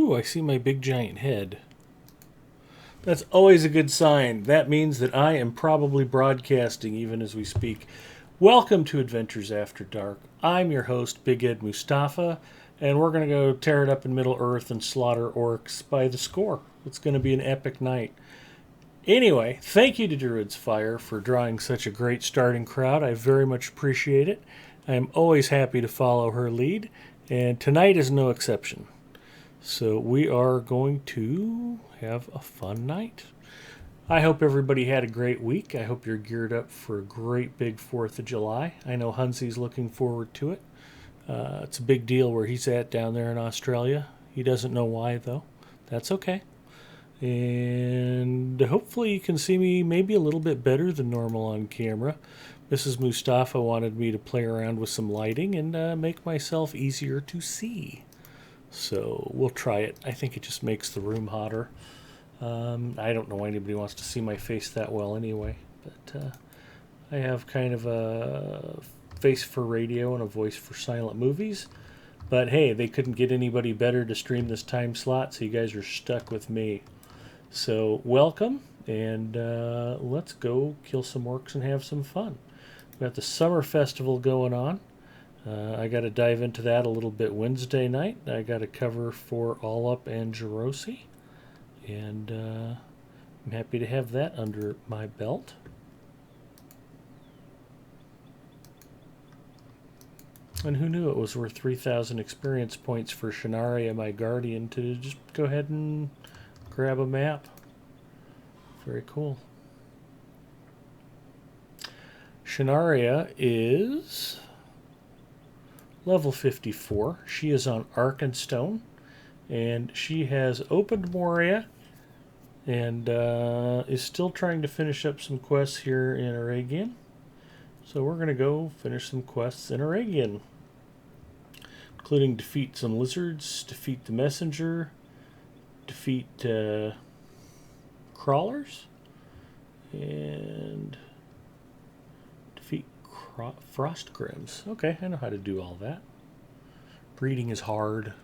Ooh, I see my big giant head. That's always a good sign. That means that I am probably broadcasting even as we speak. Welcome to Adventures After Dark. I'm your host, Big Ed Mustafa, and we're going to go tear it up in Middle Earth and slaughter orcs by the score. It's going to be an epic night. Anyway, thank you to Druid's Fire for drawing such a great starting crowd. I very much appreciate it. I am always happy to follow her lead, and tonight is no exception. So we are going to have a fun night. I hope everybody had a great week. I hope you're geared up for a great big 4th of July. I know Hunsy's looking forward to it. It's a big deal where he's at down there in Australia. He doesn't know why, though. That's okay. And hopefully you can see me maybe a little bit better than normal on camera. Mrs. Mustafa wanted me to play around with some lighting and make myself easier to see. So we'll try it. I think it just makes the room hotter. I don't know why anybody wants to see my face that well anyway. But I have kind of a face for radio and a voice for silent movies. But hey, they couldn't get anybody better to stream this time slot, so you guys are stuck with me. So welcome, and let's go kill some orcs and have some fun. We've got the summer festival going on. I got to dive into that a little bit Wednesday night. I got a cover for All Up and Jerosi. And I'm happy to have that under my belt. And who knew it was worth 3,000 experience points for Shanaria, my guardian, to just go ahead and grab a map. Very cool. Shanaria is level 54. She is on Arkenstone, and she has opened Moria and is still trying to finish up some quests here in Aragian. So we're going to go finish some quests in Aragian, including defeat some lizards, defeat the messenger, defeat crawlers, and defeat frost grims. Okay, I know how to do all that. Breeding is hard.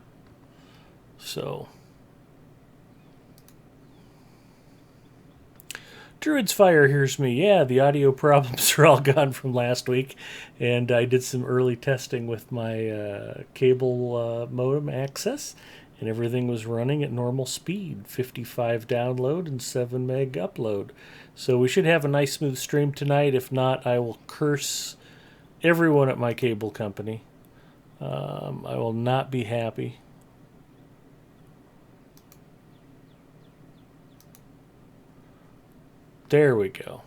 So Druid's Fire hears me. Yeah, the audio problems are all gone from last week, and I did some early testing with my cable modem access, and everything was running at normal speed, 55 download and 7 meg upload. So we should have a nice smooth stream tonight. If not, I will curse everyone at my cable company. I will not be happy. There we go.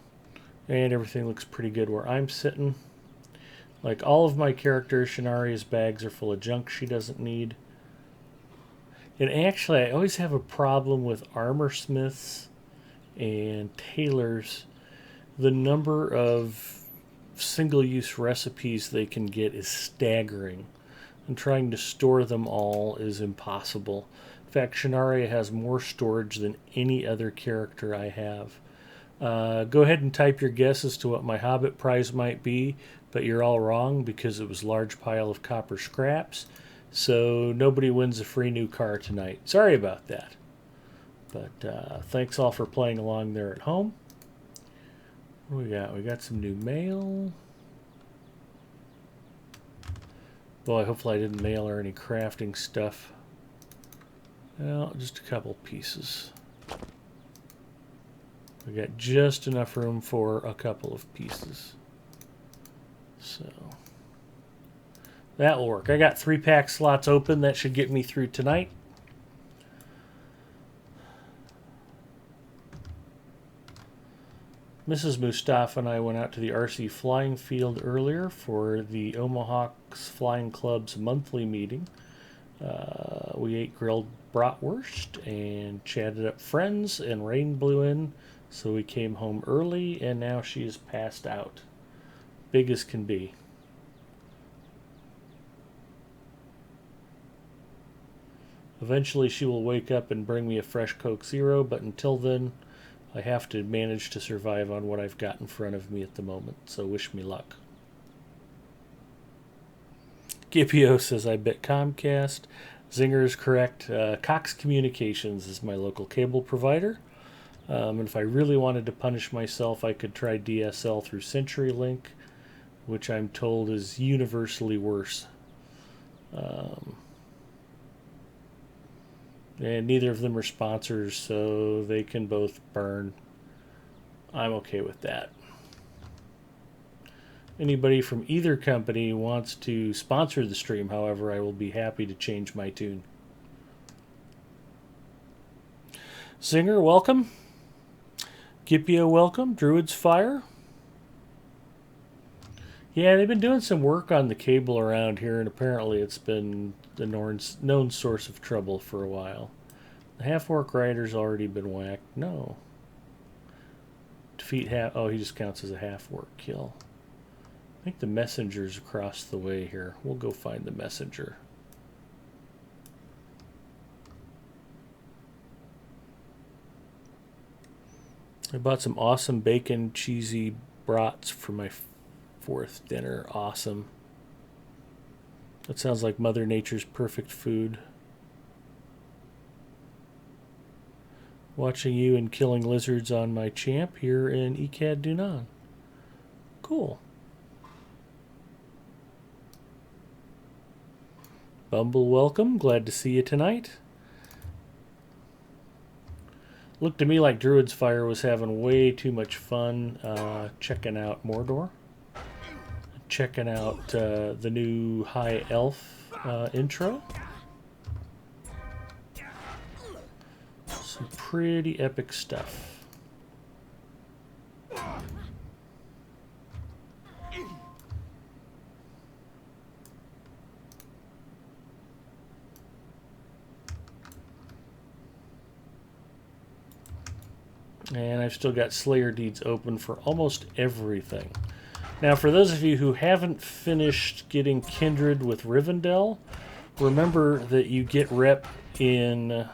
And everything looks pretty good where I'm sitting. Like all of my characters, Shanaria's bags are full of junk she doesn't need. And actually, I always have a problem with armor smiths and tailors. The number of single-use recipes they can get is staggering. And trying to store them all is impossible. In fact, Shanaria has more storage than any other character I have. Go ahead and type your guess as to what my Hobbit prize might be, but you're all wrong because it was a large pile of copper scraps. So nobody wins a free new car tonight. Sorry about that. But thanks all for playing along there at home. What do we got? We got some new mail. Boy, hopefully I didn't mail her any crafting stuff. Well, just a couple pieces. We got just enough room for a couple of pieces. So that will work. I got 3 pack slots open. That should get me through tonight. Mrs. Mustafa and I went out to the RC flying field earlier for the Omahawks Flying Club's monthly meeting. We ate grilled bratwurst and chatted up friends, and rain blew in, so we came home early, and now she is passed out. Big as can be. Eventually she will wake up and bring me a fresh Coke Zero, but until then, I have to manage to survive on what I've got in front of me at the moment, so wish me luck. Gipio says, I bet Comcast. Zinger is correct. Cox Communications is my local cable provider. And if I really wanted to punish myself, I could try DSL through CenturyLink, which I'm told is universally worse. And neither of them are sponsors, so they can both burn. I'm okay with that. Anybody from either company wants to sponsor the stream, however, I will be happy to change my tune. Zinger, welcome. Gipio, welcome. Druid's Fire. Yeah, they've been doing some work on the cable around here, and apparently it's been the known source of trouble for a while. The half-orc rider's already been whacked. No. Defeat half... Oh, he just counts as a half-orc kill. I think the messenger's across the way here. We'll go find the messenger. I bought some awesome bacon cheesy brats for my fourth dinner. Awesome. That sounds like Mother Nature's perfect food. Watching you and killing lizards on my champ here in Ecad Dunan. Cool. Bumble, welcome. Glad to see you tonight. Looked to me like Druid's Fire was having way too much fun checking out Mordor. Checking out the new High Elf intro. Some pretty epic stuff. And I've still got Slayer Deeds open for almost everything. Now, for those of you who haven't finished getting Kindred with Rivendell, remember that you get rep in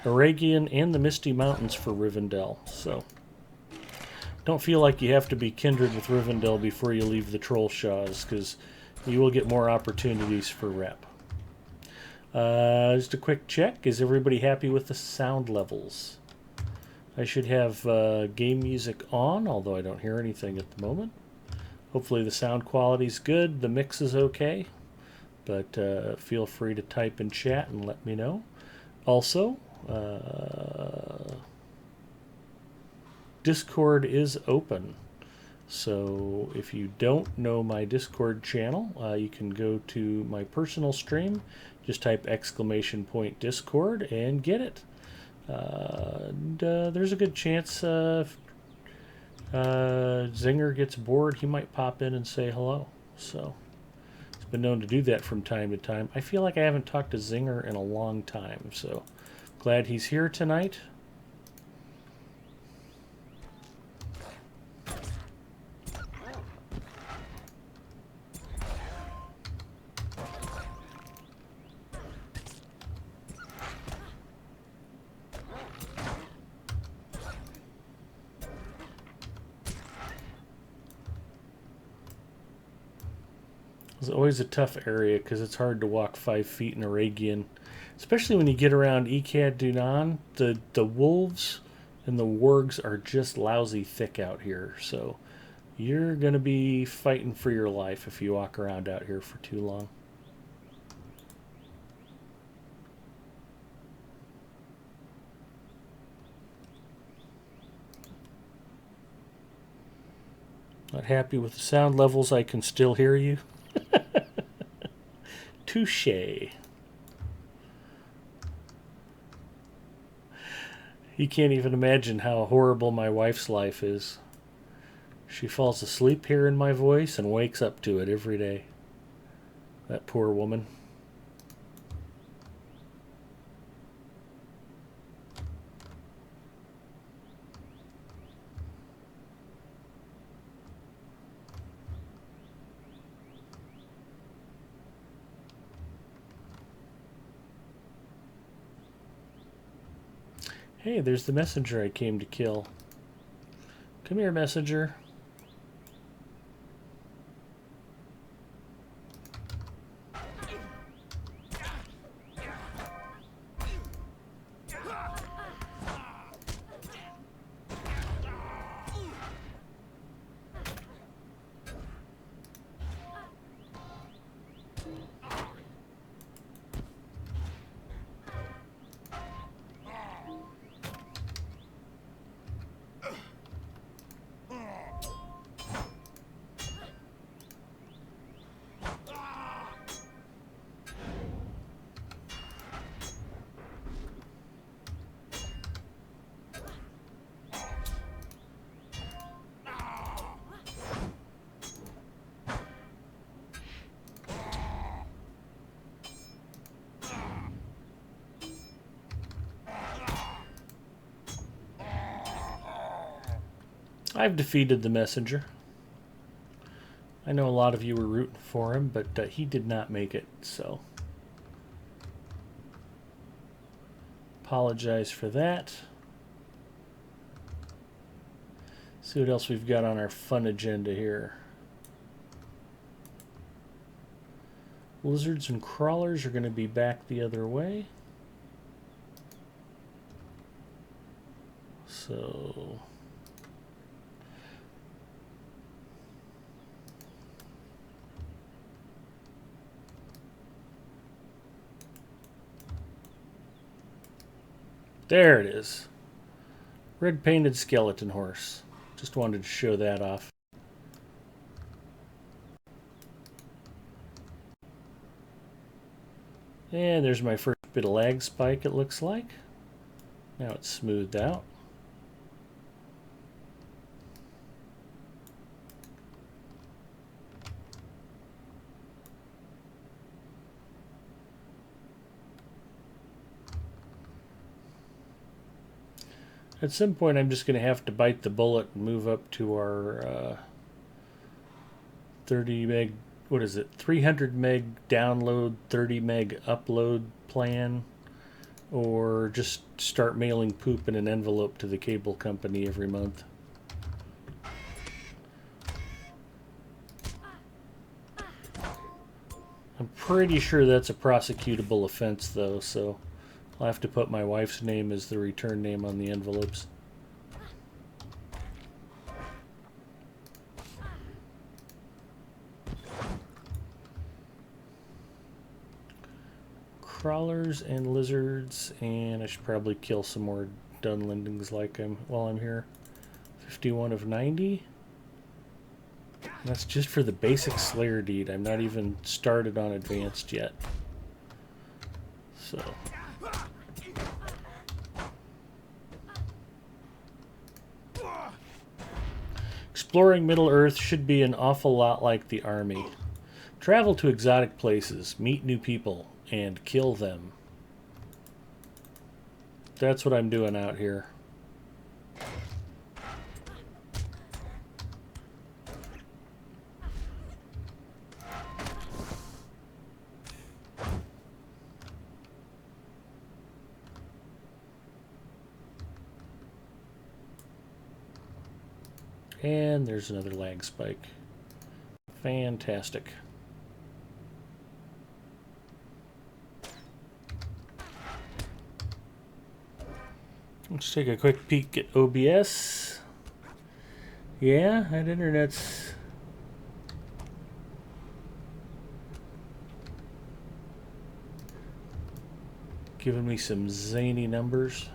Aragian and the Misty Mountains for Rivendell. So, don't feel like you have to be Kindred with Rivendell before you leave the Trollshaws, because you will get more opportunities for rep. Just a quick check. Is everybody happy with the sound levels? I should have game music on, although I don't hear anything at the moment. Hopefully the sound quality's good, the mix is okay, but feel free to type in chat and let me know. Also, Discord is open, so if you don't know my Discord channel, you can go to my personal stream, just type !Discord and get it. There's a good chance if Zinger gets bored, he might pop in and say hello. So, it's been known to do that from time to time. I feel like I haven't talked to Zinger in a long time, so glad he's here tonight. It's always a tough area because it's hard to walk 5 feet in Aragian. Especially when you get around Ecad Dunan, the wolves and the wargs are just lousy thick out here. So you're going to be fighting for your life if you walk around out here for too long. Not happy with the sound levels, I can still hear you. Touché. You can't even imagine how horrible my wife's life is. She falls asleep hearing my voice and wakes up to it every day. That poor woman. Hey, there's the messenger I came to kill. Come here, messenger. I've defeated the messenger. I know a lot of you were rooting for him, but he did not make it, so apologize for that. See what else we've got on our fun agenda here. Lizards and crawlers are going to be back the other way. So there it is. Red painted skeleton horse. Just wanted to show that off. And there's my first bit of lag spike, it looks like. Now it's smoothed out. At some point I'm just going to have to bite the bullet and move up to our 30 meg, what is it, 300 meg download, 30 meg upload plan, or just start mailing poop in an envelope to the cable company every month. I'm pretty sure that's a prosecutable offense though, so I'll have to put my wife's name as the return name on the envelopes. Crawlers and lizards, and I should probably kill some more dunlendings while I'm here. 51 of 90. And that's just for the basic Slayer deed. I'm not even started on advanced yet. So exploring Middle Earth should be an awful lot like the army. Travel to exotic places, meet new people, and kill them. That's what I'm doing out here. And there's another lag spike. Fantastic. Let's take a quick peek at OBS. Yeah, that internet's giving me some zany numbers.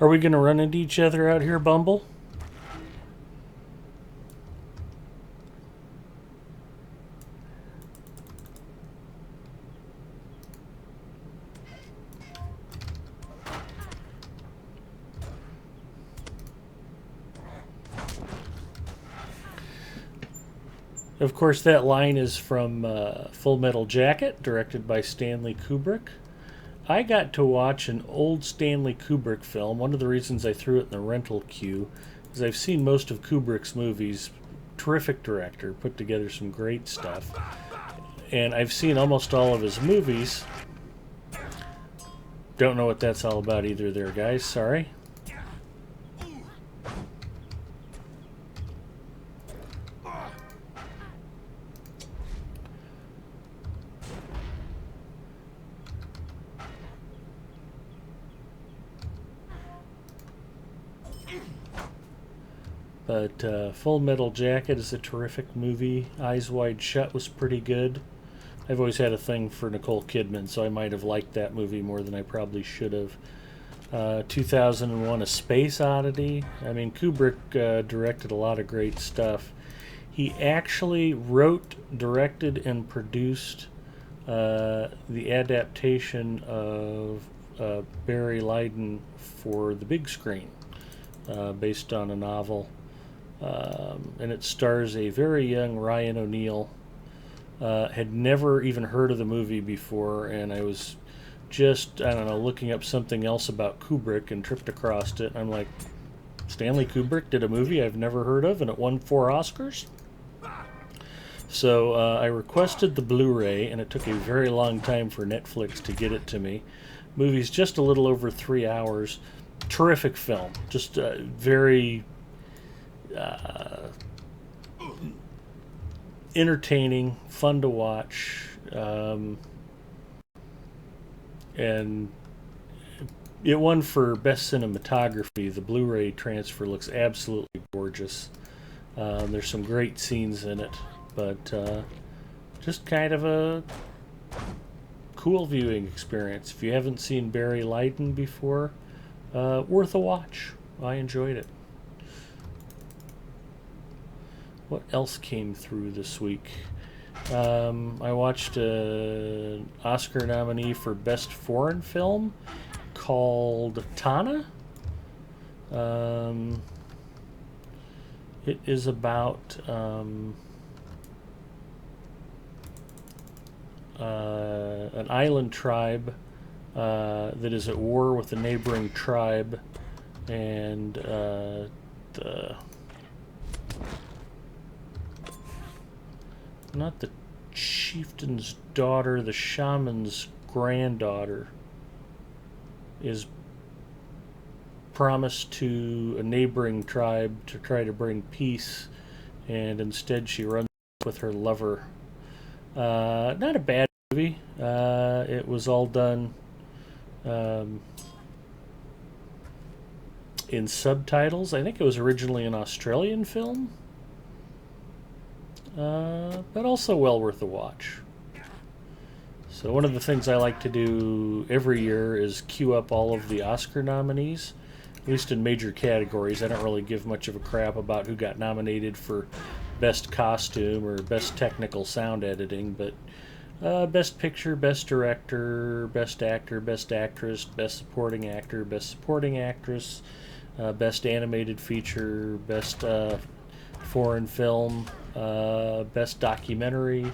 Are we going to run into each other out here, Bumble? Of course, that line is from Full Metal Jacket, directed by Stanley Kubrick. I got to watch an old Stanley Kubrick film. One of the reasons I threw it in the rental queue is I've seen most of Kubrick's movies. Terrific director, put together some great stuff. And I've seen almost all of his movies. Don't know what that's all about either there, guys. Sorry. But Full Metal Jacket is a terrific movie. Eyes Wide Shut was pretty good. I've always had a thing for Nicole Kidman, so I might have liked that movie more than I probably should have. 2001: A Space Oddity. I mean, Kubrick directed a lot of great stuff. He actually wrote, directed, and produced the adaptation of Barry Lyndon for the big screen, based on a novel. And it stars a very young Ryan O'Neal. Had never even heard of the movie before, and I was just, I don't know, looking up something else about Kubrick and tripped across it. I'm like, Stanley Kubrick did a movie I've never heard of, and it won 4 Oscars? So I requested the Blu-ray, and it took a very long time for Netflix to get it to me. Movie's just a little over 3 hours. Terrific film. Just very entertaining, fun to watch, and it won for Best Cinematography. The Blu-ray transfer looks absolutely gorgeous. There's some great scenes in it, but just kind of a cool viewing experience. If you haven't seen Barry Lyndon before, worth a watch. I enjoyed it. What else came through this week? I watched an Oscar nominee for Best Foreign Film called Tana. It is about an island tribe that is at war with a neighboring tribe, and not the chieftain's daughter, the shaman's granddaughter is promised to a neighboring tribe to try to bring peace, and instead she runs with her lover. Not a bad movie. It was all done in subtitles. I think it was originally an Australian film, but also well worth a watch. So one of the things I like to do every year is queue up all of the Oscar nominees, at least in major categories. I don't really give much of a crap about who got nominated for Best Costume or Best Technical Sound Editing, but Best Picture, Best Director, Best Actor, Best Actress, Best Supporting Actor, Best Supporting Actress, Best Animated Feature, Best Foreign Film, Best Documentary.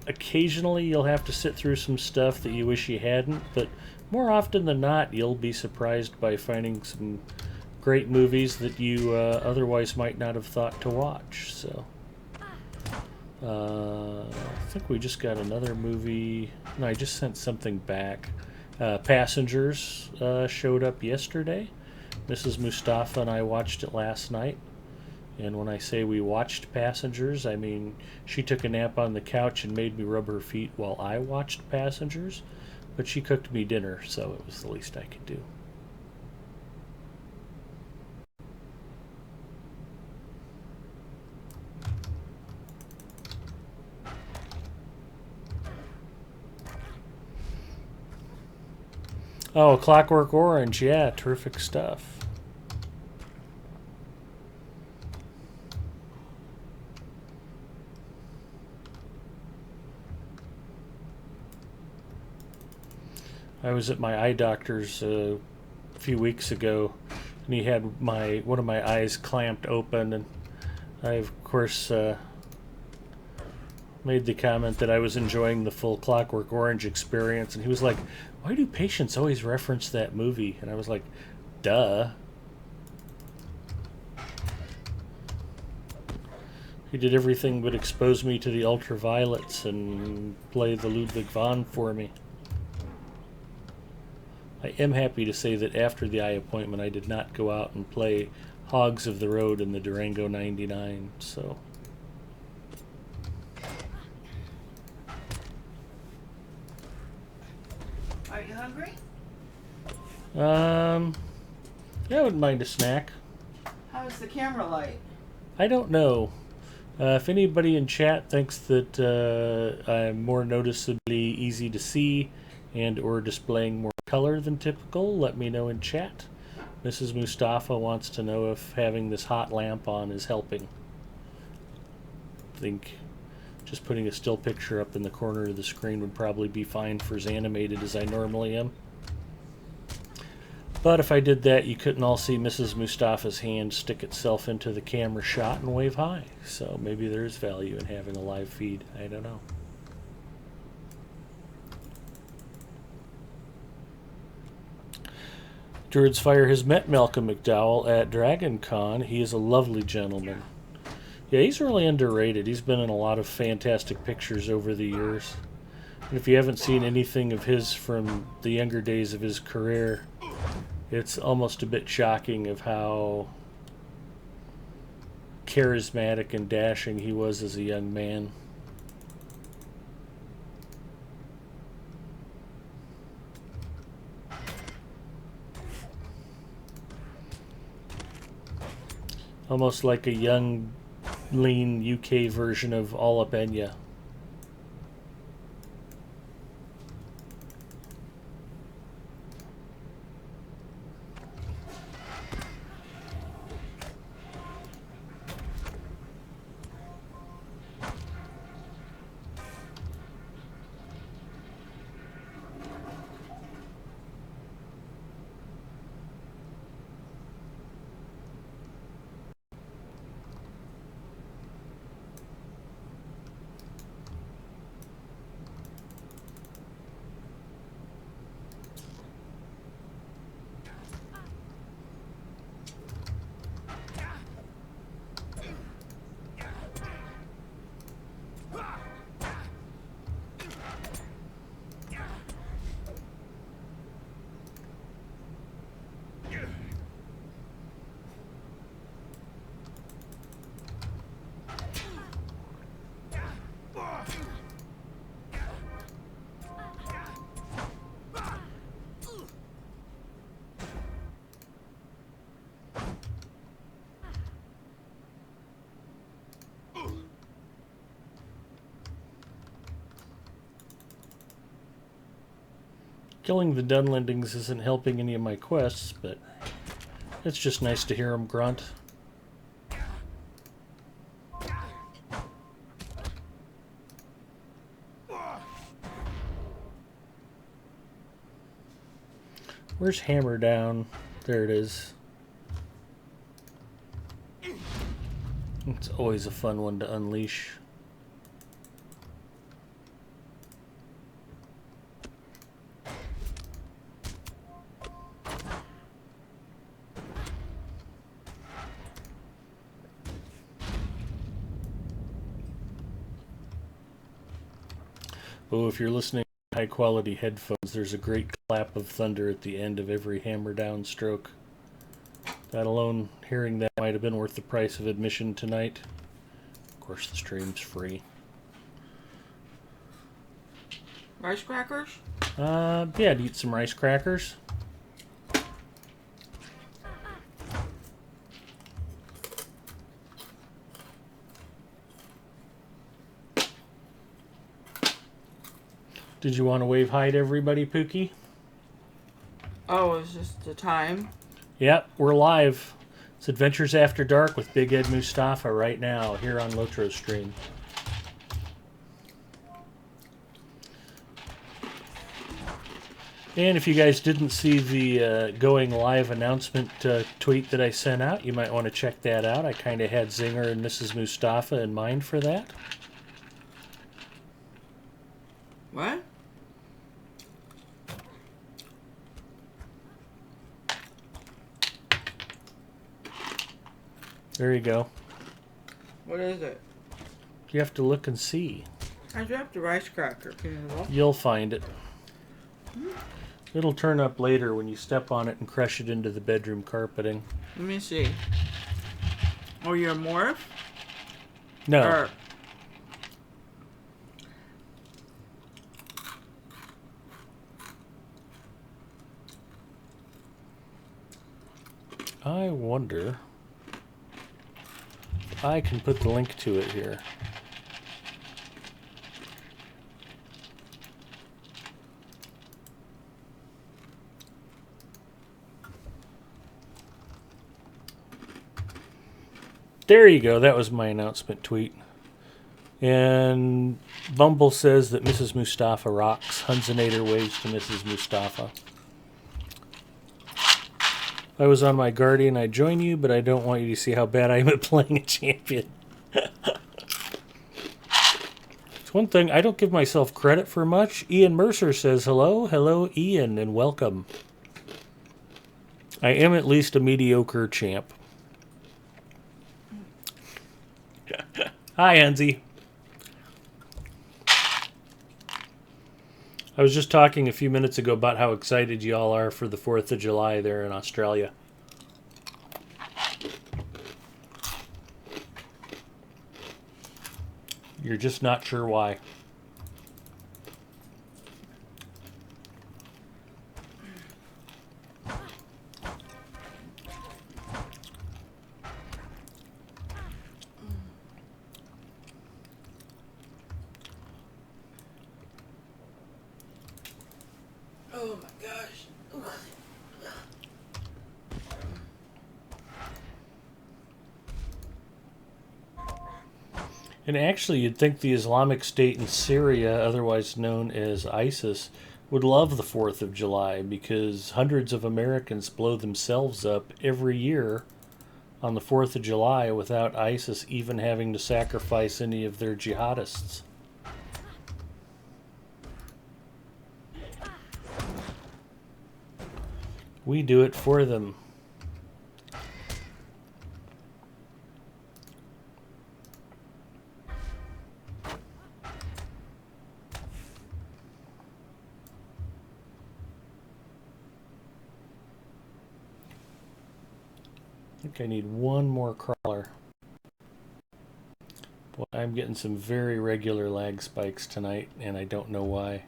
Occasionally you'll have to sit through some stuff that you wish you hadn't, but more often than not you'll be surprised by finding some great movies that you otherwise might not have thought to watch. So I think we just got another movie. No, I just sent something back. Passengers showed up yesterday. Mrs. Mustafa and I watched it last night. And when I say we watched Passengers, I mean she took a nap on the couch and made me rub her feet while I watched Passengers. But she cooked me dinner, so it was the least I could do. Oh, Clockwork Orange, yeah, terrific stuff. I was at my eye doctor's a few weeks ago, and he had one of my eyes clamped open, and I, of course, made the comment that I was enjoying the full Clockwork Orange experience, and he was like, "Why do patients always reference that movie?" And I was like, "Duh." He did everything but expose me to the ultraviolets and play the Ludwig von for me. I am happy to say that after the eye appointment I did not go out and play Hogs of the Road in the Durango 99, so... Are you hungry? Yeah, I wouldn't mind a snack. How's the camera light? I don't know. If anybody in chat thinks that I'm more noticeably easy to see and or displaying more color than typical, let me know in chat. Mrs. Mustafa wants to know if having this hot lamp on is helping. I think just putting a still picture up in the corner of the screen would probably be fine for as animated as I normally am. But if I did that, you couldn't all see Mrs. Mustafa's hand stick itself into the camera shot and wave hi. So maybe there's value in having a live feed. I don't know. Druid's Fire has met Malcolm McDowell at Dragon Con. He is a lovely gentleman. Yeah, he's really underrated. He's been in a lot of fantastic pictures over the years. And if you haven't seen anything of his from the younger days of his career, it's almost a bit shocking of how charismatic and dashing he was as a young man. Almost like a young, lean UK version of Alabenya. Killing the Dunlendings isn't helping any of my quests, but it's just nice to hear them grunt. Where's Hammer Down? There it is. It's always a fun one to unleash. Oh, if you're listening to high quality headphones, there's a great clap of thunder at the end of every Hammer Down stroke. That alone, hearing that might have been worth the price of admission tonight. Of course, the stream's free. Rice crackers? Yeah, I'd eat some rice crackers. Did you want to wave hi to everybody, Pookie? Oh, it's just the time. Yep, we're live. It's Adventures After Dark with Big Ed Mustafa right now here on LOTRO stream. And if you guys didn't see the going live announcement tweet that I sent out, you might want to check that out. I kind of had Zinger and Mrs. Mustafa in mind for that. What? There you go. What is it? You have to look and see. I dropped a rice cracker. Can you look? You'll find it. It'll turn up later when you step on it and crush it into the bedroom carpeting. Let me see. Oh, you're a morph? No. Or... I wonder if I can put the link to it here. There you go. That was my announcement tweet. And Bumble says that Mrs. Mustafa rocks. Hunzinator waves to Mrs. Mustafa. If I was on my Guardian, I'd join you, but I don't want you to see how bad I am at playing a champion. It's one thing, I don't give myself credit for much. Ian Mercer says hello. Hello, Ian, and welcome. I am at least a mediocre champ. Hi, Enzi. I was just talking a few minutes ago about how excited you all are for the 4th of July there in Australia. You're just not sure why. Oh my gosh. And actually, you'd think the Islamic State in Syria, otherwise known as ISIS, would love the 4th of July because hundreds of Americans blow themselves up every year on the 4th of July without ISIS even having to sacrifice any of their jihadists. We do it for them. I think I need one more crawler. Boy, I'm getting some very regular lag spikes tonight, and I don't know why.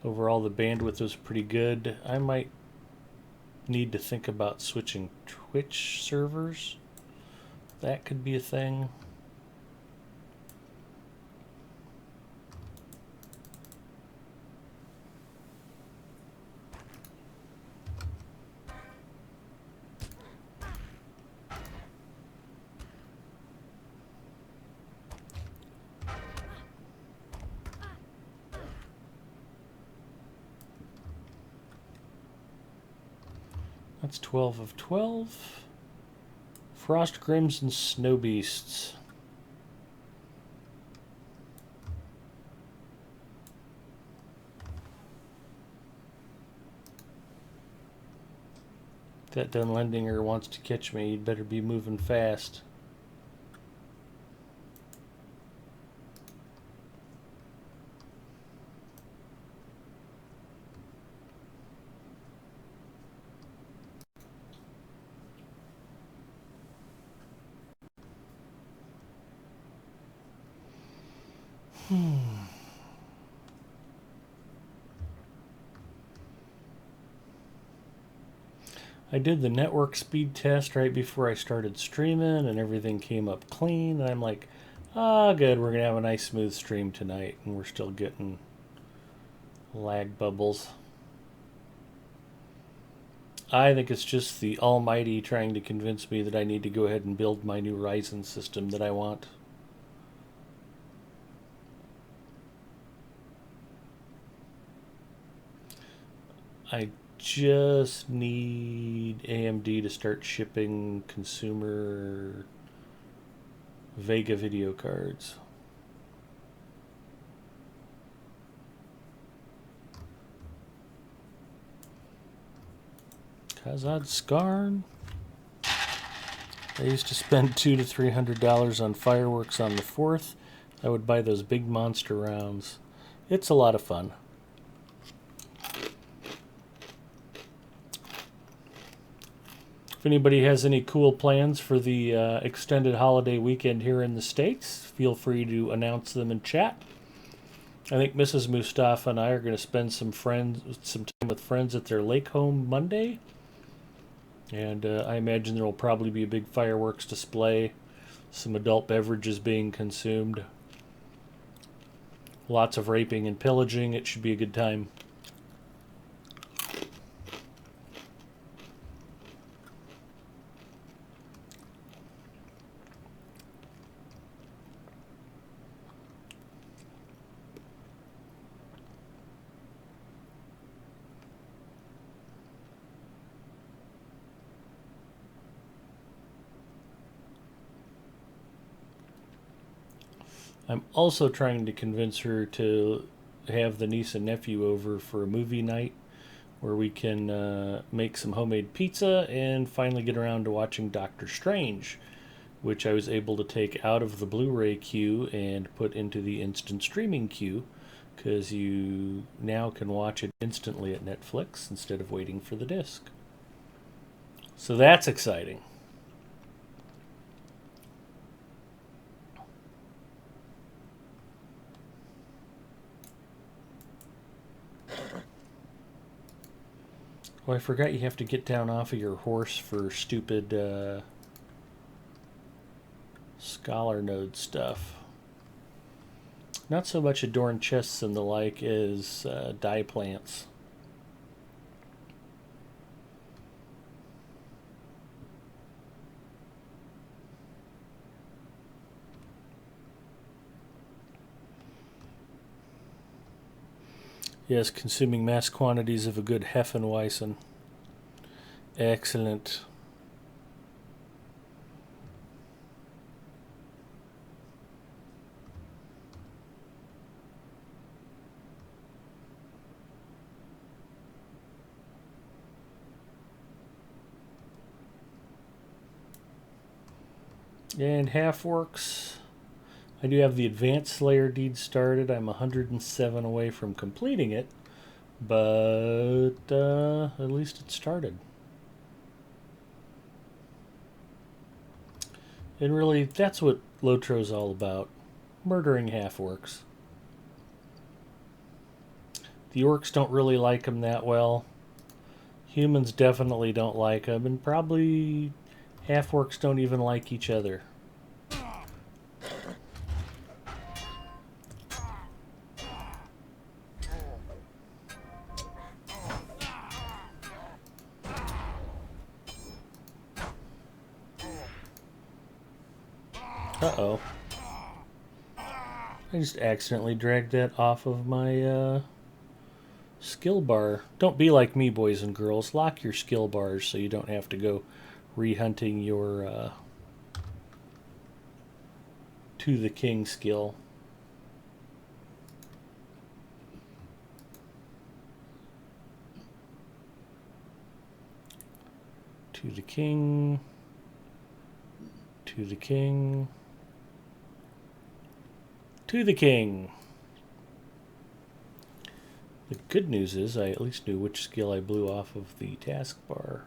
Overall, the bandwidth was pretty good. I might need to think about switching Twitch servers. That could be a thing. That's 12 of 12. Frost Grims and Snow Beasts. If that Dunlendinger wants to catch me, you'd better be moving fast. I did the network speed test right before I started streaming, and everything came up clean. And I'm like, good, we're going to have a nice smooth stream tonight. And we're still getting lag bubbles. I think it's just the almighty trying to convince me that I need to go ahead and build my new Ryzen system that I want. I just need AMD to start shipping consumer Vega video cards. Kazad Skarn. I used to spend $200 to $300 on fireworks on the 4th. I would buy those big monster rounds. It's a lot of fun. If anybody has any cool plans for the extended holiday weekend here in the States, feel free to announce them in chat. I think Mrs. Mustafa and I are going to spend some time with friends at their lake home Monday. And I imagine there will probably be a big fireworks display, some adult beverages being consumed, lots of raping and pillaging. It should be a good time. I'm also trying to convince her to have the niece and nephew over for a movie night where we can make some homemade pizza and finally get around to watching Doctor Strange, which I was able to take out of the Blu-ray queue and put into the instant streaming queue, because you now can watch it instantly at Netflix instead of waiting for the disc. So that's exciting. Oh, I forgot you have to get down off of your horse for stupid scholar node stuff. Not so much adorned chests and the like as dye plants. Yes, consuming mass quantities of a good Hefeweizen. Excellent. And half works. I do have the advanced Slayer deed started. I'm 107 away from completing it, but at least it started. And really, that's what LOTRO's all about. Murdering half orcs. The orcs don't really like him that well. Humans definitely don't like him, and probably half orcs don't even like each other. Uh-oh. I just accidentally dragged that off of my skill bar. Don't be like me, boys and girls. Lock your skill bars so you don't have to go re-hunting your to the king skill. To the king. To the king. To the king. The good news is I at least knew which skill I blew off of the taskbar.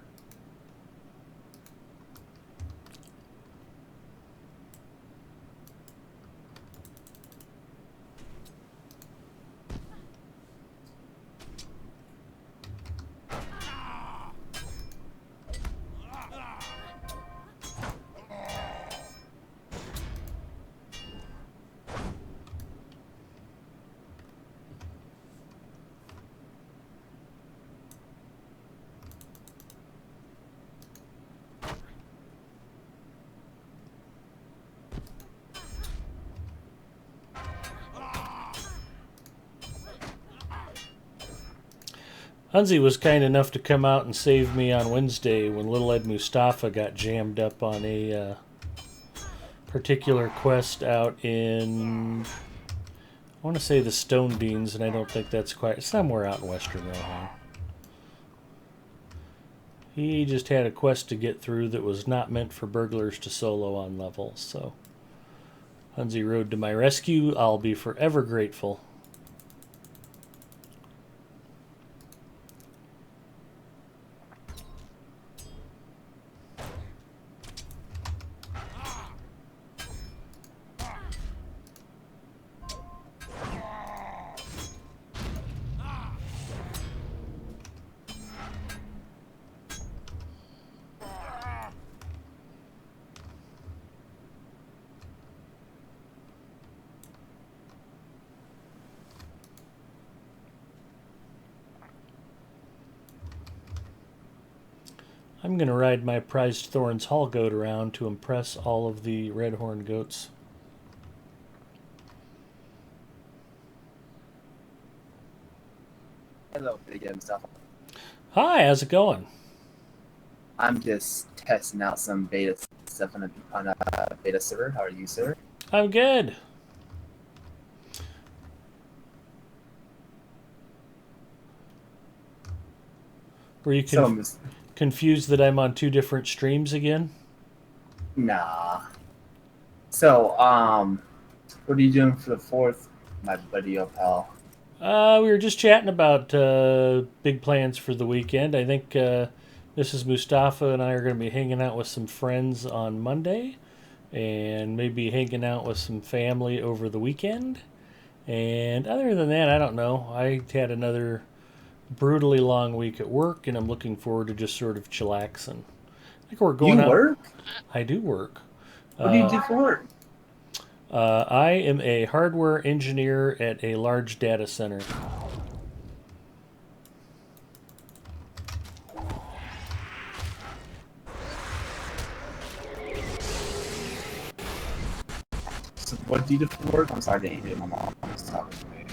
Hunzi was kind enough to come out and save me on Wednesday when little Ed Mustafa got jammed up on a particular quest out in, I want to say the Stone Beans, and I don't think that's quite, somewhere out in Western Rohan. He just had a quest to get through that was not meant for burglars to solo on level, so Hunzi rode to my rescue. I'll be forever grateful. I'm going to ride my prized Thorns Hall goat around to impress all of the Redhorn goats. Hello again, Mustafa. Hi, how's it going? I'm just testing out some beta stuff on a beta server. How are you, sir? I'm good. Were you So, confused that I'm on two different streams again? nah. So, what are you doing for the 4th, my buddy pal? We were just chatting about big plans for the weekend. I think Mrs. Mustafa and I are going to be hanging out with some friends on Monday and maybe hanging out with some family over the weekend. And other than that, I don't know. I had another brutally long week at work, and I'm looking forward to just sort of chillaxing. I think we're going You out. work? I do work. What do you do for work? I am a hardware engineer at a large data center. So what do you do for work? I'm sorry, I didn't hear my mom was talking to me.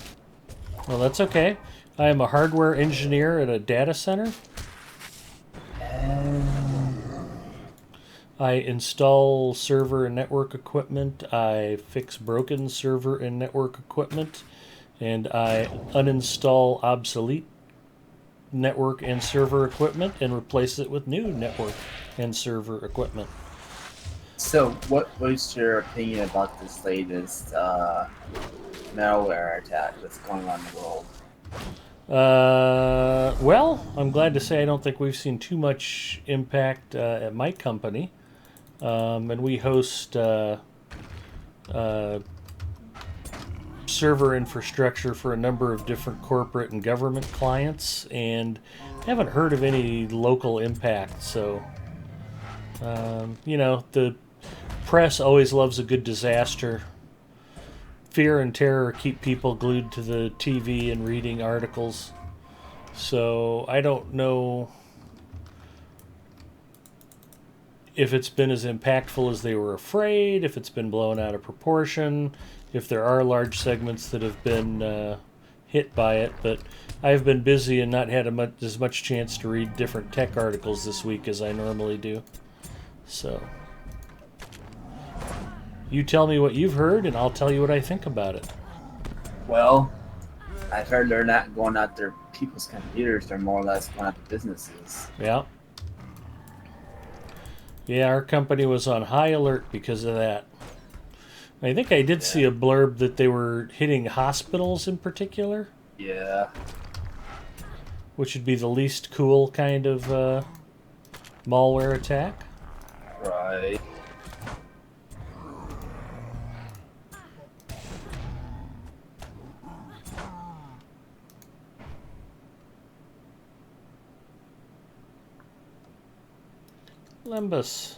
Well, that's okay. I am a hardware engineer at a data center. I install server and network equipment. I fix broken server and network equipment. And I uninstall obsolete network and server equipment and replace it with new network and server equipment. So, what was your opinion about this latest malware attack that's going on in the world? Well, I'm glad to say I don't think we've seen too much impact at my company. And we host server infrastructure for a number of different corporate and government clients, and haven't heard of any local impact. So, the press always loves a good disaster. Fear and terror keep people glued to the TV and reading articles. So I don't know if it's been as impactful as they were afraid, if it's been blown out of proportion, if there are large segments that have been hit by it. But I've been busy and not had as much chance to read different tech articles this week as I normally do. So you tell me what you've heard, and I'll tell you what I think about it. Well, I've heard they're not going after people's computers; they're more or less going after businesses. Yeah. Yeah, our company was on high alert because of that. I think I did see a blurb that they were hitting hospitals in particular. Yeah. Which would be the least cool kind of malware attack. Right. Limbus.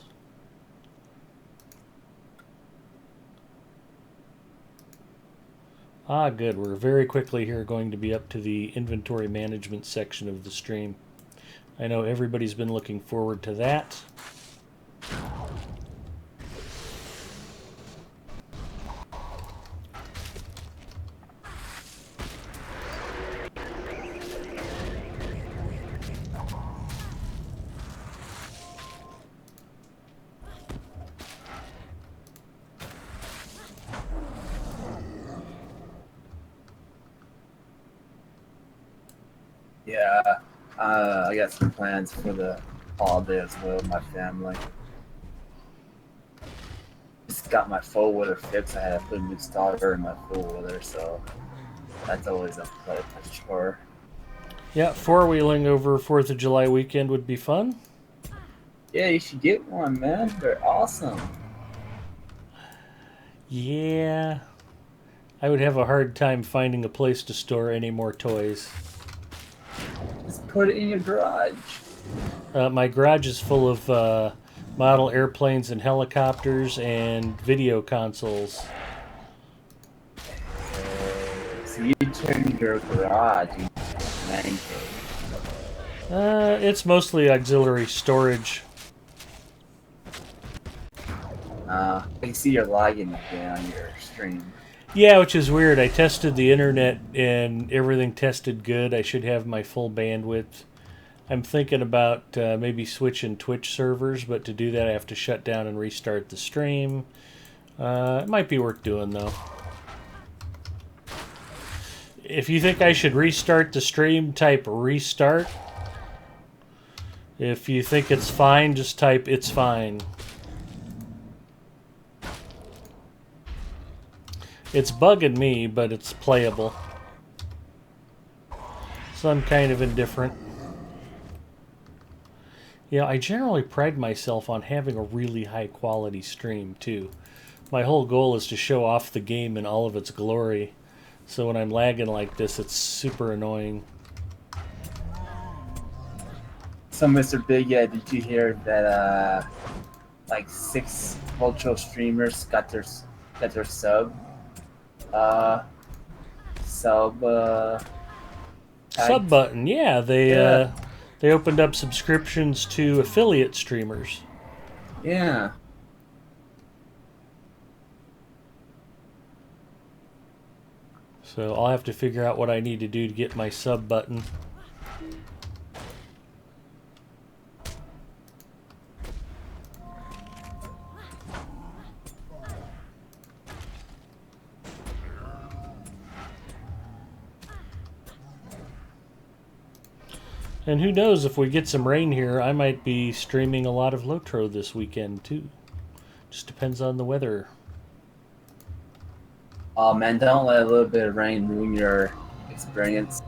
Ah, good. We're very quickly here going to be up to the inventory management section of the stream. I know everybody's been looking forward to that. Yeah. I got some plans for the holiday as well with my family. Just got my full weather fixed. I had to put a new starter in my full weather, so that's always a chore. Yeah, four-wheeling over 4th of July weekend would be fun. Yeah, you should get one, man. They're awesome. Yeah. I would have a hard time finding a place to store any more toys. Just put it in your garage. My garage is full of model airplanes and helicopters and video consoles. So you turn your garage into a man cave. It's mostly auxiliary storage. I can see you're lagging again on your stream. Yeah, which is weird. I tested the internet and everything tested good. I should have my full bandwidth. I'm thinking about maybe switching Twitch servers, but to do that I have to shut down and restart the stream. It might be worth doing, though. If you think I should restart the stream, type restart. If you think it's fine, just type "it's fine." It's bugging me, but it's playable. So I'm kind of indifferent. Yeah, I generally pride myself on having a really high quality stream too. My whole goal is to show off the game in all of its glory. So when I'm lagging like this, it's super annoying. So, Mr. Big, did you hear that like 6 LOTRO streamers got their uh sub Sub tagged? button, yeah, Yeah, they opened up subscriptions to affiliate streamers. yeah. So I'll have to figure out what I need to do to get my sub button. And who knows, if we get some rain here, I might be streaming a lot of LOTRO this weekend too. Just depends on the weather. Oh man, don't let a little bit of rain ruin your experience.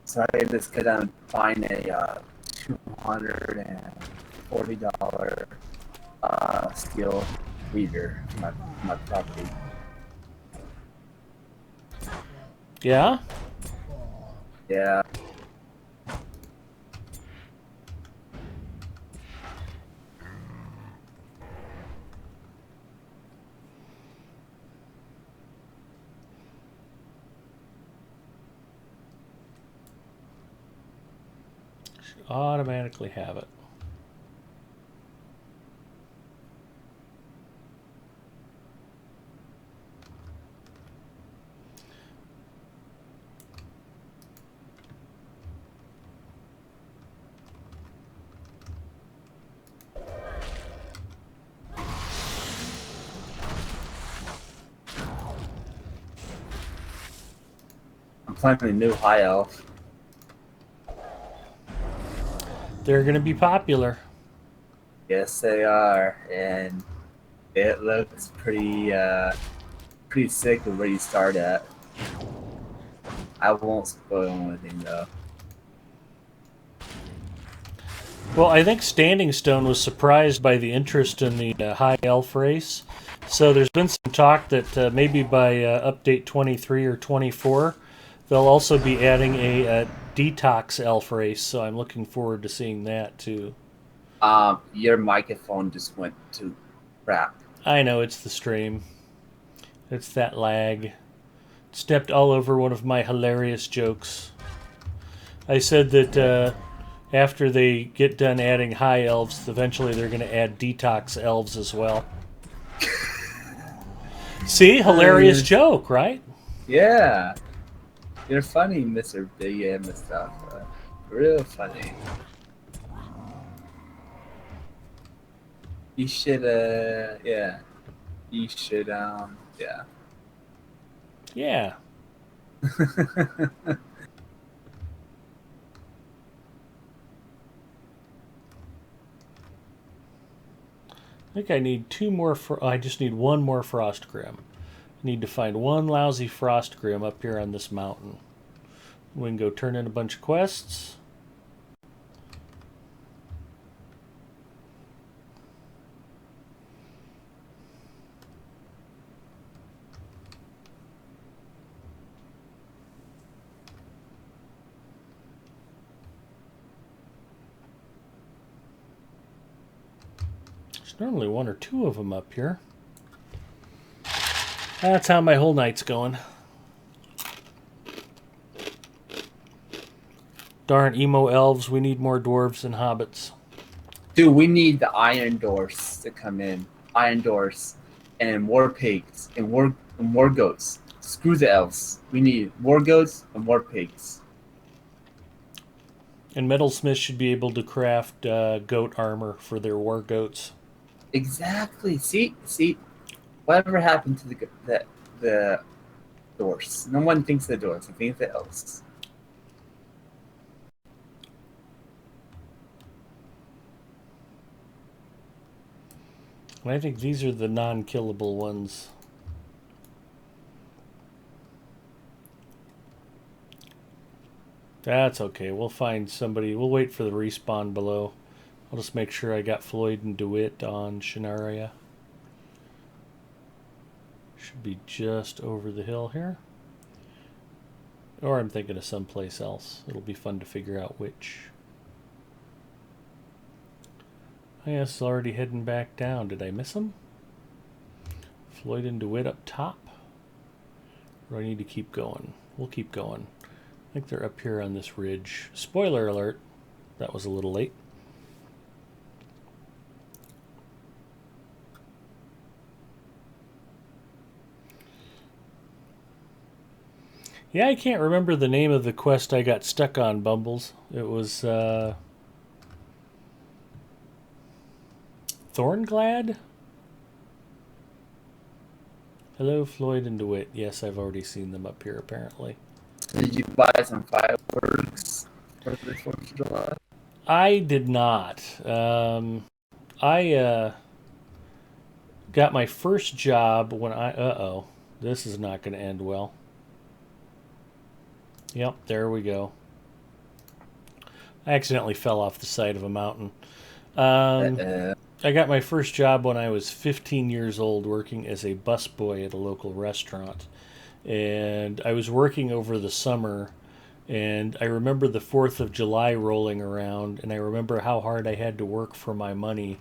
So I just go down and find a $240 steel heater for my property. Yeah? Yeah. Should automatically have it. I'm playing a new high elf. They're going to be popular. Yes, they are, and it looks pretty sick of where you start at. I won't spoil anything though. Well, I think Standing Stone was surprised by the interest in the high elf race. So there's been some talk that maybe by update 23 or 24, they'll also be adding a detox elf race. So I'm looking forward to seeing that too. Your microphone just went to crap. I know it's the stream. It's that lag. Stepped all over one of my hilarious jokes. I said that after they get done adding high elves, eventually they're going to add detox elves as well. See? Hilarious joke, right? Yeah, you're funny, Mr. Big and Mustafa. Real funny. You should, yeah. You should, yeah. Yeah. I think I need two more. I just need one more frost grim. I need to find one lousy frost grim up here on this mountain. We can go turn in a bunch of quests. There's normally one or two of them up here. That's how my whole night's going. Darn emo elves, we need more dwarves and hobbits. Dude, we need the iron doors to come in. Iron doors. And more pigs. And more goats. Screw the elves. We need more goats and more pigs. And metalsmiths should be able to craft goat armor for their war goats. Exactly. See, whatever happened to the doors? No one thinks of the doors. They think of the elves. And I think these are the non-killable ones. That's okay. We'll find somebody. We'll wait for the respawn below. I'll just make sure I got Floyd and DeWitt on Shanaria. Should be just over the hill here. Or I'm thinking of someplace else. It'll be fun to figure out which. I guess it's already heading back down. Did I miss him? Floyd and DeWitt up top? Or do I need to keep going? We'll keep going. I think they're up here on this ridge. Spoiler alert. That was a little late. Yeah, I can't remember the name of the quest I got stuck on, Bumbles. It was Thornglad? Hello, Floyd and DeWitt. Yes, I've already seen them up here, apparently. Did you buy some fireworks for the 4th of July? I did not. I got my first job when I... Uh-oh. This is not going to end well. Yep, there we go. I accidentally fell off the side of a mountain. I got my first job when I was 15 years old working as a busboy at a local restaurant. And I was working over the summer, and I remember the 4th of July rolling around, and I remember how hard I had to work for my money.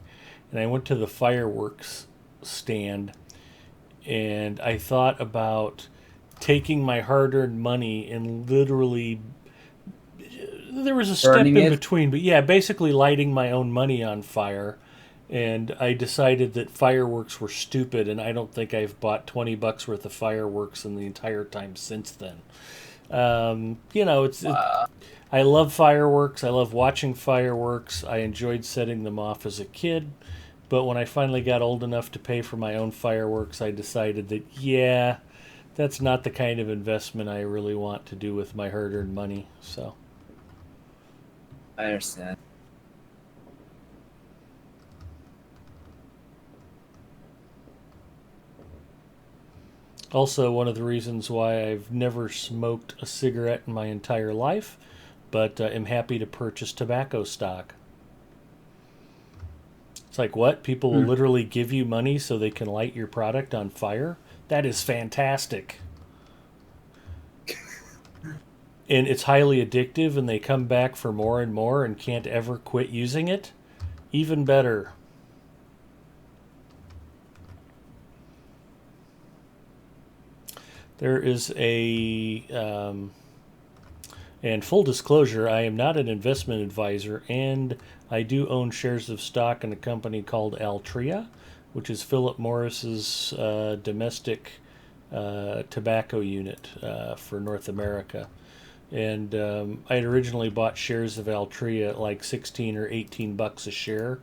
And I went to the fireworks stand, and I thought about taking my hard-earned money and literally... There was a step in between, but yeah, basically lighting my own money on fire. And I decided that fireworks were stupid, and I don't think I've bought $20 worth of fireworks in the entire time since then. I love fireworks. I love watching fireworks. I enjoyed setting them off as a kid. But when I finally got old enough to pay for my own fireworks, I decided that, yeah, that's not the kind of investment I really want to do with my hard-earned money. So I understand. also one of the reasons why I've never smoked a cigarette in my entire life, but am happy to purchase tobacco stock. It's like, what? People will literally give you money so they can light your product on fire? That is fantastic. And it's highly addictive, and they come back for more and more and can't ever quit using it? Even better. There is a... and full disclosure, I am not an investment advisor, and I do own shares of stock in a company called Altria, which is Philip Morris's domestic tobacco unit for North America. And I had originally bought shares of Altria at like 16 or 18 bucks a share,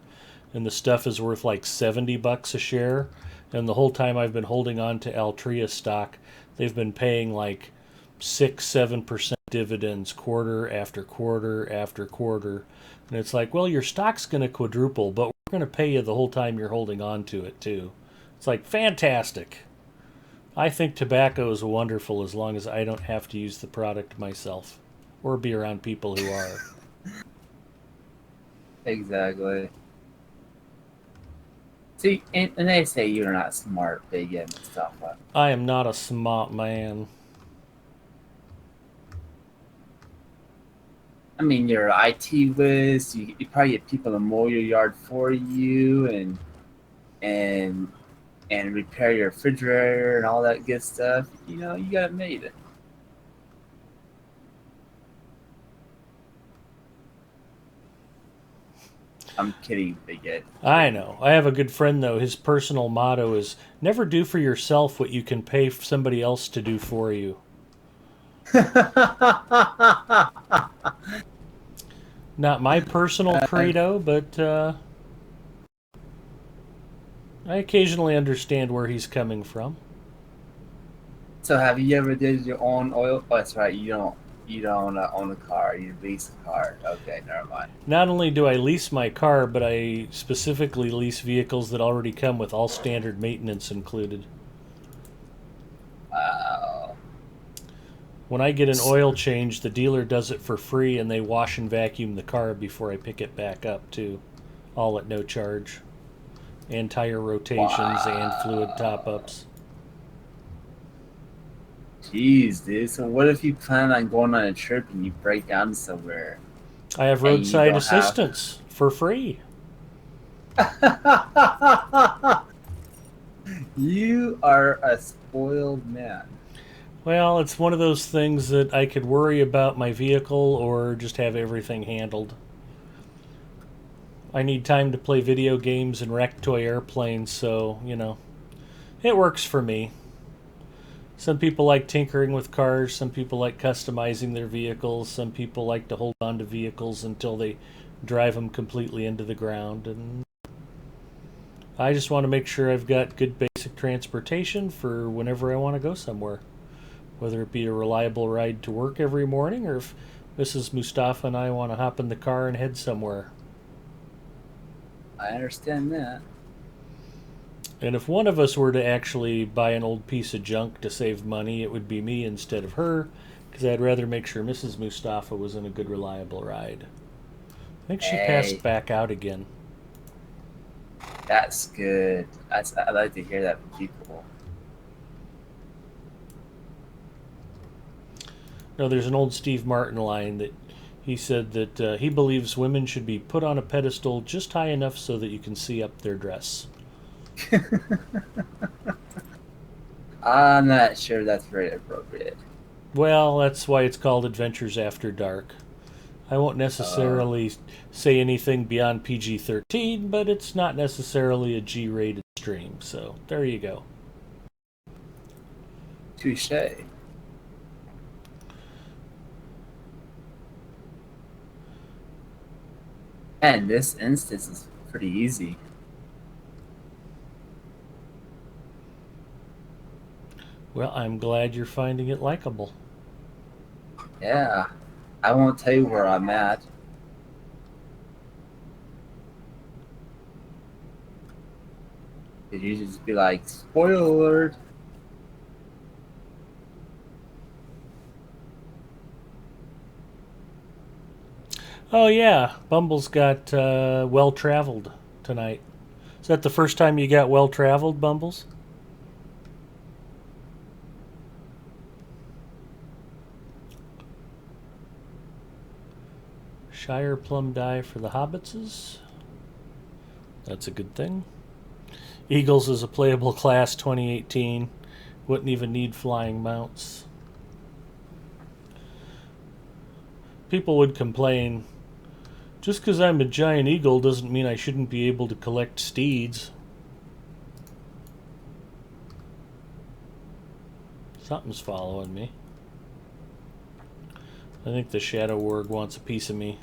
and the stuff is worth like 70 bucks a share. And the whole time I've been holding on to Altria stock, they've been paying like 6-7% dividends quarter after quarter after quarter. And it's like, well, your stock's going to quadruple, but we're going to pay you the whole time you're holding on to it too. It's like, fantastic. I think tobacco is wonderful as long as I don't have to use the product myself or be around people who are. Exactly. See, and they say you're not smart, big and stuff. I am not a smart man. I mean, you're an IT whiz. You probably get people to mow your yard for you and repair your refrigerator and all that good stuff. You know, you got it made. I'm kidding, Big Ed. I know. I have a good friend, though. His personal motto is, never do for yourself what you can pay somebody else to do for you. Not my personal credo, but I occasionally understand where he's coming from. So have you ever did your own oil? Oh, that's right. You don't own a car. You lease a car. Okay, never mind. Not only do I lease my car, but I specifically lease vehicles that already come with all standard maintenance included. Wow. When I get an oil change, the dealer does it for free and they wash and vacuum the car before I pick it back up, too. All at no charge. And tire rotations and fluid top ups. Jeez, dude. So what if you plan on going on a trip and you break down somewhere I have and you roadside don't have? assistance for free. You are a spoiled man. Well, it's one of those things that I could worry about my vehicle or just have everything handled. I need time to play video games and wreck toy airplanes, so, it works for me. Some people like tinkering with cars, some people like customizing their vehicles, some people like to hold on to vehicles until they drive them completely into the ground, and I just want to make sure I've got good basic transportation for whenever I want to go somewhere. Whether it be a reliable ride to work every morning or if Mrs. Mustafa and I want to hop in the car and head somewhere. I understand that. And if one of us were to actually buy an old piece of junk to save money, it would be me instead of her, because I'd rather make sure Mrs. Mustafa was in a good, reliable ride. I think she passed back out again. That's good. I like to hear that from people. No, there's an old Steve Martin line that he said that he believes women should be put on a pedestal just high enough so that you can see up their dress. I'm not sure that's very appropriate. Well, that's why it's called Adventures After Dark. I won't necessarily say anything beyond PG-13, but it's not necessarily a G-rated stream, so there you go. Touche. And this instance is pretty easy. Well, I'm glad you're finding it likable. Yeah. I won't tell you where I'm at. Did you just be like, spoiler alert? Oh yeah, Bumble's got well-traveled tonight. Is that the first time you got well-traveled, Bumbles? Shire Plum Die for the Hobbitses. That's a good thing. Eagles is a playable class 2018. Wouldn't even need flying mounts. People would complain, just because I'm a giant eagle doesn't mean I shouldn't be able to collect steeds. Something's following me. I think the Shadow Warg wants a piece of me.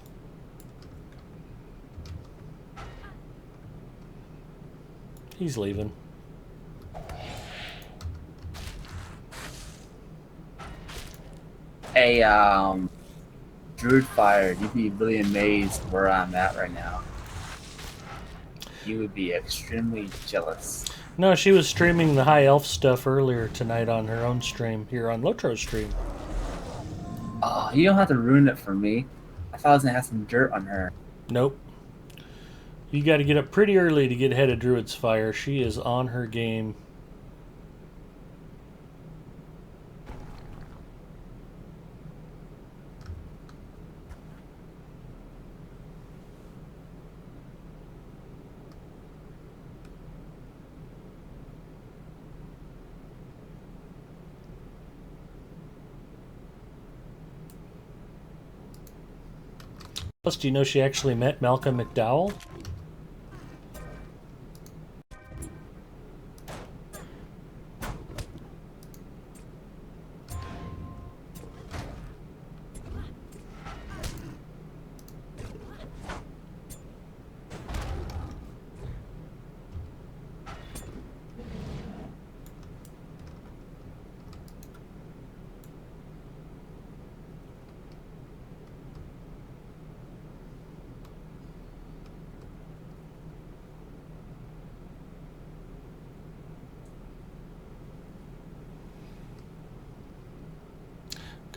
He's leaving. Hey, Druid Fire, you'd be really amazed where I'm at right now. You would be extremely jealous. No, she was streaming the High Elf stuff earlier tonight on her own stream, here on LOTRO's stream. Oh, you don't have to ruin it for me. I thought I was gonna have some dirt on her. Nope. You gotta get up pretty early to get ahead of Druid's Fire. She is on her game. Plus, do you know she actually met Malcolm McDowell?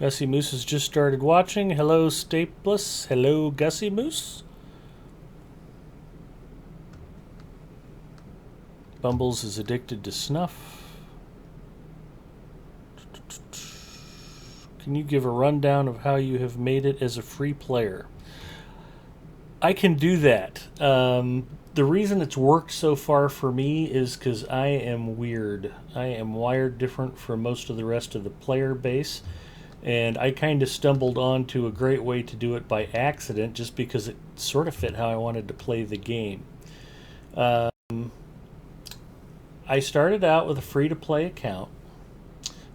Gussie Moose has just started watching. Hello, Staples. Hello, Gussie Moose. Bumbles is addicted to snuff. Can you give a rundown of how you have made it as a free player? I can do that. The reason it's worked so far for me is because I am weird. I am wired different from most of the rest of the player base. And I kind of stumbled onto a great way to do it by accident just because it sort of fit how I wanted to play the game. I started out with a free-to-play account.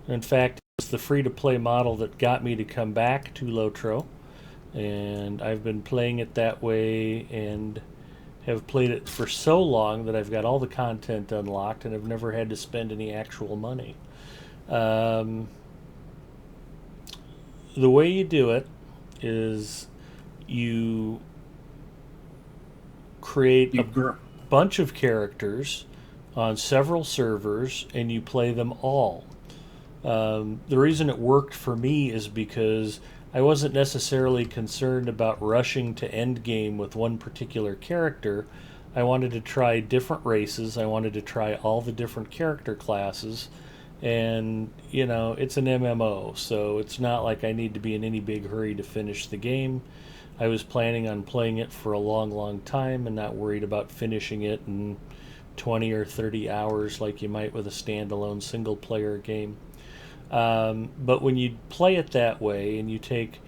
In fact, it was the free-to-play model that got me to come back to LOTRO. And I've been playing it that way and have played it for so long that I've got all the content unlocked and have never had to spend any actual money. The way you do it is you create a bunch of characters on several servers and you play them all. The reason it worked for me is because I wasn't necessarily concerned about rushing to endgame with one particular character. I wanted to try different races. I wanted to try all the different character classes. And, you know, it's an MMO, so it's not like I need to be in any big hurry to finish the game. I was planning on playing it for a long, long time and not worried about finishing it in 20 or 30 hours like you might with a standalone single-player game. But when you play it that way and you take,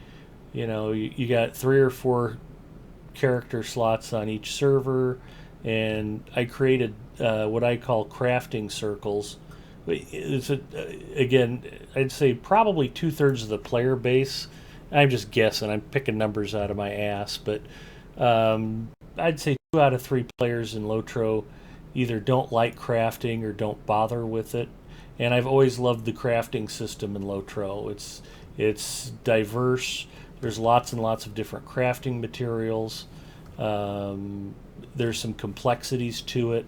you know, you got 3 or 4 character slots on each server, and I created what I call crafting circles. It's again, I'd say probably 2/3 of the player base. I'm just guessing. I'm picking numbers out of my ass, but I'd say 2 out of 3 players in LOTRO either don't like crafting or don't bother with it. And I've always loved the crafting system in LOTRO. It's diverse. There's lots and lots of different crafting materials. There's some complexities to it,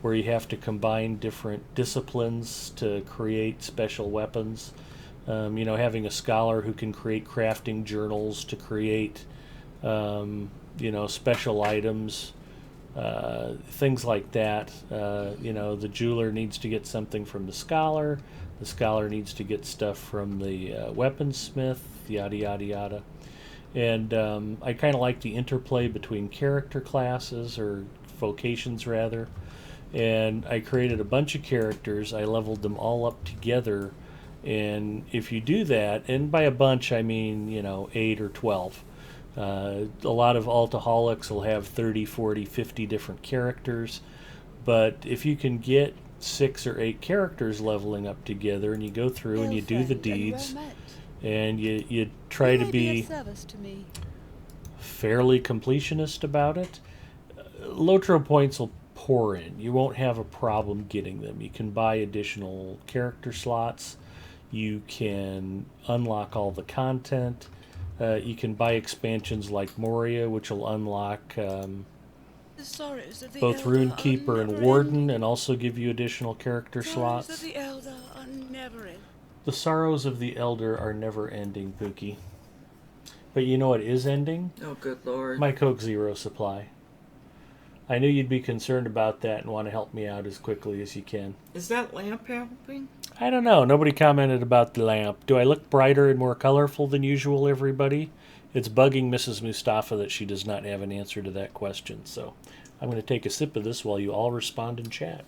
where you have to combine different disciplines to create special weapons. You know, having a scholar who can create crafting journals to create, you know, special items, things like that. You know, the jeweler needs to get something from the scholar needs to get stuff from the weaponsmith, yada, yada, yada. And I kind of like the interplay between character classes, or vocations rather. And I created a bunch of characters. I leveled them all up together. And if you do that, and by a bunch I mean, you know, 8 or 12. A lot of Altaholics will have 30, 40, 50 different characters. But if you can get 6 or 8 characters leveling up together, and you go through and you do the deeds, and you try to be fairly completionist about it, LOTRO points will pour in. You won't have a problem getting them. You can buy additional character slots. You can unlock all the content. You can buy expansions like Moria, which will unlock both Runekeeper and Warden, and also give you additional character slots. The sorrows of the Elder are never ending, Pookie. But you know what is ending? Oh, good Lord. My Coke Zero supply. I knew you'd be concerned about that and want to help me out as quickly as you can. Is that lamp helping? I don't know. Nobody commented about the lamp. Do I look brighter and more colorful than usual, everybody? It's bugging Mrs. Mustafa that she does not have an answer to that question. So I'm going to take a sip of this while you all respond in chat.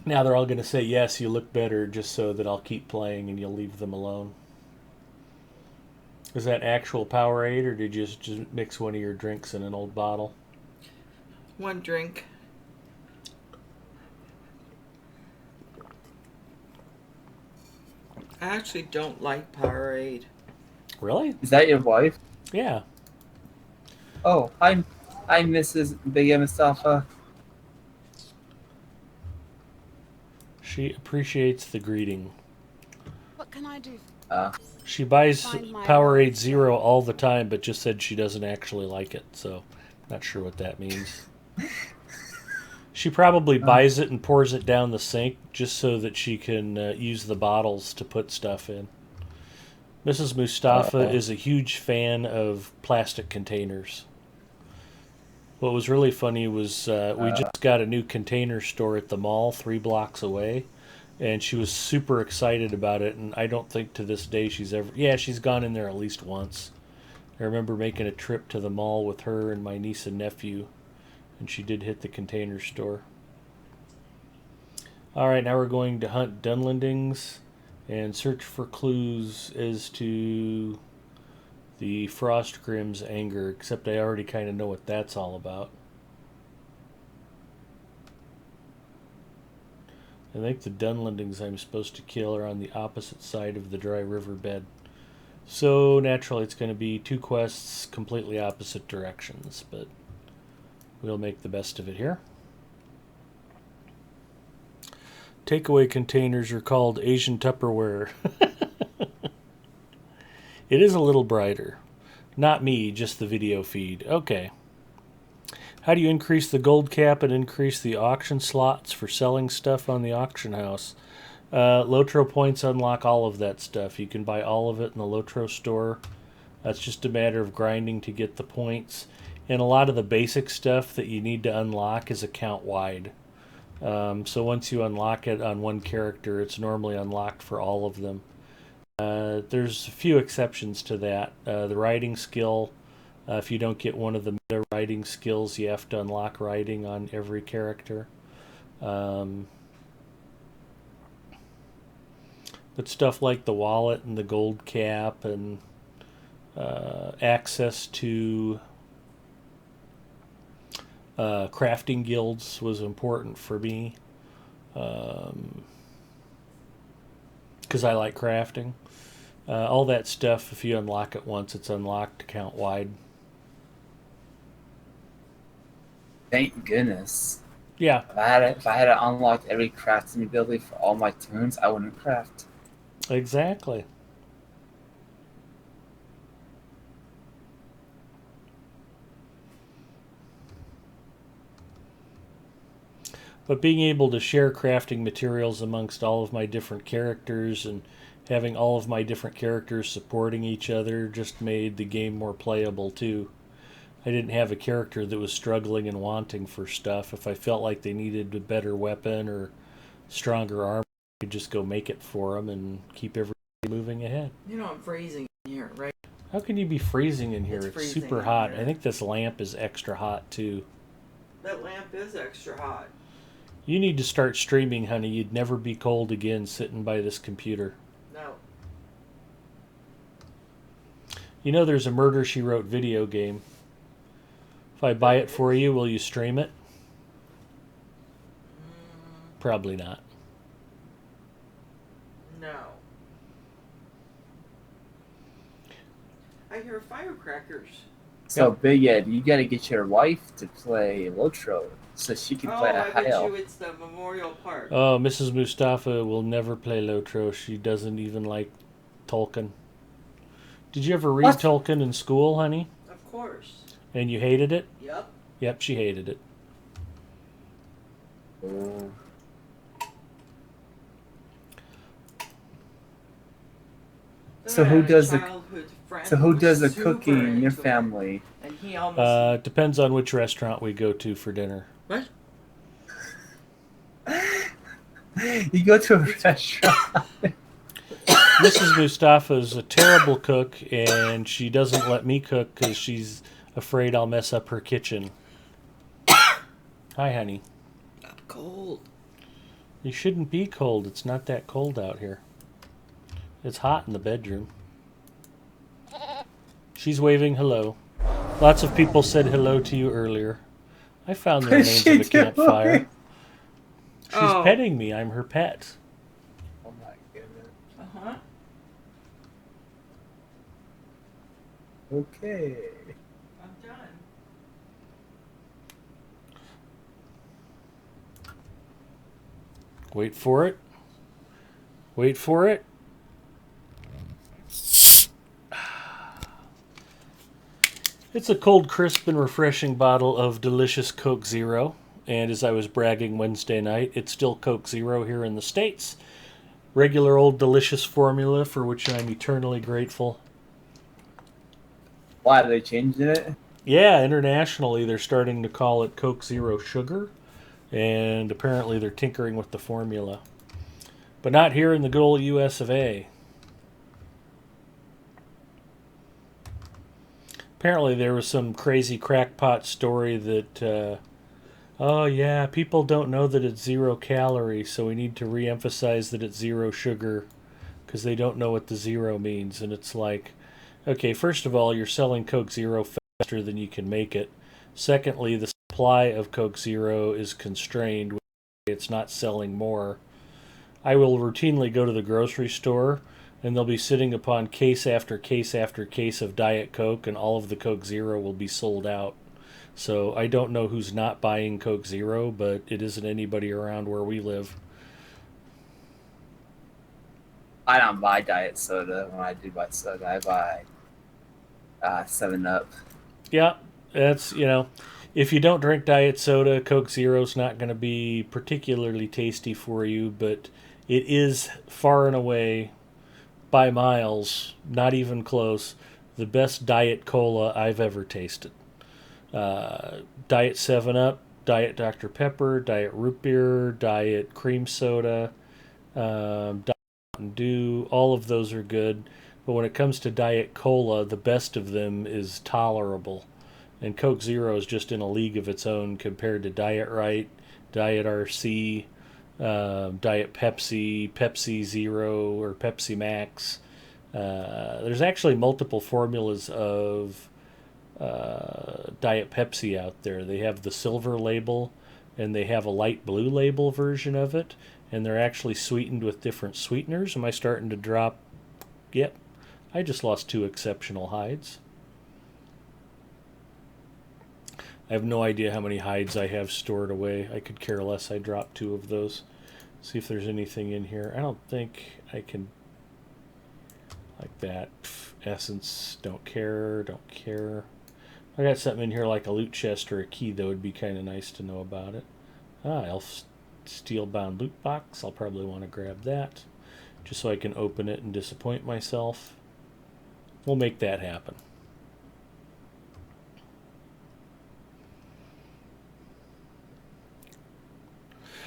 Now they're all going to say, yes, you look better, just so that I'll keep playing and you'll leave them alone. Is that actual Powerade, or did you just mix one of your drinks in an old bottle? One drink. I actually don't like Powerade. Really? Is that your wife? Yeah. Oh, I'm Mrs. Big M Mustafa. She appreciates the greeting. What can I do? She buys Find my Powerade way. Zero all the time, but just said she doesn't actually like it, so not sure what that means. She probably buys it and pours it down the sink just so that she can use the bottles to put stuff in. Mrs. Mustafa is a huge fan of plastic containers. What was really funny was we just got a new container store at the mall 3 blocks away, and she was super excited about it, and I don't think to this day she's ever... Yeah, she's gone in there at least once. I remember making a trip to the mall with her and my niece and nephew, and she did hit the container store. Alright, now we're going to hunt Dunlendings and search for clues as to the Frostgrim's anger, except I already kind of know what that's all about. I think the Dunlendings I'm supposed to kill are on the opposite side of the dry riverbed. So naturally it's going to be 2 quests completely opposite directions, but we'll make the best of it here. Takeaway containers are called Asian Tupperware. It is a little brighter. Not me, just the video feed. Okay. How do you increase the gold cap and increase the auction slots for selling stuff on the auction house? LOTRO points unlock all of that stuff. You can buy all of it in the LOTRO store. That's just a matter of grinding to get the points. And a lot of the basic stuff that you need to unlock is account wide. So once you unlock it on one character, it's normally unlocked for all of them. There's a few exceptions to that. The riding skill, if you don't get one of the meta riding skills, you have to unlock riding on every character. But stuff like the wallet and the gold cap and access to crafting guilds was important for me because I like crafting. All that stuff, if you unlock it once, it's unlocked account wide. Thank goodness. Yeah, If I had unlocked every crafting ability for all my tunes, I wouldn't craft. exactly. But being able to share crafting materials amongst all of my different characters and having all of my different characters supporting each other just made the game more playable too. I didn't have a character that was struggling and wanting for stuff. If I felt like they needed a better weapon or stronger armor, I could just go make it for them and keep everybody moving ahead. You know I'm freezing in here, right? How can you be freezing in here? It's freezing super in hot. here. I think this lamp is extra hot too. That lamp is extra hot. You need to start streaming, honey. You'd never be cold again sitting by this computer. No. You know there's a Murder, She Wrote video game. If I buy it for you, will you stream it? Probably not. No. I hear firecrackers. So, Big Ed, you gotta get your wife to play LOTRO so she can play a I high bet elf. you it's the Memorial Park. Oh, Mrs. Mustafa will never play LOTRO. She doesn't even like Tolkien. Did you ever read What? Tolkien in school, honey? Of course. And you hated it? Yep. Yep, she hated it. Oh. So who does the cooking in your family? And he almost Depends on which restaurant we go to for dinner. what? You go to a restaurant. Mrs. Mustafa is a terrible cook, and she doesn't let me cook because she's afraid I'll mess up her kitchen. Hi, honey. I'm cold. You shouldn't be cold. It's not that cold out here. It's hot in the bedroom. She's waving hello. Lots of people said hello to you earlier. I found the remains of a campfire. She's Oh. petting me. I'm her pet. Oh my goodness. Uh-huh. Okay. I'm done. Wait for it. Wait for it. It's a cold, crisp, and refreshing bottle of delicious Coke Zero. And as I was bragging Wednesday night, it's still Coke Zero here in the States. Regular old delicious formula for which I'm eternally grateful. Why are they changing it? Yeah, internationally they're starting to call it Coke Zero Sugar, and apparently they're tinkering with the formula. But not here in the good old US of A. Apparently there was some crazy crackpot story that, oh yeah, people don't know that it's 0 calories, so we need to re-emphasize that it's zero sugar because they don't know what the zero means. And it's like, okay, first of all, you're selling Coke Zero faster than you can make it. Secondly, the supply of Coke Zero is constrained. It's not selling more. I will routinely go to the grocery store and they'll be sitting upon case after case after case of Diet Coke, and all of the Coke Zero will be sold out. So I don't know who's not buying Coke Zero, but it isn't anybody around where we live. I don't buy diet soda. When I do buy soda, I buy 7 Up. Yeah, that's, if you don't drink diet soda, Coke Zero's not going to be particularly tasty for you, but it is far and away, by miles, not even close, the best diet cola I've ever tasted. Diet 7 Up, Diet Dr. Pepper, Diet Root Beer, Diet Cream Soda, Diet Mountain Dew, all of those are good. But when it comes to Diet Cola, the best of them is tolerable. And Coke Zero is just in a league of its own compared to Diet Right, Diet RC, Diet Pepsi, Pepsi Zero, or Pepsi Max. There's actually multiple formulas of Diet Pepsi out there. They have the silver label and they have a light blue label version of it, and they're actually sweetened with different sweeteners. Am I starting to drop? Yep. I just lost 2 exceptional hides. I have no idea how many hides I have stored away. I could care less. I dropped 2 of those. See if there's anything in here. I don't think I can. Like that. Essence. Don't care. Don't care. I got something in here like a loot chest or a key that would be kind of nice to know about it. Elf steel-bound loot box. I'll probably want to grab that just so I can open it and disappoint myself. We'll make that happen.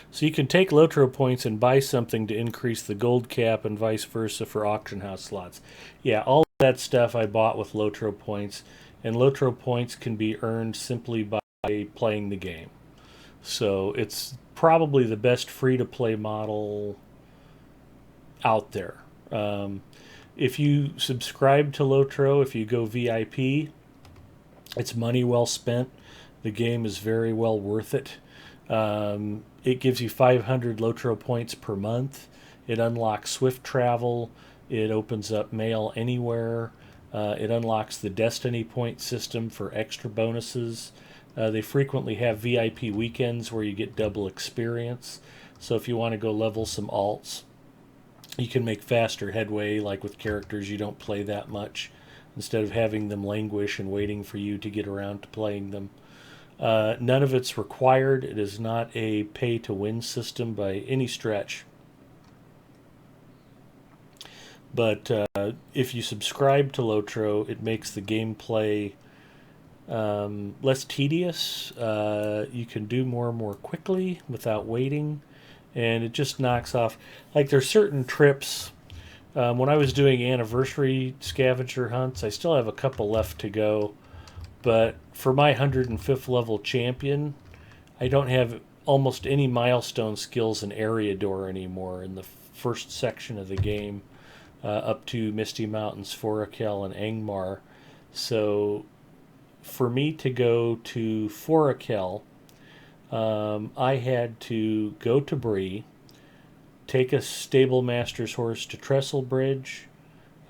So you can take LOTRO points and buy something to increase the gold cap and vice versa for auction house slots. Yeah, all of that stuff I bought with LOTRO points, and LOTRO points can be earned simply by playing the game. So it's probably the best free-to-play model out there. If you subscribe to LOTRO, if you go VIP, it's money well spent. The game is very well worth it. It gives you 500 LOTRO points per month. It unlocks swift travel. It opens up mail anywhere. It unlocks the Destiny point system for extra bonuses. They frequently have VIP weekends where you get double experience. So if you want to go level some alts, you can make faster headway, like with characters you don't play that much, instead of having them languish and waiting for you to get around to playing them. None of it's required. It is not a pay-to-win system by any stretch. But if you subscribe to LOTRO, it makes the gameplay less tedious. You can do more quickly without waiting, and it just knocks off. Like, there's certain trips. When I was doing anniversary scavenger hunts, I still have a couple left to go. But for my 105th level champion, I don't have almost any milestone skills in Area Door anymore in the first section of the game, up to Misty Mountains, Forakel, and Angmar. So for me to go to Forakel, I had to go to Bree, take a stable master's horse to Trestle Bridge,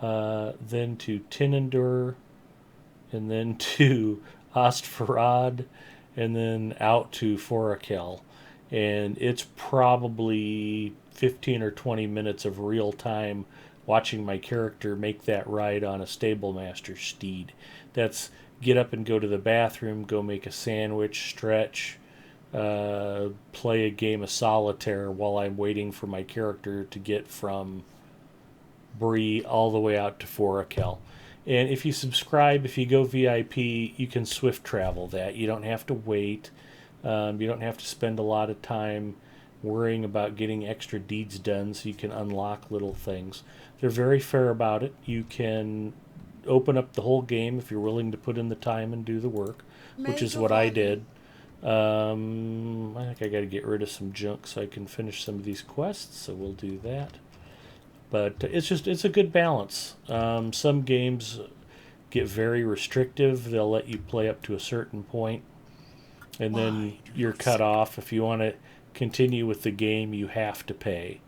then to Tinendur, and then to Ostfarad, and then out to Forakel. And it's probably 15 or 20 minutes of real time watching my character make that ride on a stable master steed. That's get up and go to the bathroom, go make a sandwich, stretch, play a game of solitaire while I'm waiting for my character to get from Bree all the way out to Forakel. And if you subscribe, if you go VIP, you can swift travel that. You don't have to wait. You don't have to spend a lot of time worrying about getting extra deeds done so you can unlock little things. They're very fair about it. You can open up the whole game if you're willing to put in the time and do the work, which is what I did. I think I got to get rid of some junk so I can finish some of these quests, so we'll do that. But it's a good balance. Some games get very restrictive. They'll let you play up to a certain point, and then you're cut off. If you want to continue with the game, you have to pay.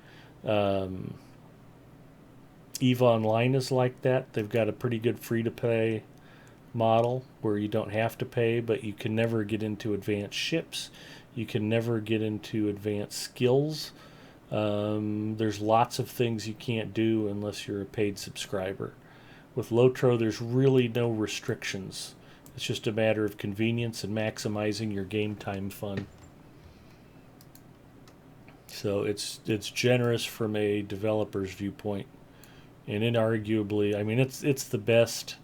EVE Online is like that. They've got a pretty good free-to-play model where you don't have to pay, but you can never get into advanced ships. You can never get into advanced skills. There's lots of things you can't do unless you're a paid subscriber. With LOTRO, there's really no restrictions. It's just a matter of convenience and maximizing your game time fun. So it's generous from a developer's viewpoint, and inarguably, I mean, it's the best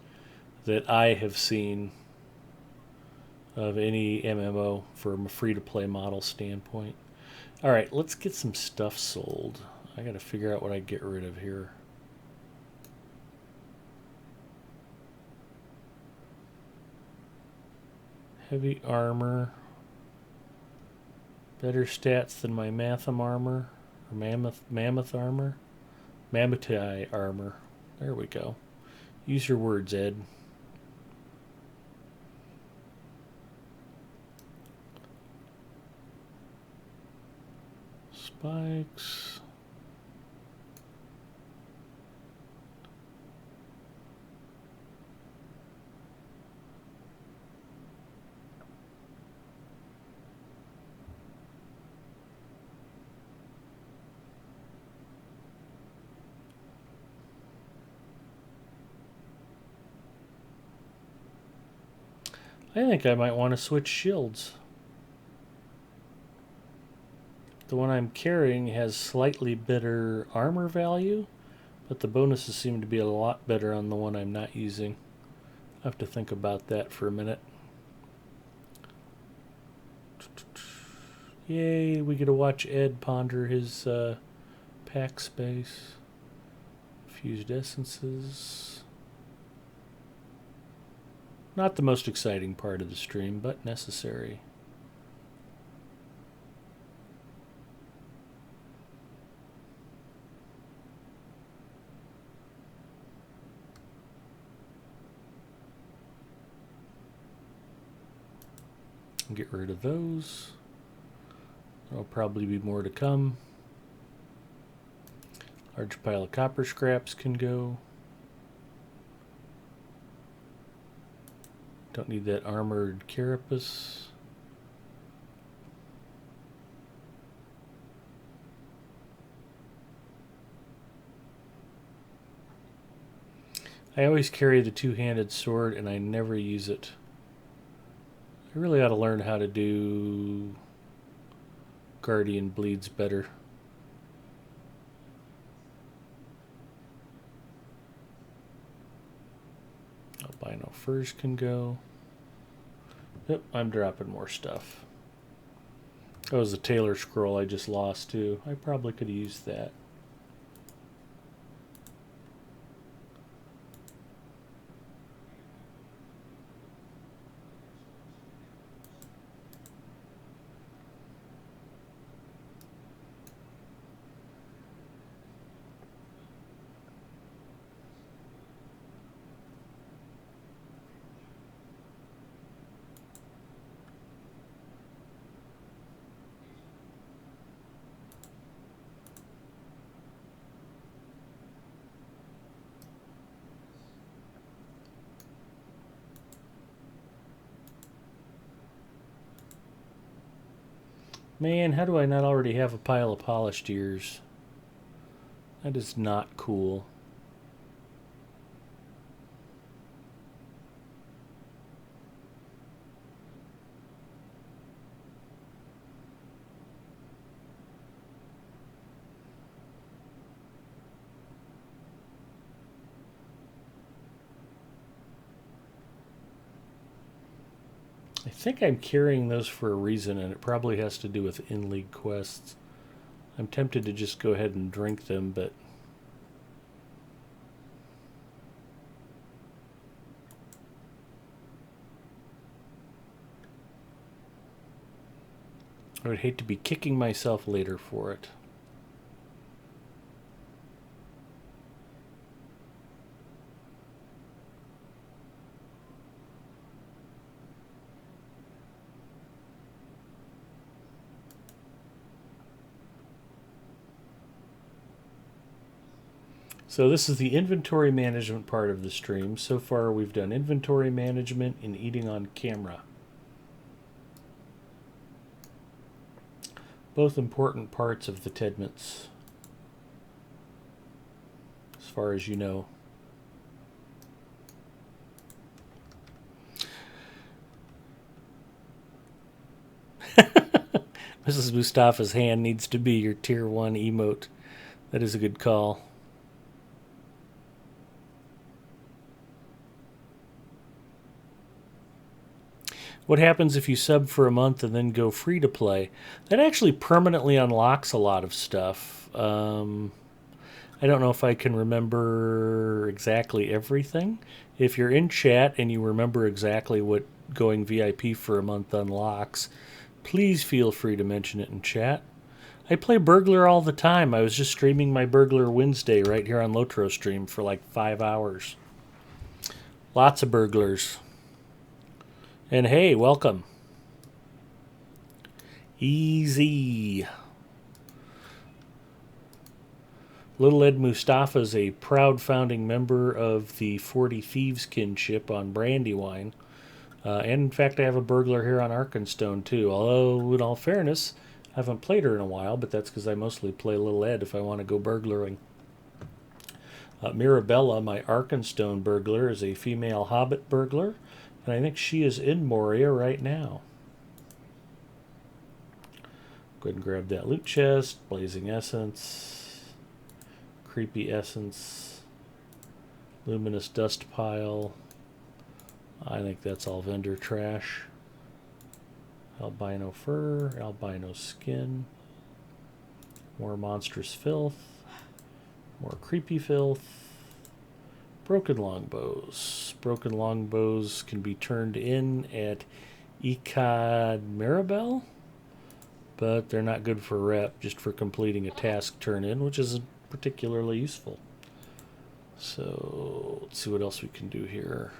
that I have seen of any MMO from a free-to-play model standpoint. All right, let's get some stuff sold. I got to figure out what I get rid of here. Heavy armor. Better stats than my Matham armor. Or mammoth armor. Mammothai armor. There we go. Use your words, Ed. Spikes. I think I might want to switch shields. The one I'm carrying has slightly better armor value, but the bonuses seem to be a lot better on the one I'm not using. I have to think about that for a minute. Yay, we get to watch Ed ponder his pack space. Fused essences. Not the most exciting part of the stream, but necessary. Get rid of those. There'll probably be more to come. Large pile of copper scraps can go. Don't need that armored carapace. I always carry the two-handed sword and I never use it. I really ought to learn how to do Guardian Bleeds better. Albino furs can go. Yep, I'm dropping more stuff. That was the Taylor scroll I just lost too. I probably could have used that. Man, how do I not already have a pile of polished ears? That is not cool. I think I'm carrying those for a reason, and it probably has to do with in-league quests. I'm tempted to just go ahead and drink them, but I would hate to be kicking myself later for it. So this is the inventory management part of the stream. So far we've done inventory management and eating on camera. Both important parts of the Tedments, as far as you know. Mrs. Mustafa's hand needs to be your tier 1 emote. That is a good call. What happens if you sub for a month and then go free to play? That actually permanently unlocks a lot of stuff. I don't know if I can remember exactly everything. If you're in chat and you remember exactly what going VIP for a month unlocks, please feel free to mention it in chat. I play Burglar all the time. I was just streaming my Burglar Wednesday right here on LOTRO stream for like 5 hours. Lots of burglars. And hey, welcome. Easy. Little Ed Mustafa is a proud founding member of the 40 Thieves kinship on Brandywine. And in fact, I have a burglar here on Arkenstone too. Although, in all fairness, I haven't played her in a while, but that's because I mostly play Little Ed if I want to go burglaring. Mirabella, my Arkenstone burglar, is a female hobbit burglar. And I think she is in Moria right now. Go ahead and grab that loot chest. Blazing Essence. Creepy Essence. Luminous Dust Pile. I think that's all vendor trash. Albino Fur. Albino Skin. More Monstrous Filth. More Creepy Filth. Broken Longbows. Broken Longbows can be turned in at Ecod Maribel, but they're not good for rep, just for completing a task turn in, which isn't particularly useful. So let's see what else we can do here.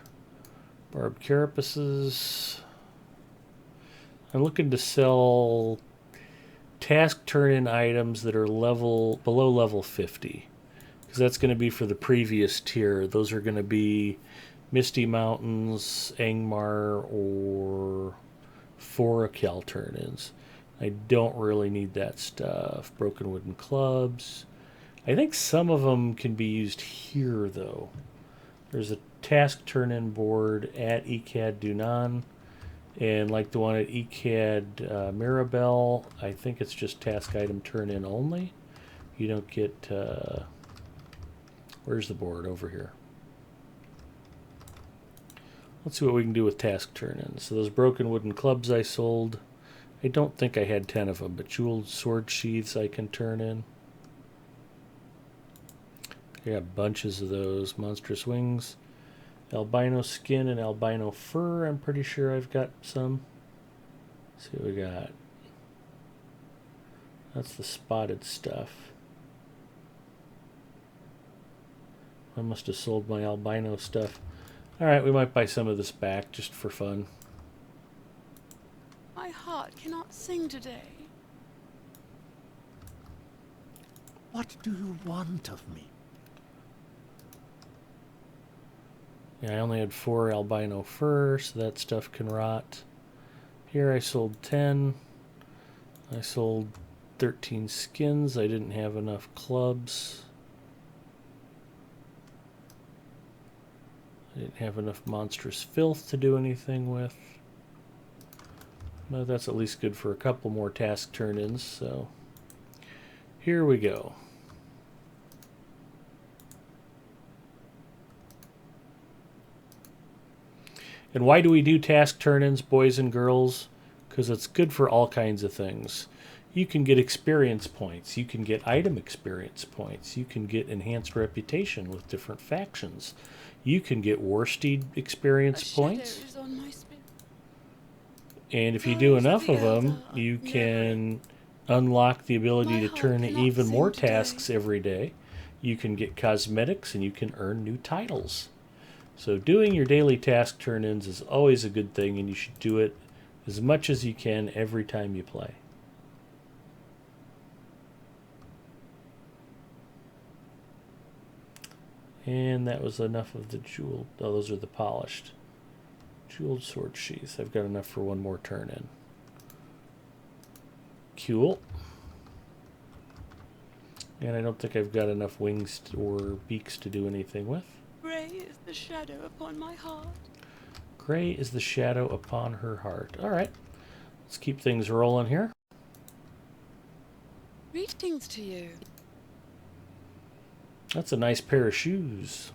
Barbed carapaces. I'm looking to sell task turn in items that are below level 50. Because that's going to be for the previous tier. Those are going to be Misty Mountains, Angmar, or Forakel turn-ins. I don't really need that stuff. Broken Wooden Clubs. I think some of them can be used here, though. There's a task turn-in board at Ecad Dunan. And like the one at Ecad Mirabel, I think it's just task item turn-in only. You don't get... where's the board? Over here. Let's see what we can do with task turn-ins. So those broken wooden clubs I sold, I don't think I had 10 of them, but jeweled sword sheaths I can turn in. I got bunches of those. Monstrous wings, albino skin, and albino fur. I'm pretty sure I've got some. Let's see what we got. That's the spotted stuff. I must have sold my albino stuff. Alright, we might buy some of this back just for fun. My heart cannot sing today. What do you want of me? Yeah, I only had 4 albino fur, so that stuff can rot. Here I sold 10. I sold 13 skins. I didn't have enough clubs. I didn't have enough monstrous filth to do anything with. But that's at least good for a couple more task turn-ins, so here we go. And why do we do task turn-ins, boys and girls? Because it's good for all kinds of things. You can get experience points. You can get item experience points. You can get enhanced reputation with different factions. You can get Warsteed experience points. Shadow is on my spirit. And if you do Eyes enough the of them, elder are you narrowing. can unlock the ability My to heart turn cannot even sing more today. tasks every day. You can get cosmetics and you can earn new titles. So doing your daily task turn-ins is always a good thing, and you should do it as much as you can every time you play. And that was enough of the jeweled. Oh, those are the polished. Jeweled sword sheaths. I've got enough for one more turn in. Cool. And I don't think I've got enough wings or beaks to do anything with. Grey is the shadow upon my heart. Gray is the shadow upon her heart. All right. Let's keep things rolling here. Greetings to you. That's a nice pair of shoes.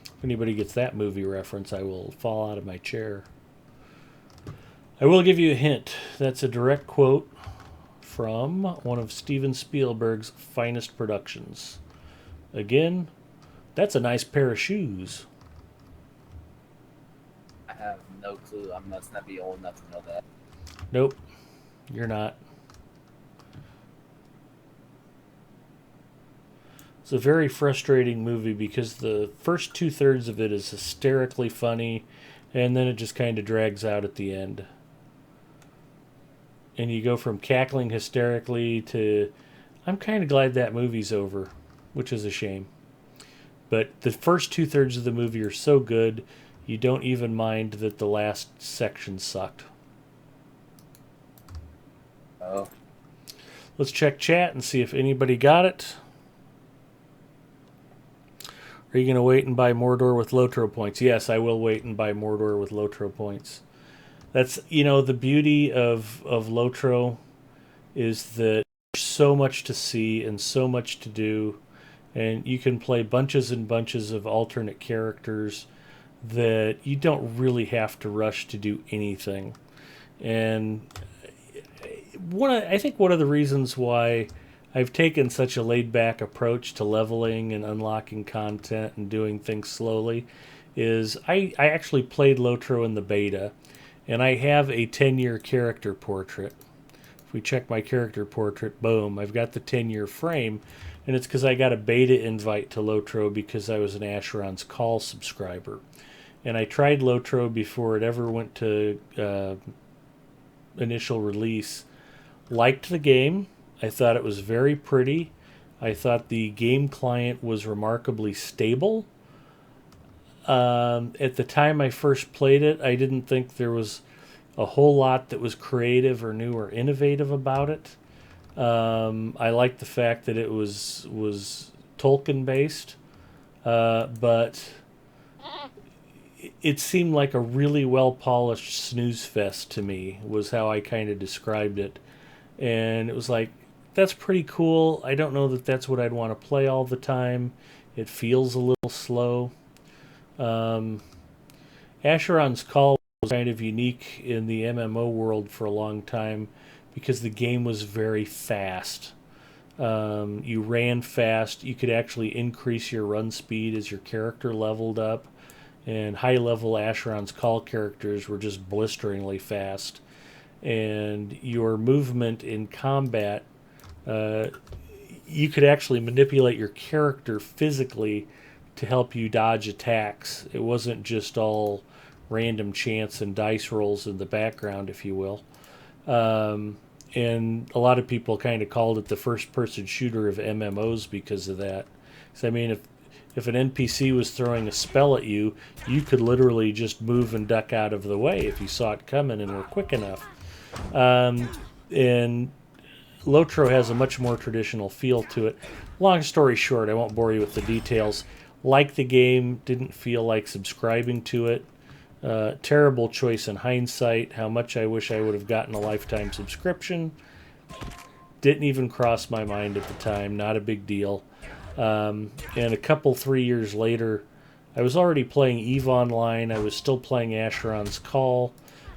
If anybody gets that movie reference, I will fall out of my chair. I will give you a hint. That's a direct quote from one of Steven Spielberg's finest productions. Again, that's a nice pair of shoes. I have no clue. I must not be old enough to know that. Nope, you're not. It's a very frustrating movie because the first 2/3 of it is hysterically funny, and then it just kind of drags out at the end. And you go from cackling hysterically to, I'm kind of glad that movie's over, which is a shame. But the first 2/3 of the movie are so good, you don't even mind that the last section sucked. Oh, Let's check and see if anybody got it. Are you going to wait and buy Mordor with LOTRO points? Yes, I will wait and buy Mordor with LOTRO points. That's, the beauty of LOTRO is that there's so much to see and so much to do, and you can play bunches and bunches of alternate characters that you don't really have to rush to do anything. And I think one of the reasons why I've taken such a laid-back approach to leveling and unlocking content and doing things slowly is I actually played LOTRO in the beta, and I have a 10-year character portrait. If we check my character portrait, boom, I've got the 10-year frame, and it's because I got a beta invite to LOTRO because I was an Asheron's Call subscriber. And I tried LOTRO before it ever went to initial release. Liked the game. I thought it was very pretty. I thought the game client was remarkably stable. At the time I first played it, I didn't think there was a whole lot that was creative or new or innovative about it. I liked the fact that it was Tolkien based, but it seemed like a really well polished snooze fest to me, was how I kind of described it. And it was like, that's pretty cool. I don't know that that's what I'd want to play all the time. It feels a little slow. Asheron's Call was kind of unique in the MMO world for a long time because the game was very fast. You ran fast. You could actually increase your run speed as your character leveled up. And high-level Asheron's Call characters were just blisteringly fast. And your movement in combat, you could actually manipulate your character physically to help you dodge attacks. It wasn't just all random chance and dice rolls in the background, if you will. And a lot of people kind of called it the first-person shooter of MMOs because of that. So, I mean, if an NPC was throwing a spell at you, you could literally just move and duck out of the way if you saw it coming and were quick enough. And LOTRO has a much more traditional feel to it. Long story short, I won't bore you with the details. Liked the game, didn't feel like subscribing to it. Terrible choice in hindsight. How much I wish I would have gotten a lifetime subscription. Didn't even cross my mind at the time. Not a big deal. And a couple, 3 years later, I was already playing EVE Online. I was still playing Asheron's Call,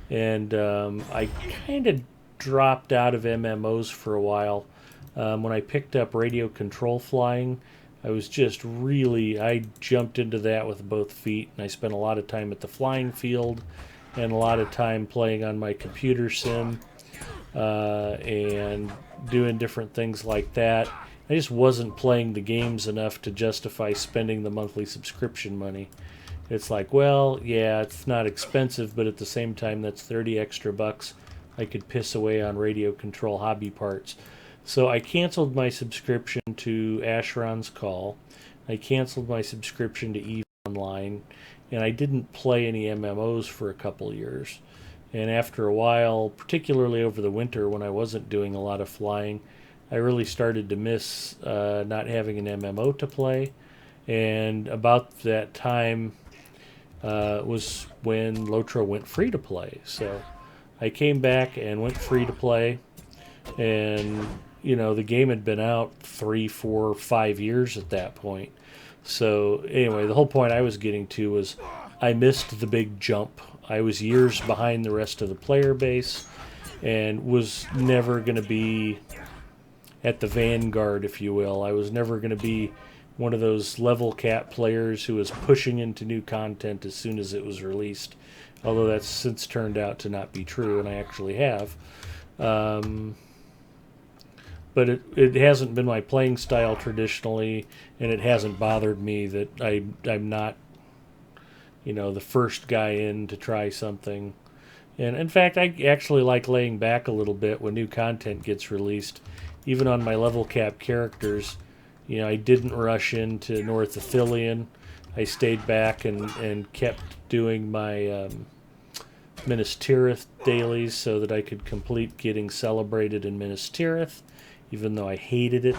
and I kind of dropped out of MMOs for a while. When I picked up radio control flying, I jumped into that with both feet, and I spent a lot of time at the flying field and a lot of time playing on my computer sim and doing different things like that. I just wasn't playing the games enough to justify spending the monthly subscription money. It's like, well, yeah, it's not expensive, but at the same time, that's 30 extra bucks I could piss away on radio control hobby parts. So I canceled my subscription to Asheron's Call. I canceled my subscription to EVE Online, and I didn't play any MMOs for a couple years. And after a while, particularly over the winter when I wasn't doing a lot of flying, I really started to miss not having an MMO to play. And about that time was when LOTRO went free to play. So I came back and went free to play. And, the game had been out 3, 4, 5 years at that point. So anyway, the whole point I was getting to was I missed the big jump. I was years behind the rest of the player base and was never going to be at the vanguard, if you will. I was never going to be one of those level cap players who was pushing into new content as soon as it was released, although that's since turned out to not be true, and I actually have. But it hasn't been my playing style traditionally, and it hasn't bothered me that I'm not, the first guy in to try something. And in fact, I actually like laying back a little bit when new content gets released. Even on my level cap characters, I didn't rush into North Athelion. I stayed back and kept doing my Minas Tirith dailies so that I could complete getting celebrated in Minas Tirith, even though I hated it.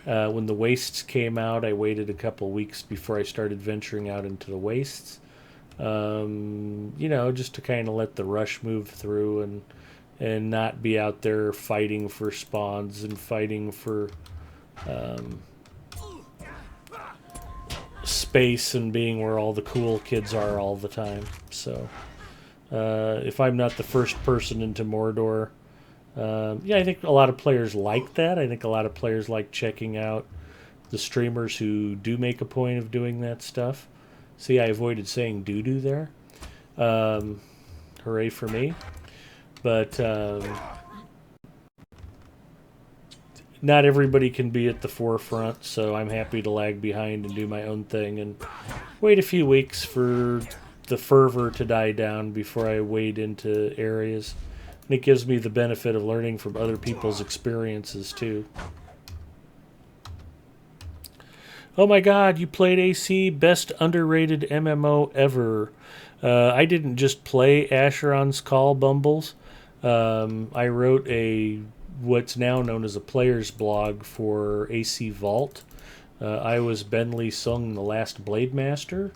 When the Wastes came out, I waited a couple weeks before I started venturing out into the Wastes. Just to kind of let the rush move through and not be out there fighting for spawns and fighting for space and being where all the cool kids are all the time. So if I'm not the first person into Mordor, I think a lot of players like that. I think a lot of players like checking out the streamers who do make a point of doing that stuff. See, I avoided saying doo-doo there. Hooray for me. But not everybody can be at the forefront, so I'm happy to lag behind and do my own thing and wait a few weeks for the fervor to die down before I wade into areas. And it gives me the benefit of learning from other people's experiences, too. Oh my god, you played AC, best underrated MMO ever. I didn't just play Asheron's Call, Bumbles. I wrote what's now known as a player's blog for AC Vault. I was Benley Sung, the last Blade Master,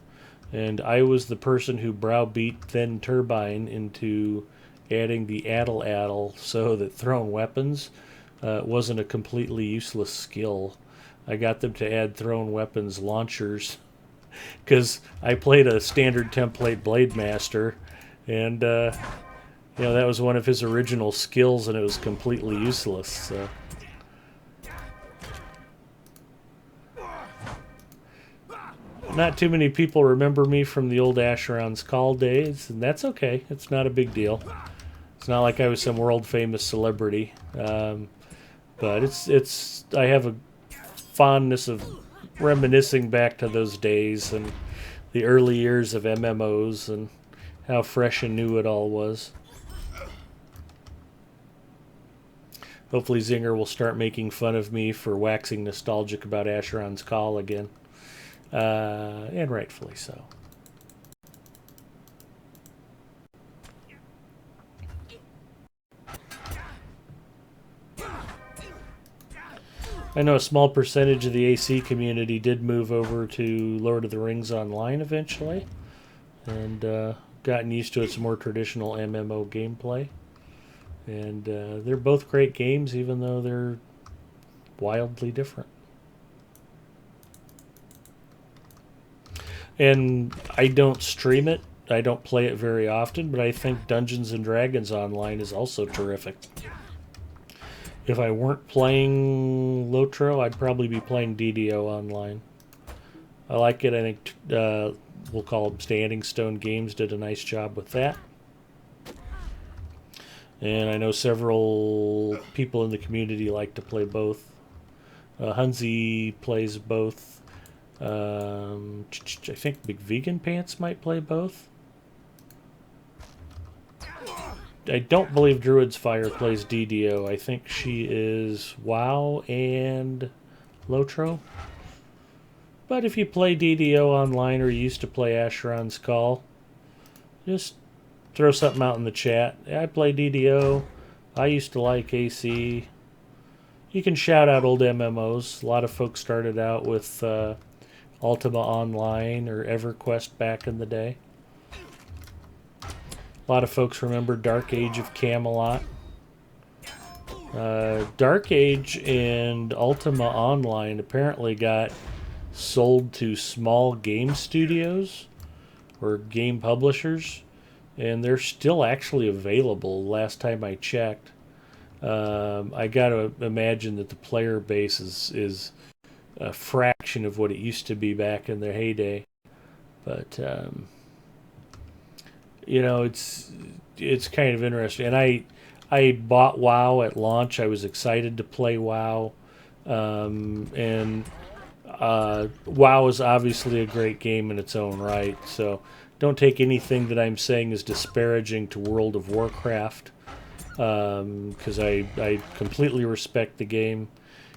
and I was the person who browbeat Then Turbine into adding the addle so that thrown weapons wasn't a completely useless skill. I got them to add thrown weapons launchers because I played a standard template Blade Master, and that was one of his original skills, and it was completely useless. So. Not too many people remember me from the old Asheron's Call days, and that's okay. It's not a big deal. It's not like I was some world famous celebrity, but it's. I have a fondness of reminiscing back to those days and the early years of MMOs and how fresh and new it all was. Hopefully Zinger will start making fun of me for waxing nostalgic about Asheron's Call again. And rightfully so. I know a small percentage of the AC community did move over to Lord of the Rings Online eventually, and gotten used to its more traditional MMO gameplay. And they're both great games, even though they're wildly different. And I don't stream it. I don't play it very often, but I think Dungeons and Dragons Online is also terrific. If I weren't playing LOTRO, I'd probably be playing DDO Online. I like it. I think we'll call them Standing Stone Games did a nice job with that. And I know several people in the community like to play both. Hunzi plays both. I think Big Vegan Pants might play both. I don't believe Druid's Fire plays DDO. I think she is WoW and LOTRO. But if you play DDO online or you used to play Asheron's Call, just throw something out in the chat. I play DDO. I used to like AC. You can shout out old MMOs. A lot of folks started out with Ultima Online or EverQuest back in the day. A lot of folks remember Dark Age of Camelot. Dark Age and Ultima Online apparently got sold to small game studios or game publishers, and they're still actually available last time I checked. I gotta imagine that the player base is a fraction of what it used to be back in their heyday. But it's kind of interesting. And I bought WoW at launch. I was excited to play WoW, and WoW is obviously a great game in its own right. So don't take anything that I'm saying as disparaging to World of Warcraft, because I completely respect the game.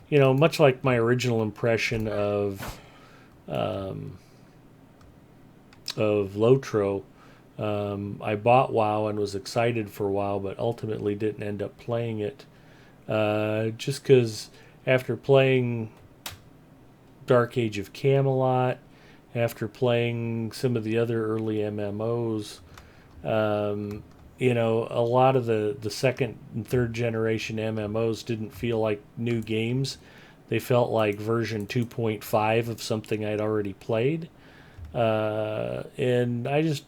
Much like my original impression of LOTRO. I bought WoW and was excited for WoW, but ultimately didn't end up playing it. Just because after playing Dark Age of Camelot, after playing some of the other early MMOs, a lot of the second and third generation MMOs didn't feel like new games. They felt like version 2.5 of something I'd already played. And I just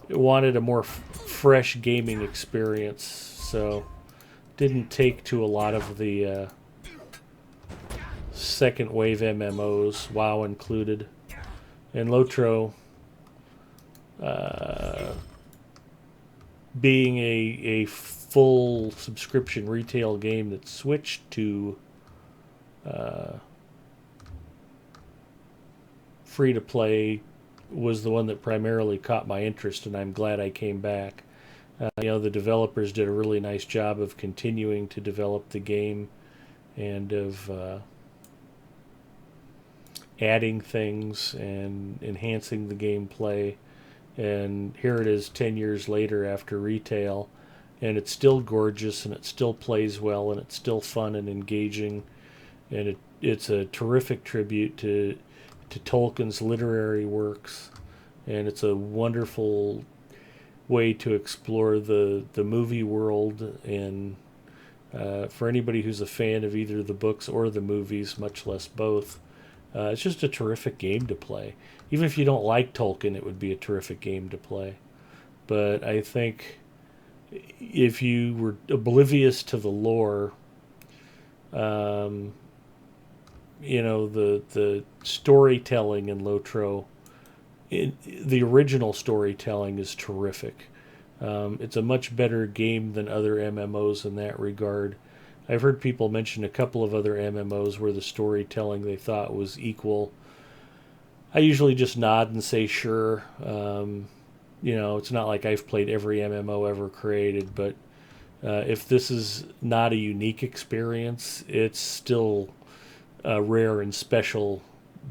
wanted a more fresh gaming experience, so didn't take to a lot of the second wave MMOs, WoW included. And LOTRO, being a full subscription retail game that switched to free to play, was the one that primarily caught my interest, and I'm glad I came back. The developers did a really nice job of continuing to develop the game and of adding things and enhancing the gameplay. And here it is 10 years later after retail, and it's still gorgeous, and it still plays well, and it's still fun and engaging. And it's a terrific tribute to Tolkien's literary works, and it's a wonderful way to explore the movie world. And for anybody who's a fan of either the books or the movies, much less both, it's just a terrific game to play. Even if you don't like Tolkien, it would be a terrific game to play. But I think if you were oblivious to the lore, the storytelling in LOTRO, the original storytelling is terrific. It's a much better game than other MMOs in that regard. I've heard people mention a couple of other MMOs where the storytelling they thought was equal. I usually just nod and say sure. It's not like I've played every MMO ever created, but if this is not a unique experience, it's still a rare and special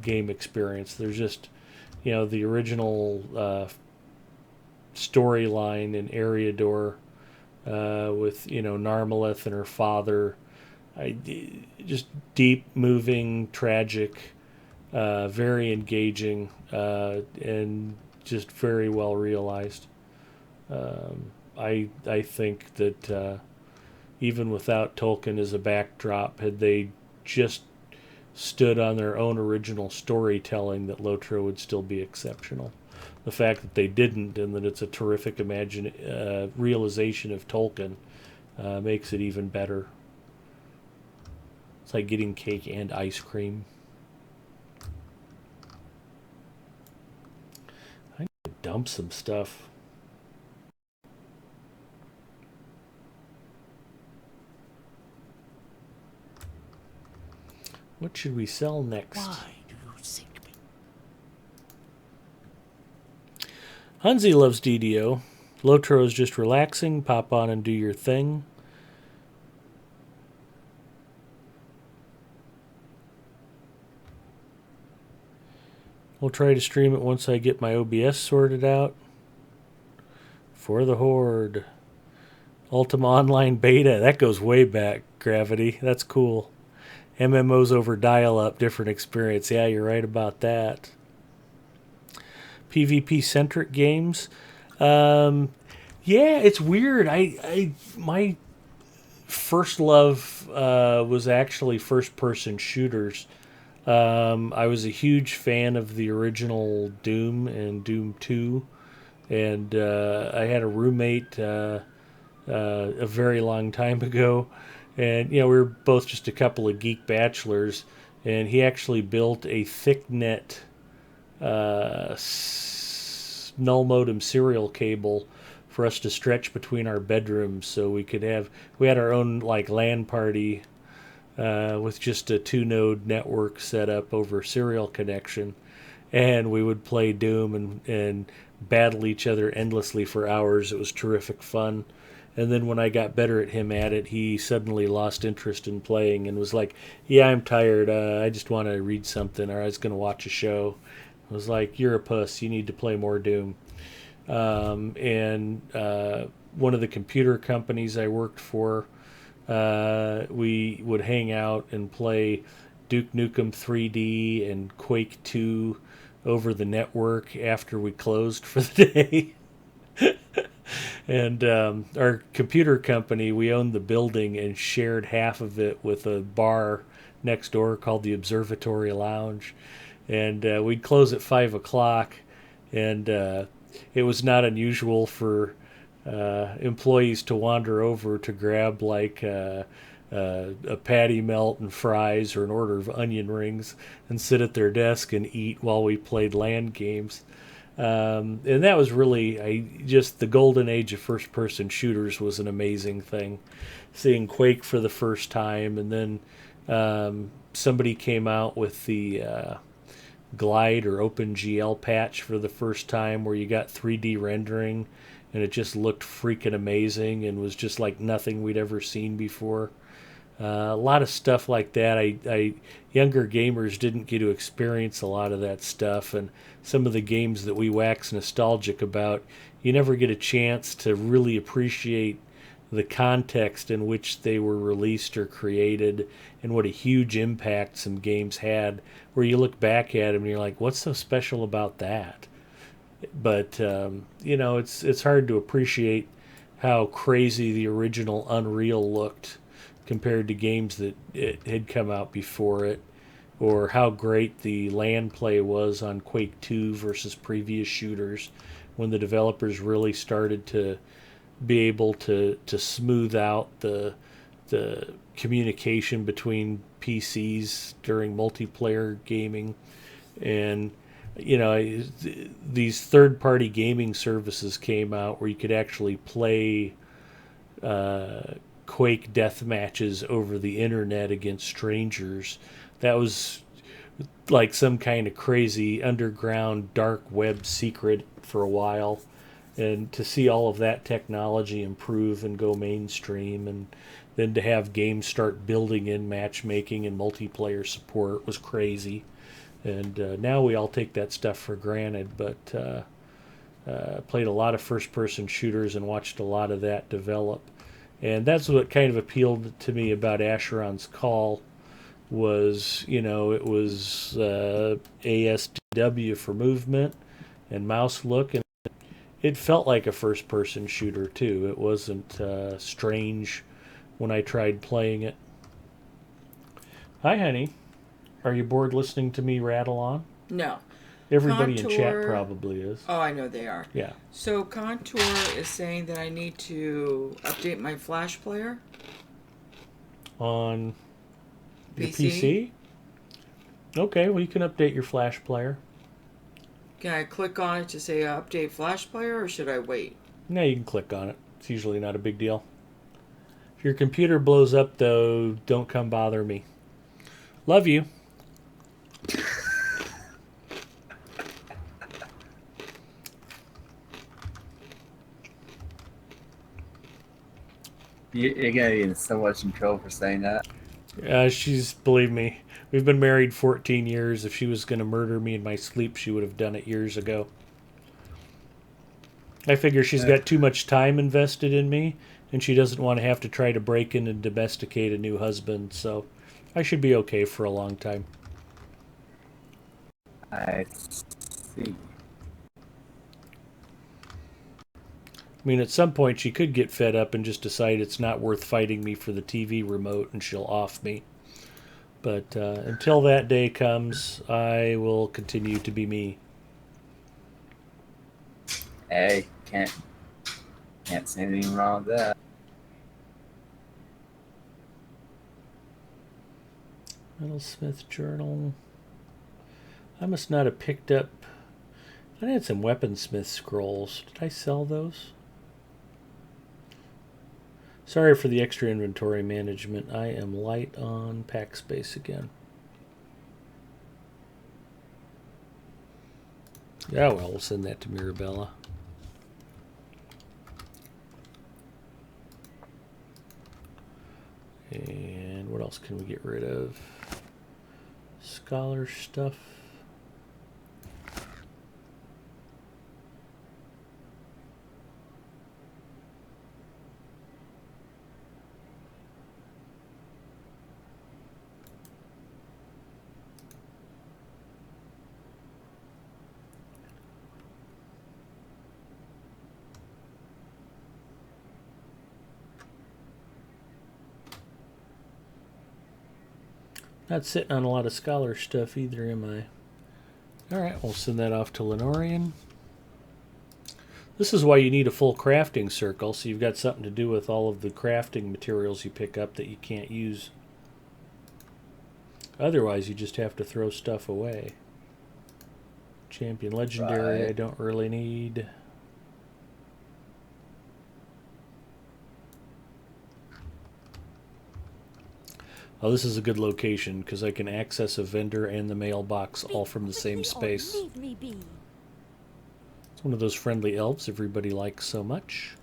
game experience. There's just, the original storyline in Eriador with, Narmaleth and her father. Just deep, moving, tragic, very engaging, and just very well realized. I think that even without Tolkien as a backdrop, had they just stood on their own original storytelling, that LOTRO would still be exceptional. The fact that they didn't, and that it's a terrific realization of Tolkien, makes it even better. It's like getting cake and ice cream. I need to dump some stuff. What should we sell next? Why do you seek me? Hunzi loves DDO. LOTRO is just relaxing. Pop on and do your thing. We'll try to stream it once I get my OBS sorted out. For the Horde. Ultima Online Beta. That goes way back, Gravity. That's cool. MMOs over dial-up, different experience. Yeah, you're right about that. PvP-centric games. Yeah, it's weird. My first love was actually first-person shooters. I was a huge fan of the original Doom and Doom 2, and I had a roommate a very long time ago, and we were both just a couple of geek bachelors, and he actually built a thick-net null modem serial cable for us to stretch between our bedrooms, so we had our own like LAN party with just a 2-node network set up over serial connection, and we would play Doom and battle each other endlessly for hours. It was terrific fun. And then when I got better at him at it, he suddenly lost interest in playing and was like, "Yeah, I'm tired. I just want to read something, or I was going to watch a show." I was like, "You're a puss. You need to play more Doom." And one of the computer companies I worked for, we would hang out and play Duke Nukem 3D and Quake 2 over the network after we closed for the day. And our computer company, we owned the building and shared half of it with a bar next door called the Observatory Lounge. And we'd close at 5 o'clock, and it was not unusual for employees to wander over to grab like a patty melt and fries or an order of onion rings and sit at their desk and eat while we played LAN games. And that was really, just the golden age of first-person shooters was an amazing thing. Seeing Quake for the first time, and then somebody came out with the Glide or OpenGL patch for the first time, where you got 3D rendering, and it just looked freaking amazing and was just like nothing we'd ever seen before. A lot of stuff like that. Younger gamers didn't get to experience a lot of that stuff, and some of the games that we wax nostalgic about, you never get a chance to really appreciate the context in which they were released or created, and what a huge impact some games had, where you look back at them and you're like, what's so special about that? But it's hard to appreciate how crazy the original Unreal looked compared to games that it had come out before it, or how great the LAN play was on Quake 2 versus previous shooters, when the developers really started to be able to smooth out the communication between PCs during multiplayer gaming. And these third-party gaming services came out where you could actually play Quake death matches over the internet against strangers. That was like some kind of crazy underground dark web secret for a while. And to see all of that technology improve and go mainstream, and then to have games start building in matchmaking and multiplayer support, was crazy. And now we all take that stuff for granted, but played a lot of first-person shooters and watched a lot of that develop. And that's what kind of appealed to me about Asheron's Call, was, it was ASW for movement and mouse look, and it felt like a first-person shooter too. It wasn't strange when I tried playing it. Hi, honey. Are you bored listening to me rattle on? No. Everybody in chat Contour- probably is. Oh, I know they are. Yeah. So Contour is saying that I need to update my Flash player. On your PC? PC? Okay, well, you can update your Flash player. Can I click on it to say update Flash player, or should I wait? No, you can click on it. It's usually not a big deal. If your computer blows up, though, don't come bother me. Love you. You're gonna be in so much trouble for saying that. Believe me, we've been married 14 years. If she was going to murder me in my sleep, she would have done it years ago. I figure she's got too much time invested in me, and she doesn't want to have to try to break in and domesticate a new husband, so I should be okay for a long time. I see. I mean, at some point she could get fed up and just decide it's not worth fighting me for the TV remote, and she'll off me. But until that day comes, I will continue to be me. Hey, can't say anything wrong with that. Metalsmith Journal. I must not have picked up. I had some weaponsmith scrolls. Did I sell those? Sorry for the extra inventory management. I am light on pack space again. Yeah, well, we'll send that to Mirabella. And what else can we get rid of? Scholar stuff. Not sitting on a lot of scholar stuff either, am I? Alright, we'll send that off to Lenorian. This is why you need a full crafting circle, so you've got something to do with all of the crafting materials you pick up that you can't use. Otherwise, you just have to throw stuff away. Champion Legendary, Right. I don't really need. Oh, this is a good location because I can access a vendor and the mailbox all from the same space. Leave me be. It's one of those friendly elves everybody likes so much.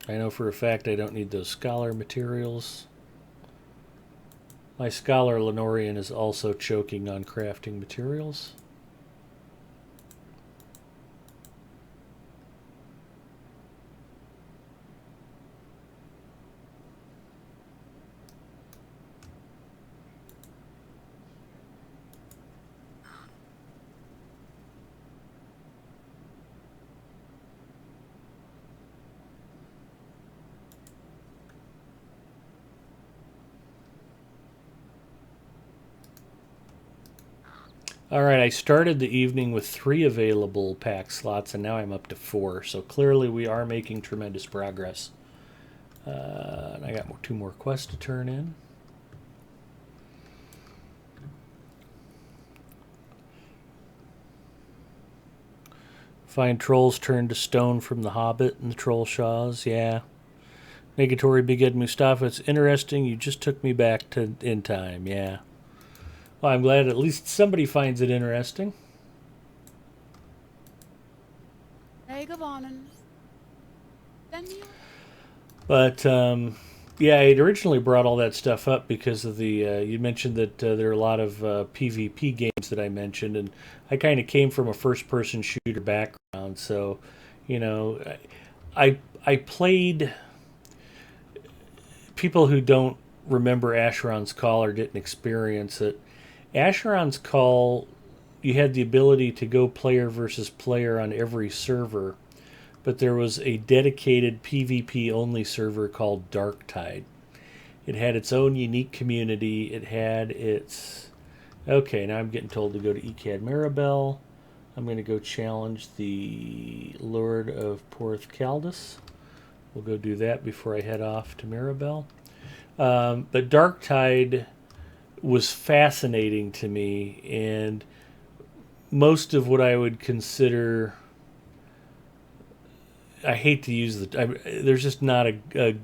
I know for a fact I don't need those scholar materials. My scholar Lenorian is also choking on crafting materials. Alright, I started the evening with 3 available pack slots, and now I'm up to 4. So clearly we are making tremendous progress. And I got 2 more quests to turn in. Find trolls turned to stone from the Hobbit and the Troll Shaws. Yeah. Negatory Beged Mustafa, it's interesting. You just took me back to in time. Yeah. Well, I'm glad at least somebody finds it interesting. Hey, gewonnen. Then you. But yeah, I had originally brought all that stuff up because of the. You mentioned that there are a lot of PvP games that I mentioned, and I kind of came from a first-person shooter background, so you know, I played. People who don't remember Asheron's Call or didn't experience it, Asheron's Call, you had the ability to go player versus player on every server, but there was a dedicated PvP only server called Darktide. It had its own unique community. It had its... Okay, now I'm getting told to go to Ecad Maribel. I'm going to go challenge the Lord of Porth Caldus. We'll go do that before I head off to Maribel. But Darktide was fascinating to me, and most of what I would consider... I hate to use there's just not a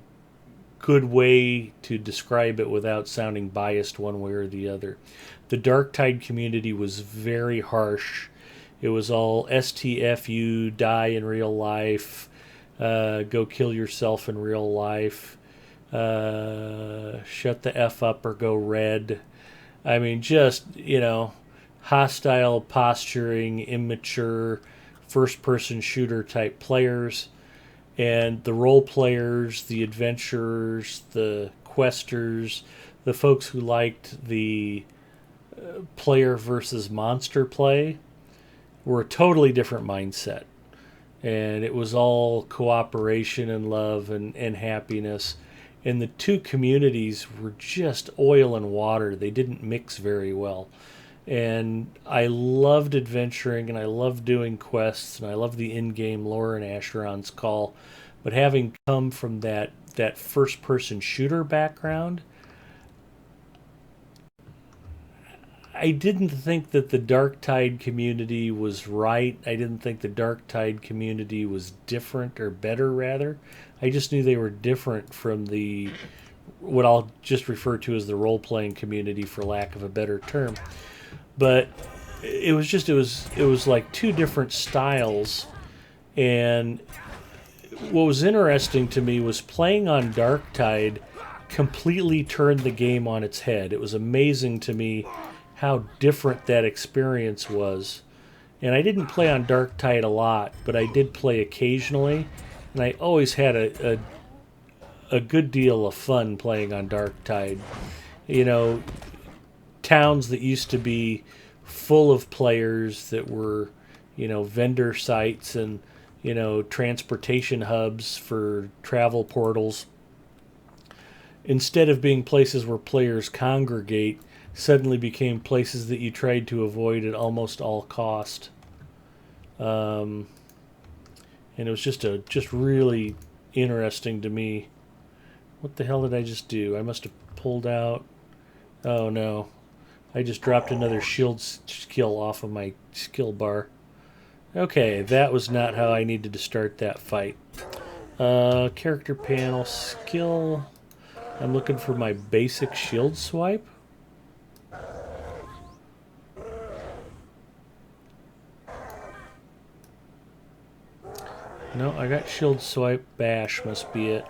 good way to describe it without sounding biased one way or the other. The Darktide community was very harsh. It was all STFU, die in real life, go kill yourself in real life, shut the F up or go red. I mean, just, hostile posturing, immature, first-person shooter type players. And the role players, the adventurers, the questers, the folks who liked the player versus monster play were a totally different mindset. And it was all cooperation and love and happiness. And the two communities were just oil and water. They didn't mix very well. And I loved adventuring, and I loved doing quests, and I loved the in-game lore in Asheron's Call. But having come from that first-person shooter background, I didn't think that the Darktide community was right. I didn't think the Darktide community was different, or better, rather. I just knew they were different from what I'll just refer to as the role-playing community, for lack of a better term. But it was like two different styles. And what was interesting to me was playing on Darktide completely turned the game on its head. It was amazing to me how different that experience was. And I didn't play on Darktide a lot, but I did play occasionally. And I always had a good deal of fun playing on Darktide. Towns that used to be full of players that were, vendor sites and, transportation hubs for travel portals, instead of being places where players congregate, suddenly became places that you tried to avoid at almost all cost. And it was just really interesting to me. What the hell did I just do? I must have pulled out... Oh no. I just dropped another shield skill off of my skill bar. Okay, that was not how I needed to start that fight. Character panel, skill. I'm looking for my basic shield swipe. No, I got shield swipe. Bash must be it.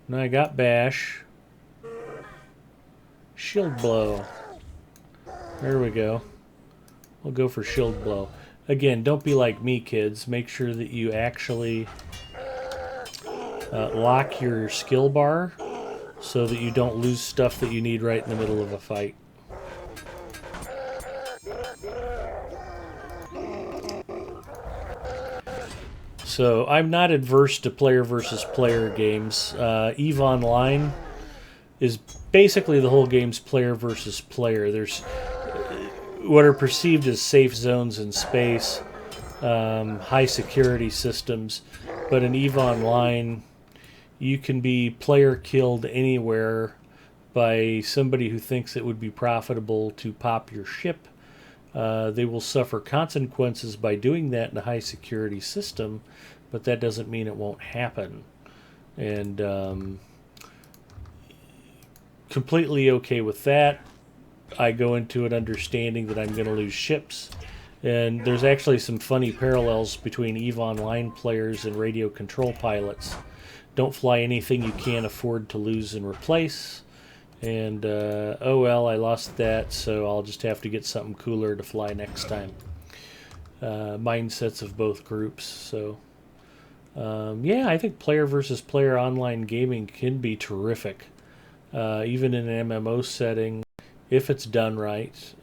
No, I got bash. Shield blow. There we go. We'll go for shield blow. Again, don't be like me, kids. Make sure that you actually lock your skill bar so that you don't lose stuff that you need right in the middle of a fight. So I'm not adverse to player versus player games. EVE Online is basically the whole game's player versus player. There's what are perceived as safe zones in space, high security systems, but in EVE Online, you can be player killed anywhere by somebody who thinks it would be profitable to pop your ship. They will suffer consequences by doing that in a high security system, but that doesn't mean it won't happen. And completely okay with that. I go into it understanding that I'm going to lose ships. And there's actually some funny parallels between EVE Online players and radio control pilots. Don't fly anything you can't afford to lose and replace. And, oh well, I lost that, so I'll just have to get something cooler to fly next time. Mindsets of both groups. So, yeah, I think player versus player online gaming can be terrific. Even in an MMO setting, if it's done right.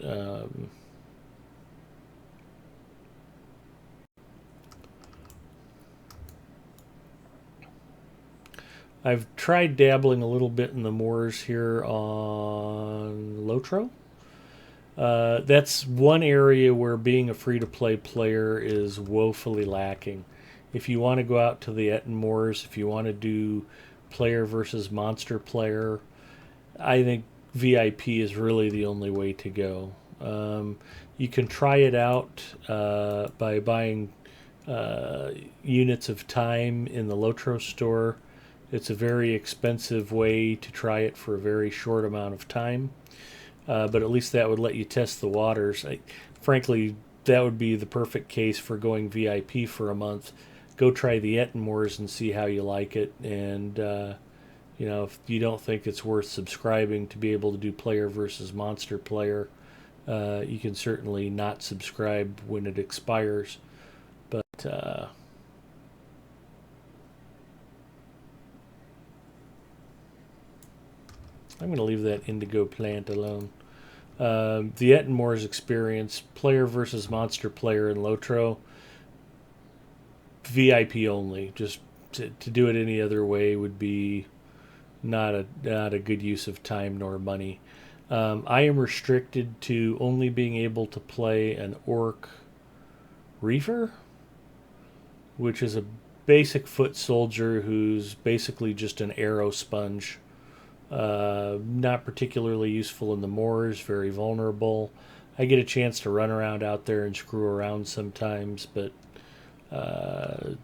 I've tried dabbling a little bit in the moors here on LOTRO. That's one area where being a free-to-play player is woefully lacking. If you want to go out to the Etten Moors, if you want to do player versus monster player, I think VIP is really the only way to go. You can try it out by buying units of time in the Lotro store. It's a very expensive way to try it for a very short amount of time, but at least that would let you test the waters. Frankly, that would be the perfect case for going VIP for a month. Go try the Ettenmoors and see how you like it, and if you don't think it's worth subscribing to be able to do player versus monster player, you can certainly not subscribe when it expires. But I'm going to leave that indigo plant alone. The Ettenmoors experience, player versus monster player in Lotro, VIP only. Just to do it any other way would be not a good use of time nor money. I am restricted to only being able to play an Orc Reaver, which is a basic foot soldier who's basically just an arrow sponge. Not particularly useful in the moors, very vulnerable. I get a chance to run around out there and screw around sometimes, but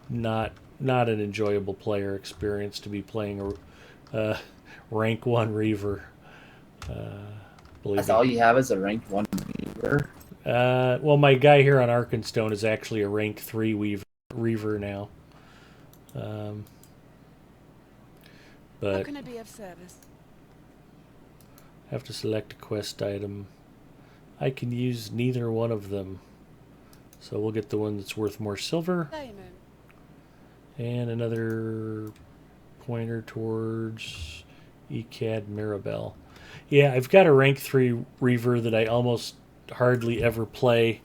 not an enjoyable player experience to be playing a rank 1 Reaver. That's all you have is a ranked 1 Weaver? Well, my guy here on Arkenstone is actually a rank 3 Reaver now. How But can I be of service? I have to select a quest item. I can use neither one of them. So we'll get the one that's worth more silver. Damon. And another pointer towards ECAD Mirabelle. Yeah, I've got a rank 3 Reaver that I almost hardly ever play.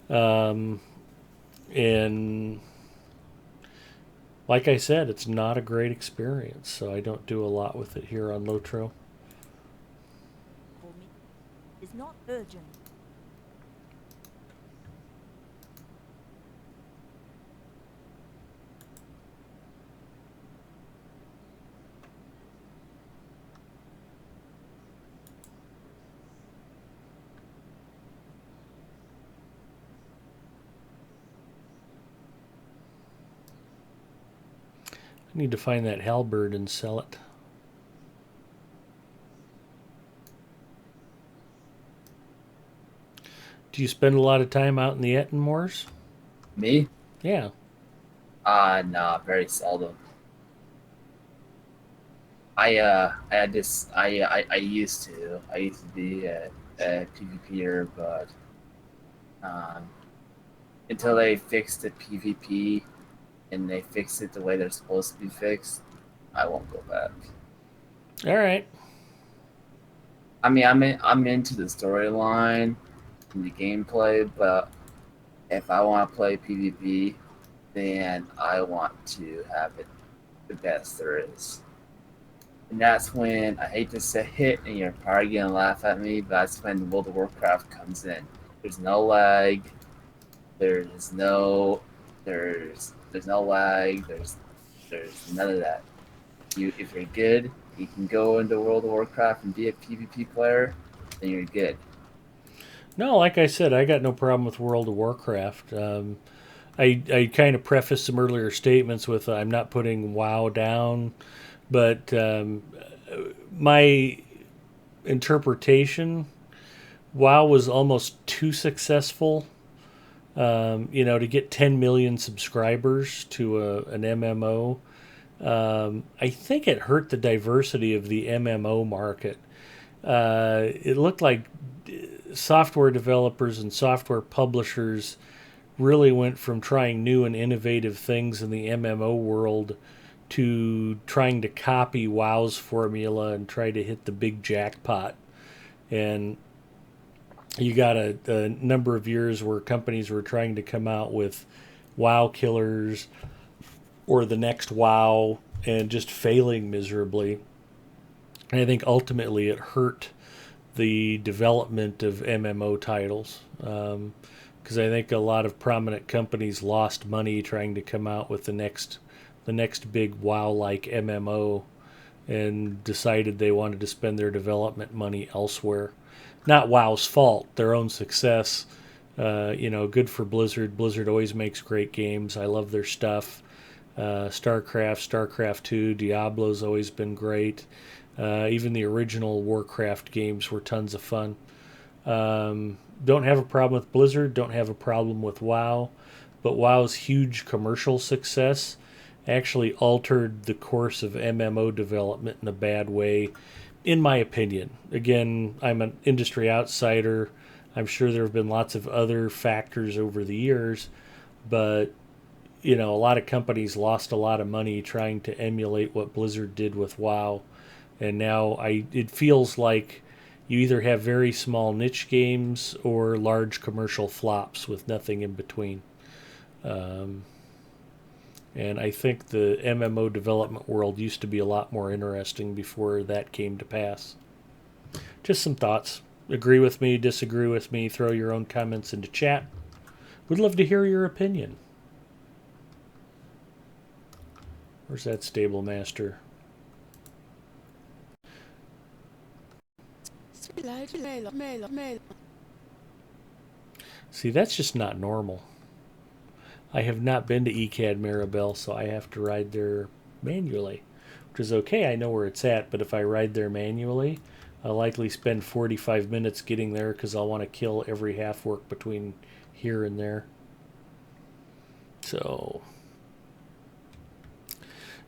And like I said, it's not a great experience, so I don't do a lot with it here on Lotro. For me is not urgent. I need to find that halberd and sell it. Do you spend a lot of time out in the Ettenmoors? Me? Yeah. Nah, very seldom. I used to. I used to be a PvPer, but until they fixed the PvP and they fix it the way they're supposed to be fixed, I won't go back. All right. I mean, I'm into the storyline and the gameplay, but if I want to play PvP, then I want to have it the best there is. And that's when, I hate to say it, and you're probably gonna laugh at me, but that's when World of Warcraft comes in. There's no lag. There's no lag. There's none of that. If you're good, you can go into World of Warcraft and be a PvP player, then you're good. No, like I said, I got no problem with World of Warcraft. I kind of prefaced some earlier statements with I'm not putting WoW down, but my interpretation, WoW was almost too successful. To get 10 million subscribers to an MMO. I think it hurt the diversity of the MMO market. It looked like software developers and software publishers really went from trying new and innovative things in the MMO world to trying to copy WoW's formula and try to hit the big jackpot. And you got a number of years where companies were trying to come out with WoW killers or the next WoW and just failing miserably. And I think ultimately it hurt the development of MMO titles, because I think a lot of prominent companies lost money trying to come out with the next big WoW-like MMO, and decided they wanted to spend their development money elsewhere. Not WoW's fault, their own success. Good for Blizzard. Blizzard always makes great games. I love their stuff. StarCraft 2, Diablo's always been great. Even the original Warcraft games were tons of fun. Don't have a problem with Blizzard, don't have a problem with WoW, but WoW's huge commercial success actually altered the course of MMO development in a bad way, in my opinion. Again, I'm an industry outsider. I'm sure there have been lots of other factors over the years, but a lot of companies lost a lot of money trying to emulate what Blizzard did with WoW, and now it feels like you either have very small niche games or large commercial flops with nothing in between. And I think the MMO development world used to be a lot more interesting before that came to pass. Just some thoughts. Agree with me, disagree with me, throw your own comments into chat. Would love to hear your opinion. Where's that stable master? See, that's just not normal. I have not been to ECAD Maribel, so I have to ride there manually, which is okay. I know where it's at, but if I ride there manually, I'll likely spend 45 minutes getting there because I'll want to kill every half work between here and there. So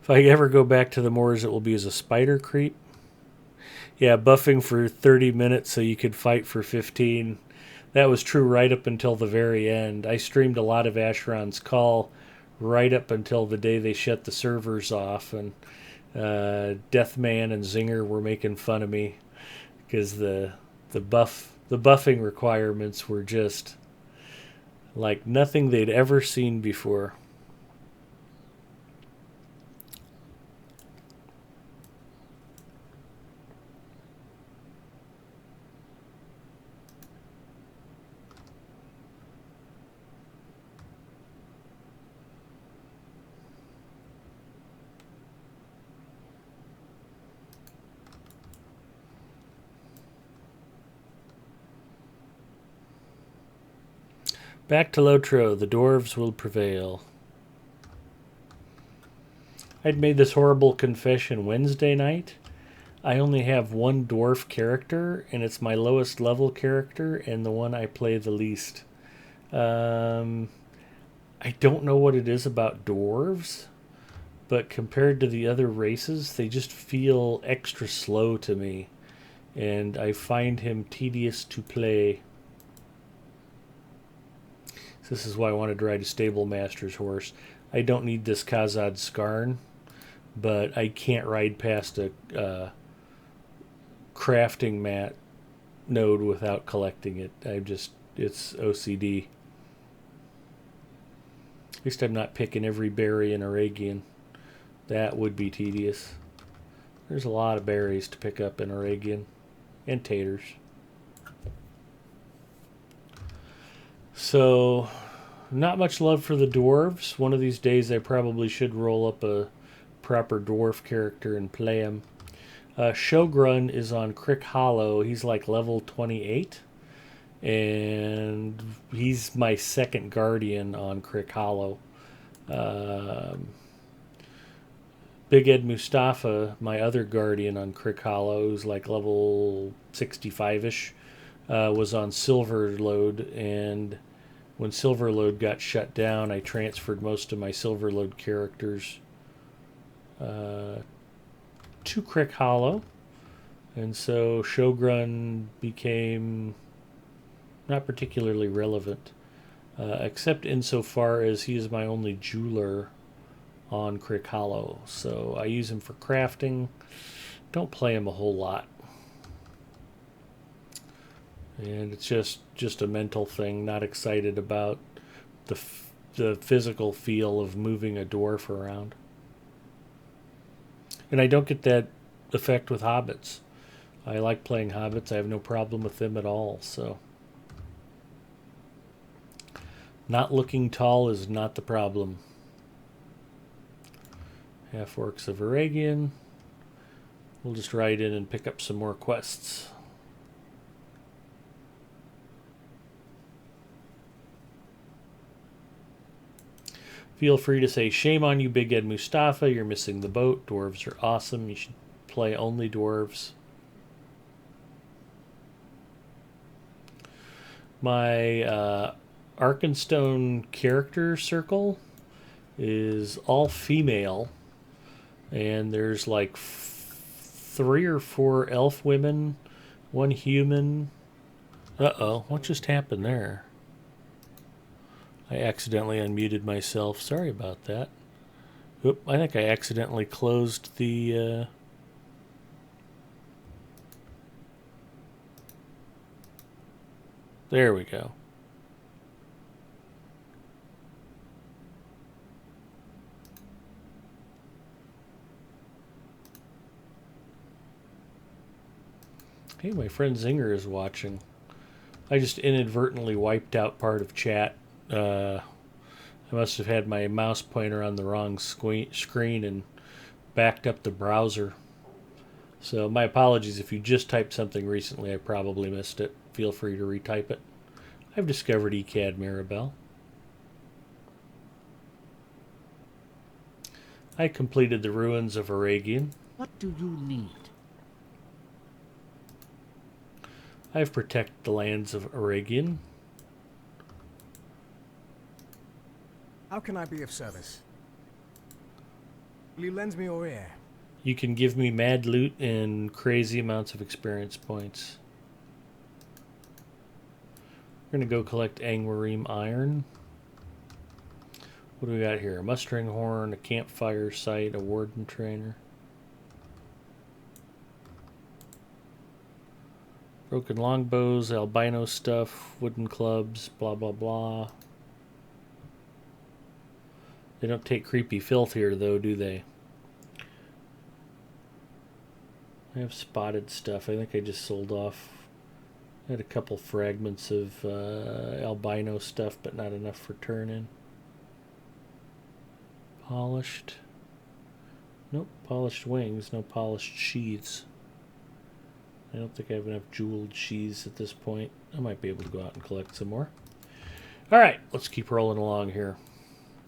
if I ever go back to the moors, it will be as a spider creep. Yeah, buffing for 30 minutes so you could fight for 15. That was true right up until the very end. I streamed a lot of Asheron's Call right up until the day they shut the servers off, and Deathman and Zinger were making fun of me because the buffing requirements were just like nothing they'd ever seen before. Back to Lotro, the dwarves will prevail. I'd made this horrible confession Wednesday night. I only have one dwarf character, and it's my lowest level character, and the one I play the least. I don't know what it is about dwarves, but compared to the other races, they just feel extra slow to me, and I find him tedious to play. This is why I wanted to ride a stable master's horse. I don't need this Khazad Skarn, but I can't ride past a crafting mat node without collecting it. It's OCD. At least I'm not picking every berry in Aragian. That would be tedious. There's a lot of berries to pick up in Aragian. And taters. So, not much love for the dwarves. One of these days I probably should roll up a proper dwarf character and play him. Shogrun is on Crick Hollow. He's like level 28. And he's my second guardian on Crick Hollow. Big Ed Mustafa, my other guardian on Crick Hollow, who's like level 65-ish, was on Silverlode, and when Silverlode got shut down, I transferred most of my Silverlode characters to Crick Hollow, and so Shogrun became not particularly relevant, except insofar as he is my only jeweler on Crick Hollow. So I use him for crafting. Don't play him a whole lot. And it's just a mental thing, not excited about the physical feel of moving a dwarf around. And I don't get that effect with hobbits. I like playing hobbits. I have no problem with them at all. So not looking tall is not the problem. Half Orcs of Aragian. We'll just ride in and pick up some more quests. Feel free to say, shame on you, Big Ed Mustafa. You're missing the boat. Dwarves are awesome. You should play only dwarves. My Arkenstone character circle is all female. And there's like 3 or 4 elf women, 1 human. Uh-oh, what just happened there? I accidentally unmuted myself. Sorry about that. Oop, I think I accidentally closed the... There we go. Hey, my friend Zinger is watching. I just inadvertently wiped out part of chat. I must have had my mouse pointer on the wrong screen and backed up the browser. So my apologies if you just typed something recently. I probably missed it. Feel free to retype it. I've discovered ECAD Mirabelle. I completed the ruins of Aragian. What do you need? I've protected the lands of Aragian. How can I be of service? Will you lend me your ear? You can give me mad loot and crazy amounts of experience points. We're going to go collect Angwarim iron. What do we got here? A mustering horn, a campfire site, a warden trainer. Broken longbows, albino stuff, wooden clubs, blah blah blah. They don't take creepy filth here though, do they? I have spotted stuff. I think I just sold off. I had a couple fragments of albino stuff, but not enough for turn-in. Polished. Nope, polished wings, no polished sheaths. I don't think I have enough jeweled sheaths at this point. I might be able to go out and collect some more. Alright, let's keep rolling along here.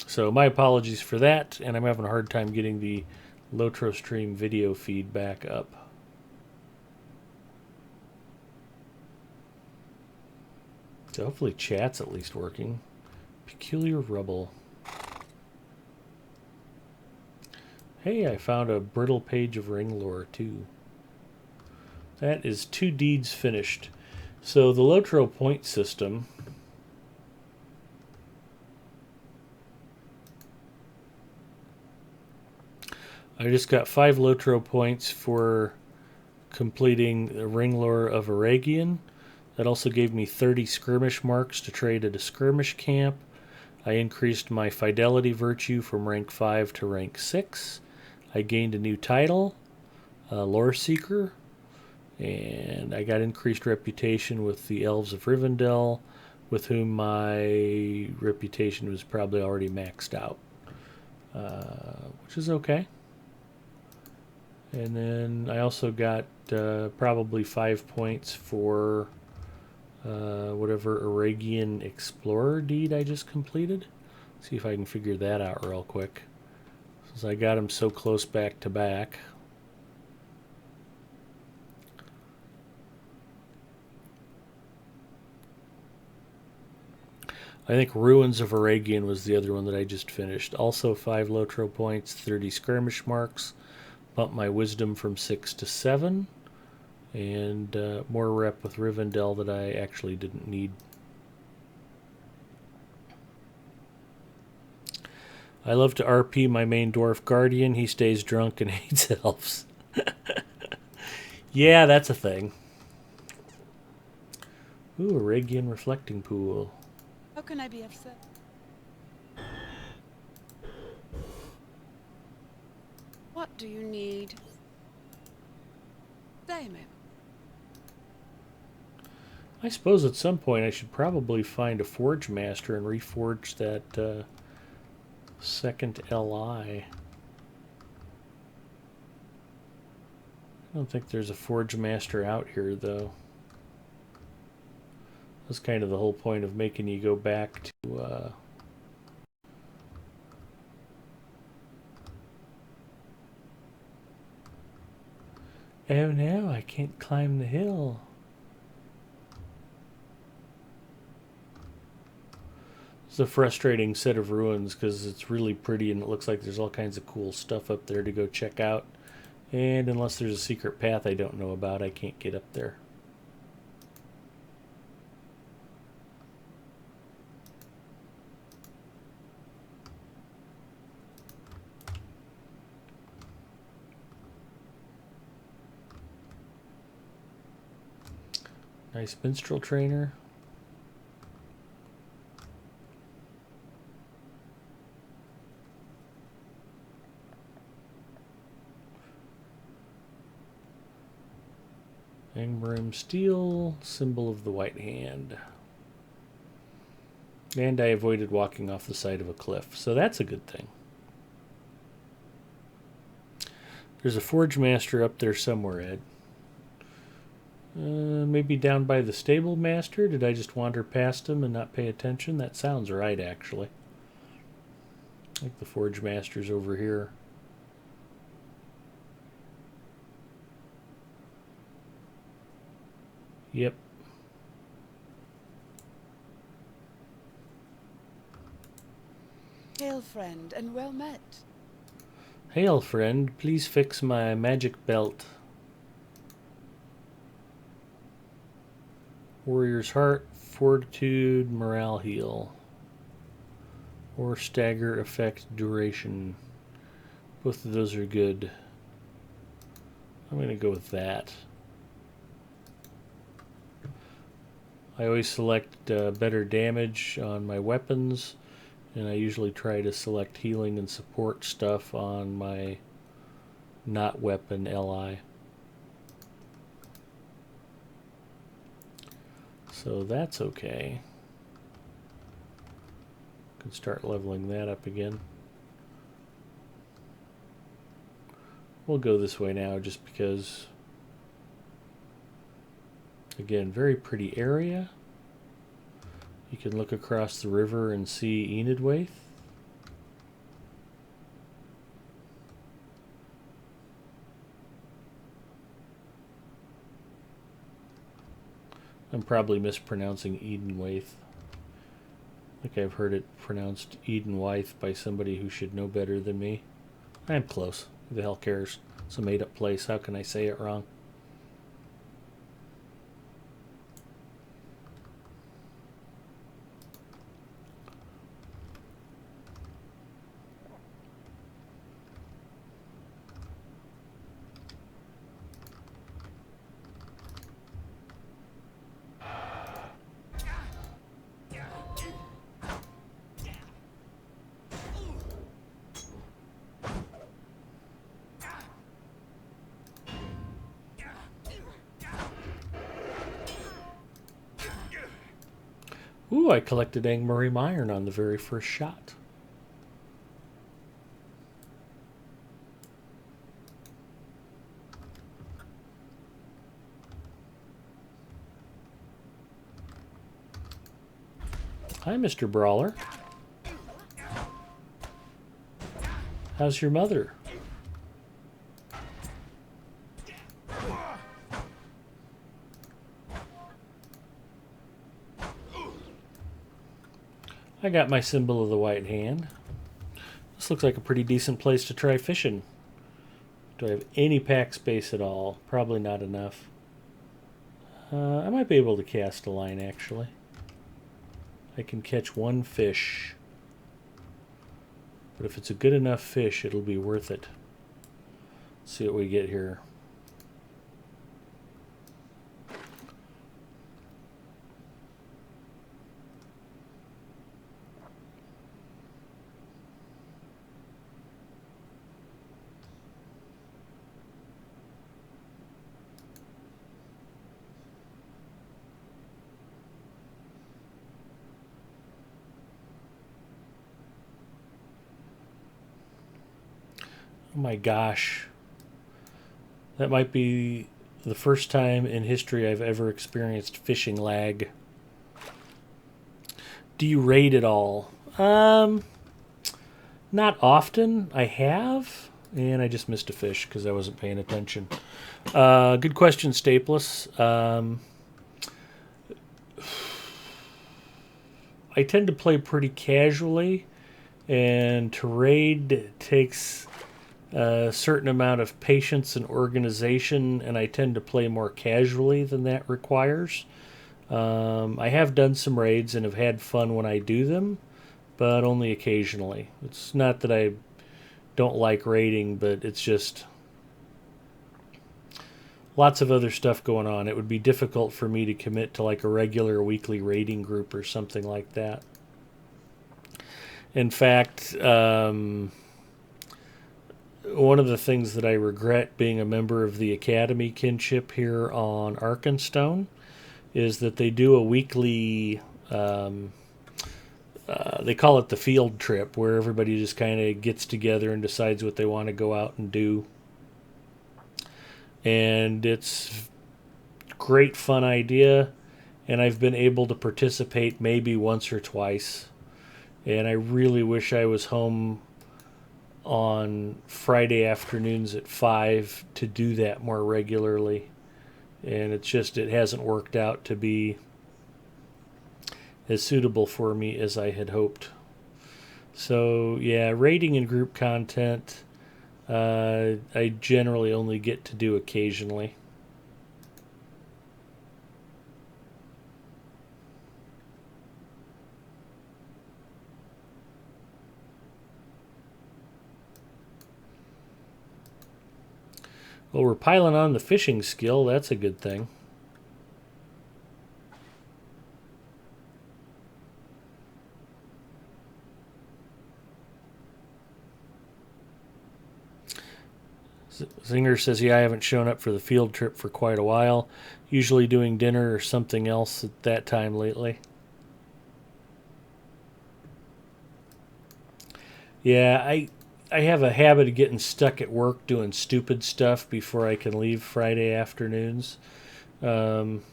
So my apologies for that, and I'm having a hard time getting the LOTRO stream video feed back up. So hopefully chat's at least working. Peculiar rubble. Hey, I found a brittle page of ring lore too. That is 2 deeds finished. So the LOTRO point system I just got 5 LOTRO points for completing the ring lore of Aragian. That also gave me 30 skirmish marks to trade at a skirmish camp. I increased my fidelity virtue from rank 5 to rank 6. I gained a new title, Lore Seeker, and I got increased reputation with the Elves of Rivendell, with whom my reputation was probably already maxed out, which is okay. And then I also got probably 5 points for whatever Aragian Explorer deed I just completed. See if I can figure that out real quick, since I got them so close back to back. I think Ruins of Aragian was the other one that I just finished. Also 5 LOTRO points, 30 skirmish marks. Bumped my wisdom from 6 to 7. And more rep with Rivendell that I actually didn't need. I love to RP my main dwarf guardian. He stays drunk and hates elves. Yeah, that's a thing. Ooh, a Regian reflecting pool. How can I be of service? What do you need? Stay a moment. I suppose at some point I should probably find a Forge Master and reforge that second LI. I don't think there's a Forge Master out here, though. That's kind of the whole point of making you go back to... Oh no, I can't climb the hill. It's a frustrating set of ruins because it's really pretty and it looks like there's all kinds of cool stuff up there to go check out. And unless there's a secret path I don't know about, I can't get up there. Nice minstrel trainer. Angmarim steel, symbol of the white hand. And I avoided walking off the side of a cliff, so that's a good thing. There's a Forge Master up there somewhere, Ed. Maybe down by the Stable Master? Did I just wander past him and not pay attention? That sounds right, actually. I think the Forge Master's over here. Yep. Hail, friend, and well met. Hail, friend. Please fix my magic belt. Warrior's Heart, Fortitude, Morale Heal. Or Stagger Effect Duration. Both of those are good. I'm going to go with that. I always select better damage on my weapons, and I usually try to select healing and support stuff on my not weapon LI. So that's okay. Can start leveling that up again. We'll go this way now just because, again, very pretty area. You can look across the river and see Enidwaith. I'm probably mispronouncing Edenwaith. I think I've heard it pronounced Edenwaith by somebody who should know better than me. I'm close. Who the hell cares? It's a made-up place. How can I say it wrong? Ooh, I collected Angmarim iron on the very first shot. Hi, Mr. Brawler. How's your mother? I got my symbol of the white hand. This looks like a pretty decent place to try fishing. Do I have any pack space at all? Probably not enough. I might be able to cast a line, actually. I can catch one fish. But if it's a good enough fish, it'll be worth it. Let's see what we get here. Oh my gosh. That might be the first time in history I've ever experienced fishing lag. Do you raid at all? Not often. I have, and I just missed a fish because I wasn't paying attention. Good question, Staples. I tend to play pretty casually, and to raid takes a certain amount of patience and organization, and I tend to play more casually than that requires. I have done some raids and have had fun when I do them, but only occasionally. It's not that I don't like raiding, but it's just lots of other stuff going on. It would be difficult for me to commit to like a regular weekly raiding group or something like that. In fact, one of the things that I regret being a member of the Academy kinship here on Arkenstone is that they do a weekly, they call it the field trip, where everybody just kind of gets together and decides what they want to go out and do. And it's a great fun idea, and I've been able to participate maybe once or twice. And I really wish I was home on Friday afternoons at 5 to do that more regularly. And it's just, it hasn't worked out to be as suitable for me as I had hoped. So, yeah, rating and group content, I generally only get to do occasionally. Well, we're piling on the fishing skill. That's a good thing. Zinger says, yeah, I haven't shown up for the field trip for quite a while. Usually doing dinner or something else at that time lately. Yeah, I have a habit of getting stuck at work doing stupid stuff before I can leave Friday afternoons. Um,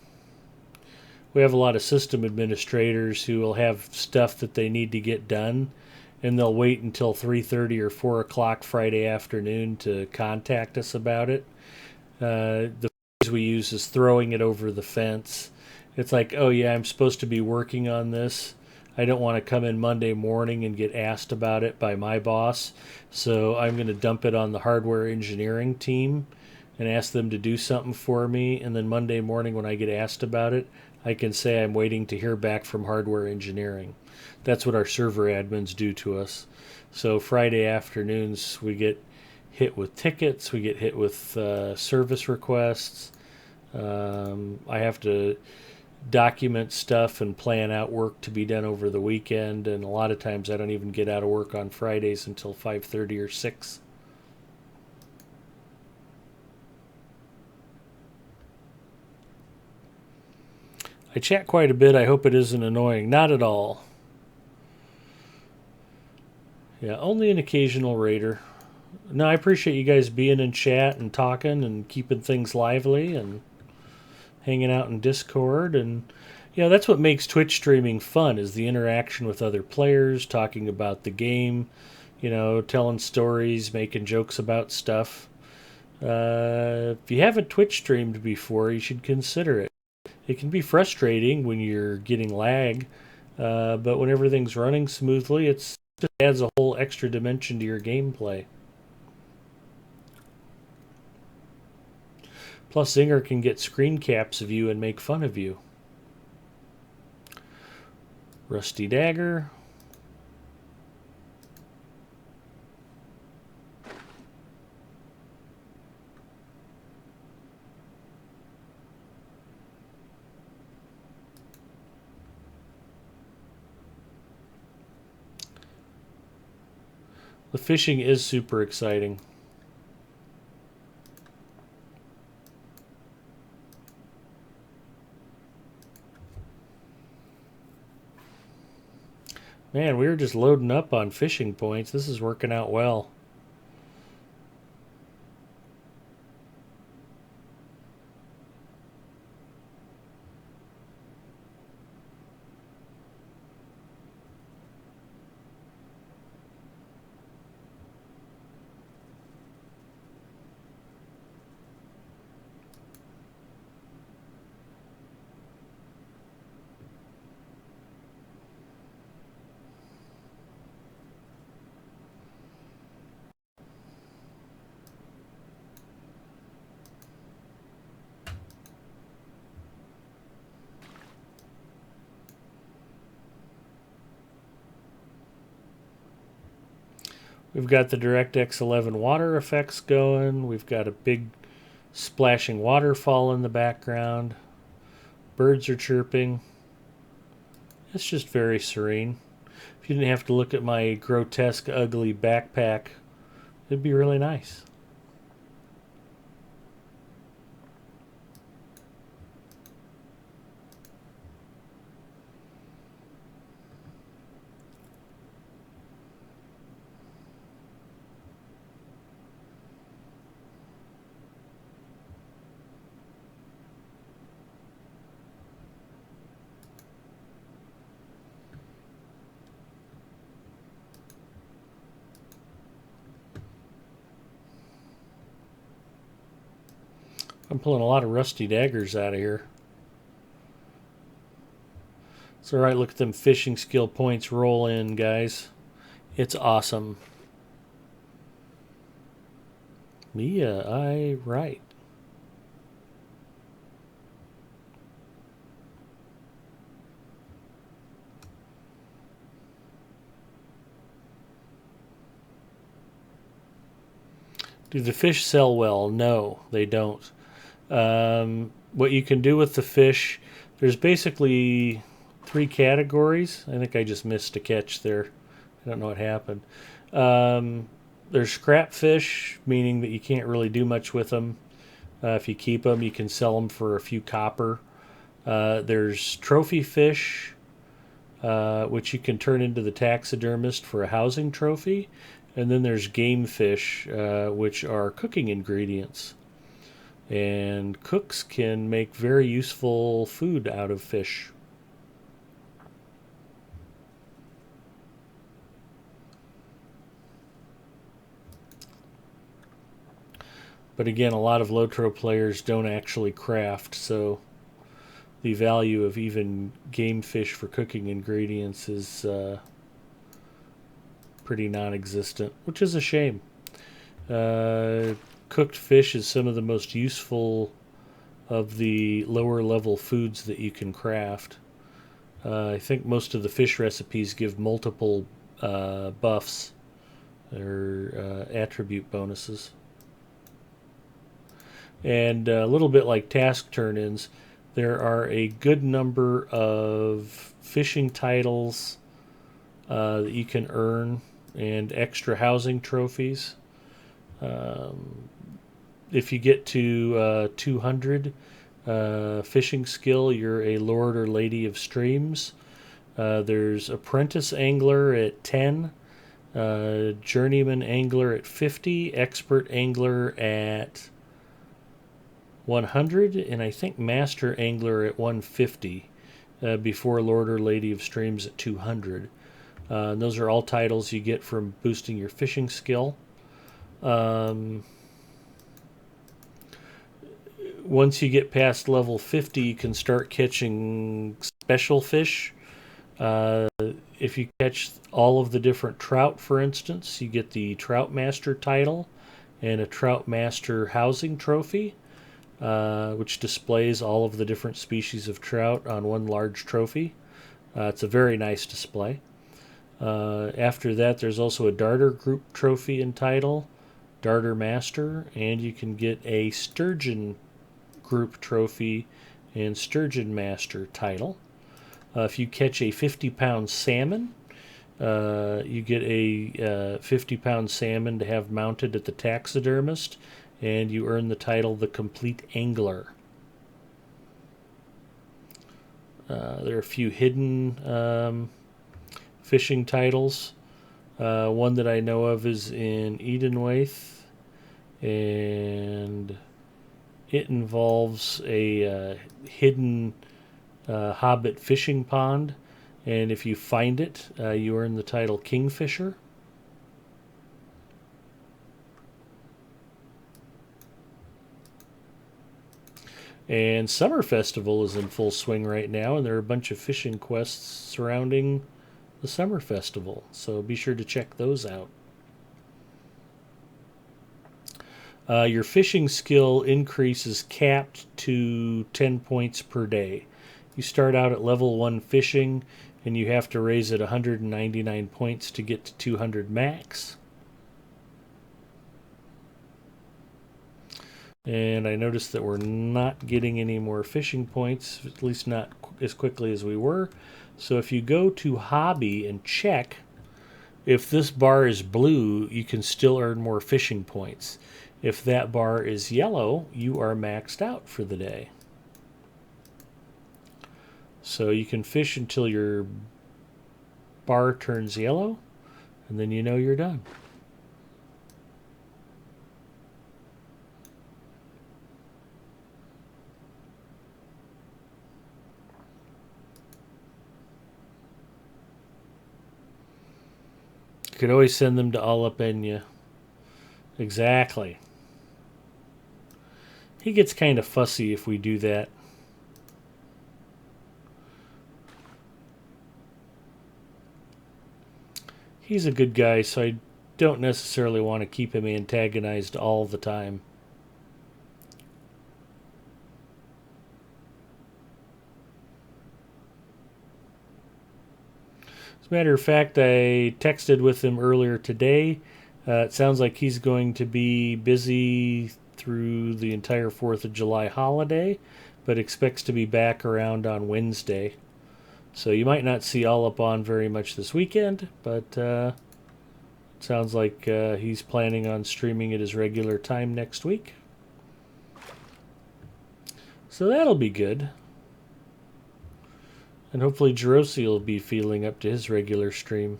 we have a lot of system administrators who will have stuff that they need to get done, and they'll wait until 3:30 or 4 o'clock Friday afternoon to contact us about it. The phrase we use is throwing it over the fence. It's like, oh yeah, I'm supposed to be working on this. I don't want to come in Monday morning and get asked about it by my boss, so I'm going to dump it on the hardware engineering team and ask them to do something for me, and then Monday morning when I get asked about it, I can say I'm waiting to hear back from hardware engineering. That's what our server admins do to us. So Friday afternoons we get hit with tickets, we get hit with service requests. I have to document stuff and plan out work to be done over the weekend, and a lot of times I don't even get out of work on Fridays until 5:30 or 6. I chat quite a bit. I hope it isn't annoying. Not at all. Yeah, only an occasional raider. No, I appreciate you guys being in chat and talking and keeping things lively and hanging out in Discord. And that's what makes Twitch streaming fun, is the interaction with other players, talking about the game, telling stories, making jokes about stuff. If you haven't Twitch streamed before, you should consider it. It can be frustrating when you're getting lag, but when everything's running smoothly, it just adds a whole extra dimension to your gameplay. Plus, Zinger can get screen caps of you and make fun of you. Rusty Dagger. The fishing is super exciting. Man, we were just loading up on fishing points. This is working out well. We've got the DirectX 11 water effects going. We've got a big splashing waterfall in the background. Birds are chirping. It's just very serene. If you didn't have to look at my grotesque, ugly backpack, it'd be really nice. I'm pulling a lot of rusty daggers out of here. It's alright, look at them fishing skill points roll in, guys. It's awesome. Mia, I right. Do the fish sell well? No, they don't. What you can do with the fish, there's basically 3 categories. I think I just missed a catch there. I don't know what happened. There's scrap fish, meaning that you can't really do much with them. If you keep them, you can sell them for a few copper. There's trophy fish, which you can turn into the taxidermist for a housing trophy. And then there's game fish, which are cooking ingredients. And cooks can make very useful food out of fish. But again, a lot of LOTRO players don't actually craft, so the value of even game fish for cooking ingredients is pretty non-existent, which is a shame. Cooked fish is some of the most useful of the lower level foods that you can craft. I think most of the fish recipes give multiple buffs or attribute bonuses. And a little bit like task turn-ins, there are a good number of fishing titles that you can earn and extra housing trophies. If you get to 200 fishing skill, you're a lord or lady of streams. There's apprentice angler at 10, journeyman angler at 50, expert angler at 100, and I think master angler at 150, before lord or lady of streams at 200. And those are all titles you get from boosting your fishing skill. Once you get past level 50, you can start catching special fish. If you catch all of the different trout, for instance, you get the Trout Master title and a Trout Master housing trophy, which displays all of the different species of trout on one large trophy. It's a very nice display. After that, there's also a Darter Group trophy and title, Darter Master, and you can get a Sturgeon Group trophy and Sturgeon Master title. If you catch a 50-pound salmon, you get a 50-pound salmon to have mounted at the taxidermist, and you earn the title The Complete Angler. There are a few hidden fishing titles. One that I know of is in Edenwaith, and it involves a hidden hobbit fishing pond, and if you find it, you earn the title Kingfisher. And Summer Festival is in full swing right now, and there are a bunch of fishing quests surrounding the Summer Festival, so be sure to check those out. Your fishing skill increase is capped to 10 points per day. You start out at level 1 fishing, and you have to raise it 199 points to get to 200 max. And I noticed that we're not getting any more fishing points, at least not as quickly as we were. So if you go to Hobby and check, if this bar is blue, you can still earn more fishing points. If that bar is yellow, you are maxed out for the day. So you can fish until your bar turns yellow, and then you know you're done. You could always send them to all up in you. Exactly. He gets kind of fussy if we do that. He's a good guy, so I don't necessarily want to keep him antagonized all the time. As a matter of fact, I texted with him earlier today. It sounds like he's going to be busy through the entire 4th of July holiday, but expects to be back around on Wednesday. So you might not see All Up On very much this weekend, but it sounds like he's planning on streaming at his regular time next week. So that'll be good. And hopefully Jerosi will be feeling up to his regular stream.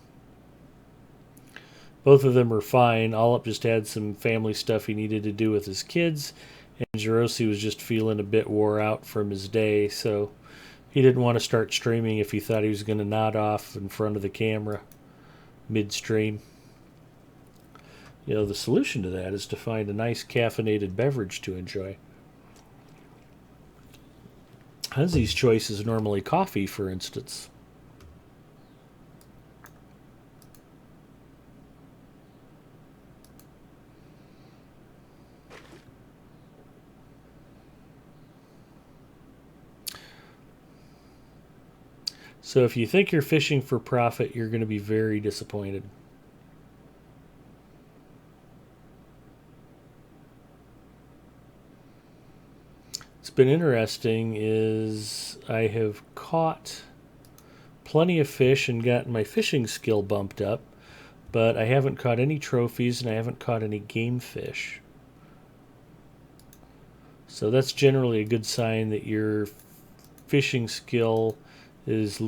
Both of them are fine. All Up just had some family stuff he needed to do with his kids, and Jerosi was just feeling a bit wore out from his day, so he didn't want to start streaming if he thought he was going to nod off in front of the camera midstream. You know, the solution to that is to find a nice caffeinated beverage to enjoy. Huzzy's choice is normally coffee, for instance. So if you think you're fishing for profit, you're going to be very disappointed. What's been interesting is I have caught plenty of fish and gotten my fishing skill bumped up, but I haven't caught any trophies and I haven't caught any game fish. So that's generally a good sign that your fishing skill is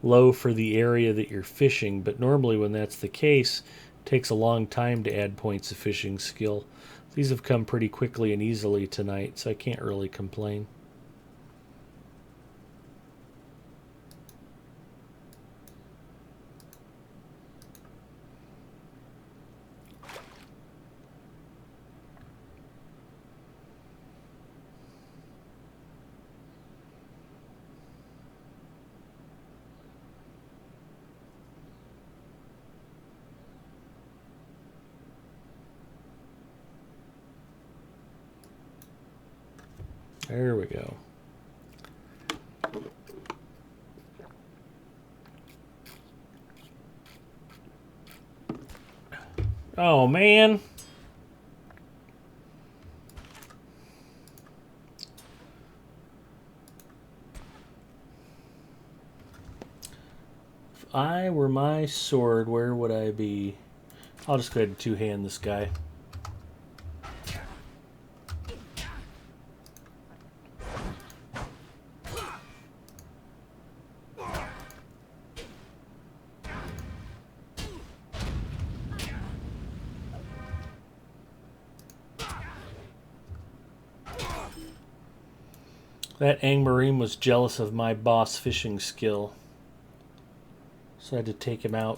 low for the area that you're fishing, but normally when that's the case, it takes a long time to add points of fishing skill. These have come pretty quickly and easily tonight, so I can't really complain. There we go. Oh, man. If I were my sword, where would I be? I'll just go ahead and two-hand this guy. That Angmarine was jealous of my boss fishing skill, so I had to take him out.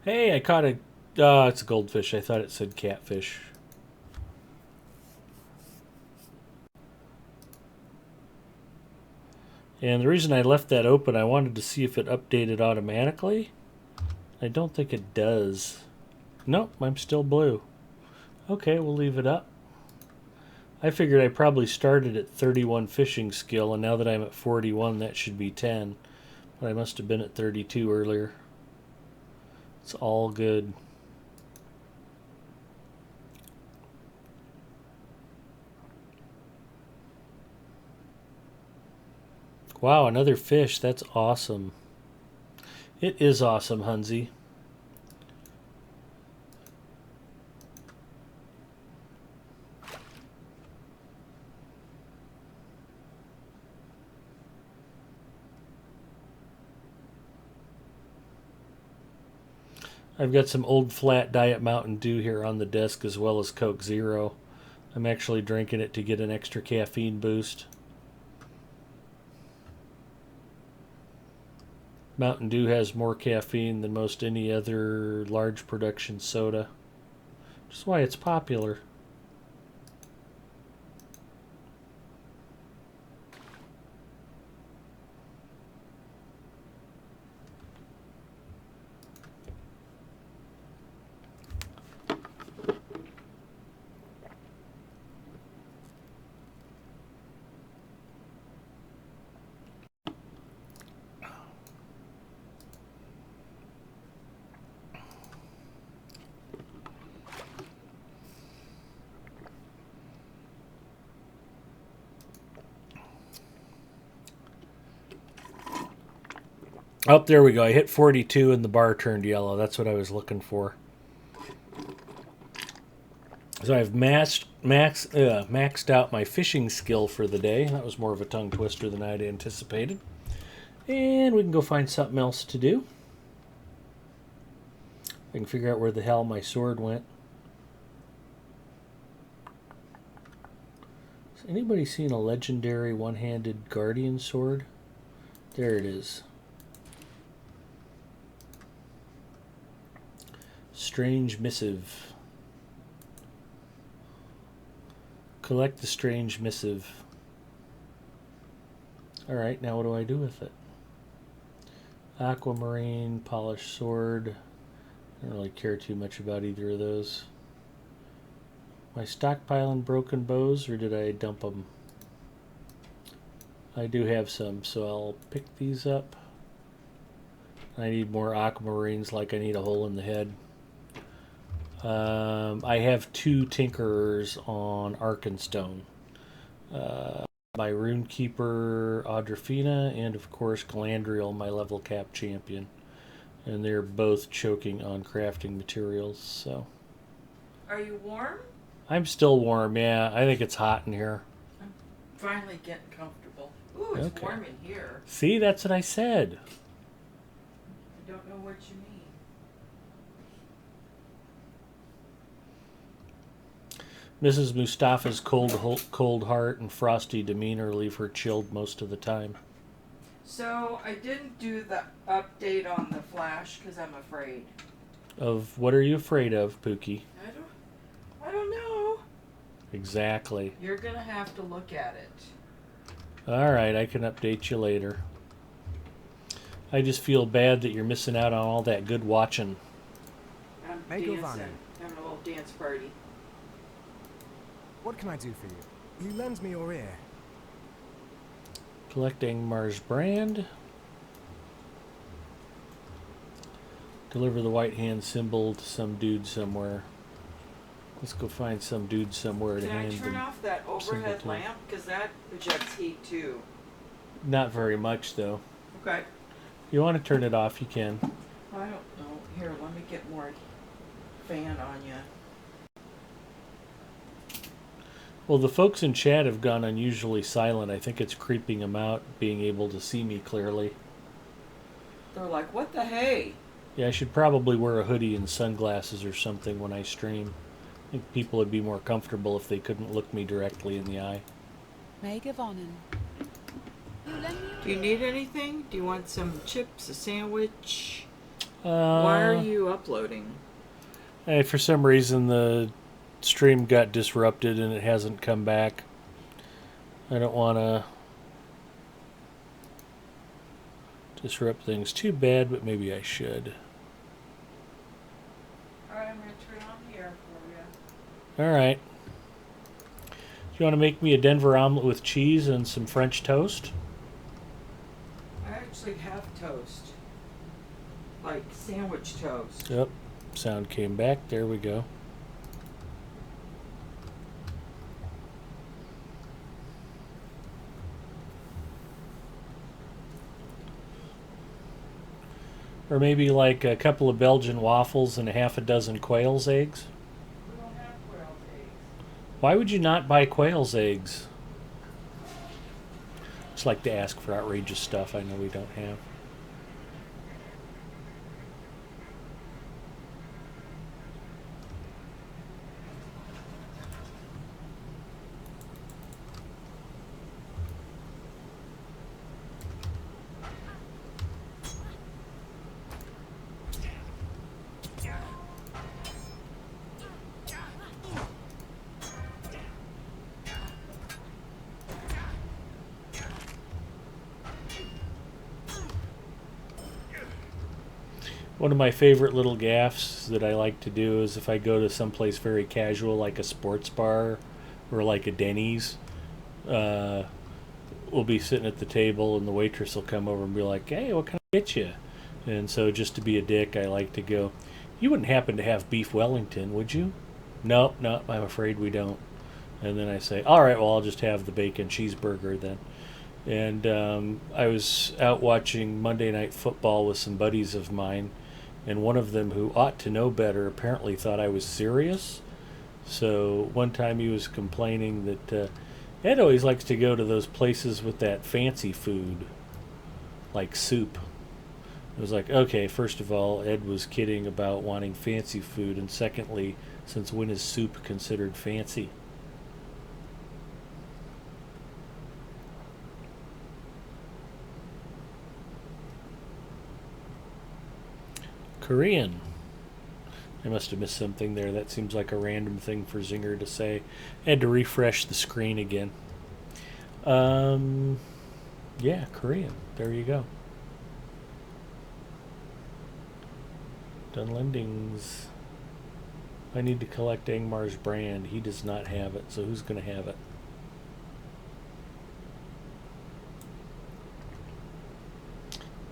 Hey, I caught a... it's a goldfish. I thought it said catfish. And the reason I left that open, I wanted to see if it updated automatically. I don't think it does. Nope, I'm still blue. Okay, we'll leave it up. I figured I probably started at 31 fishing skill, and now that I'm at 41, that should be 10. But I must have been at 32 earlier. It's all good. Wow, another fish. That's awesome. It is awesome, Hunzy. I've got some old flat Diet Mountain Dew here on the desk as well as Coke Zero. I'm actually drinking it to get an extra caffeine boost. Mountain Dew has more caffeine than most any other large production soda, which is why it's popular. Oh, there we go. I hit 42 and the bar turned yellow. That's what I was looking for. So I've maxed out my fishing skill for the day. That was more of a tongue twister than I'd anticipated. And we can go find something else to do. I can figure out where the hell my sword went. Has anybody seen a legendary one-handed guardian sword? There it is. Strange missive. Collect the strange missive. Alright, now what do I do with it? Aquamarine, polished sword. I don't really care too much about either of those. Am I stockpiling broken bows or did I dump them? I do have some, so I'll pick these up. I need more aquamarines like I need a hole in the head. I have 2 Tinkerers on Arkenstone. My Runekeeper Audrafina and of course Galandriel, my level cap champion. And they're both choking on crafting materials, so. Are you warm? I'm still warm, yeah. I think it's hot in here. I'm finally getting comfortable. Ooh, it's Okay. warm in here. See, that's what I said. I don't know what you mean. Mrs. Mustafa's cold heart and frosty demeanor leave her chilled most of the time. So I didn't do the update on the Flash because I'm afraid. Of what are you afraid of, Pookie? I don't know. Exactly. You're gonna have to look at it. Alright, I can update you later. I just feel bad that you're missing out on all that good watching. I'm Make dancing. Giovanni. Having a little dance party. What can I do for you? You lend me your ear. Collecting Mars Brand. Deliver the white hand symbol to some dude somewhere. Let's go find some dude somewhere to Can I hand turn them. off that overhead symbol to. lamp? Because that projects heat too. Not very much, though. Okay. If you want to turn it off, you can. I don't know. Here, let me get more fan on you. Well, the folks in chat have gone unusually silent. I think it's creeping them out, being able to see me clearly. They're like, what the hey? Yeah, I should probably wear a hoodie and sunglasses or something when I stream. I think people would be more comfortable if they couldn't look me directly in the eye. Megavonen. You lend me Do you need anything? Do you want some chips, a sandwich? Why Why are you uploading? For some reason, the stream got disrupted and it hasn't come back. I don't want to disrupt things too bad, but maybe I should. Alright, I'm gonna turn on the air for you. Alright. You want to make me a Denver omelet with cheese and some French toast? I actually have toast. Like sandwich toast. Yep. Sound came back. There we go. Or maybe like a couple of Belgian waffles and a half a dozen quail's eggs. We don't have quail's eggs. Why would you not buy quail's eggs? Just like to ask for outrageous stuff I know we don't have. One of my favorite little gaffes that I like to do is if I go to someplace very casual, like a sports bar or like a Denny's, we'll be sitting at the table and the waitress will come over and be like, "Hey, what can I get you?" And so just to be a dick, I like to go, "You wouldn't happen to have beef Wellington, would you?" "Nope, nope, I'm afraid we don't." And then I say, "All right, well, I'll just have the bacon cheeseburger then." And I was out watching Monday Night Football with some buddies of mine, and one of them, who ought to know better, apparently thought I was serious. So one time he was complaining that Ed always likes to go to those places with that fancy food, like soup. It was like, okay, first of all, Ed was kidding about wanting fancy food, and secondly, since when is soup considered fancy? Korean. I must have missed something there. That seems like a random thing for Zinger to say. I had to refresh the screen again. Yeah, Korean. There you go. Dunlendings. I need to collect Angmar's brand. He does not have it, so who's going to have it?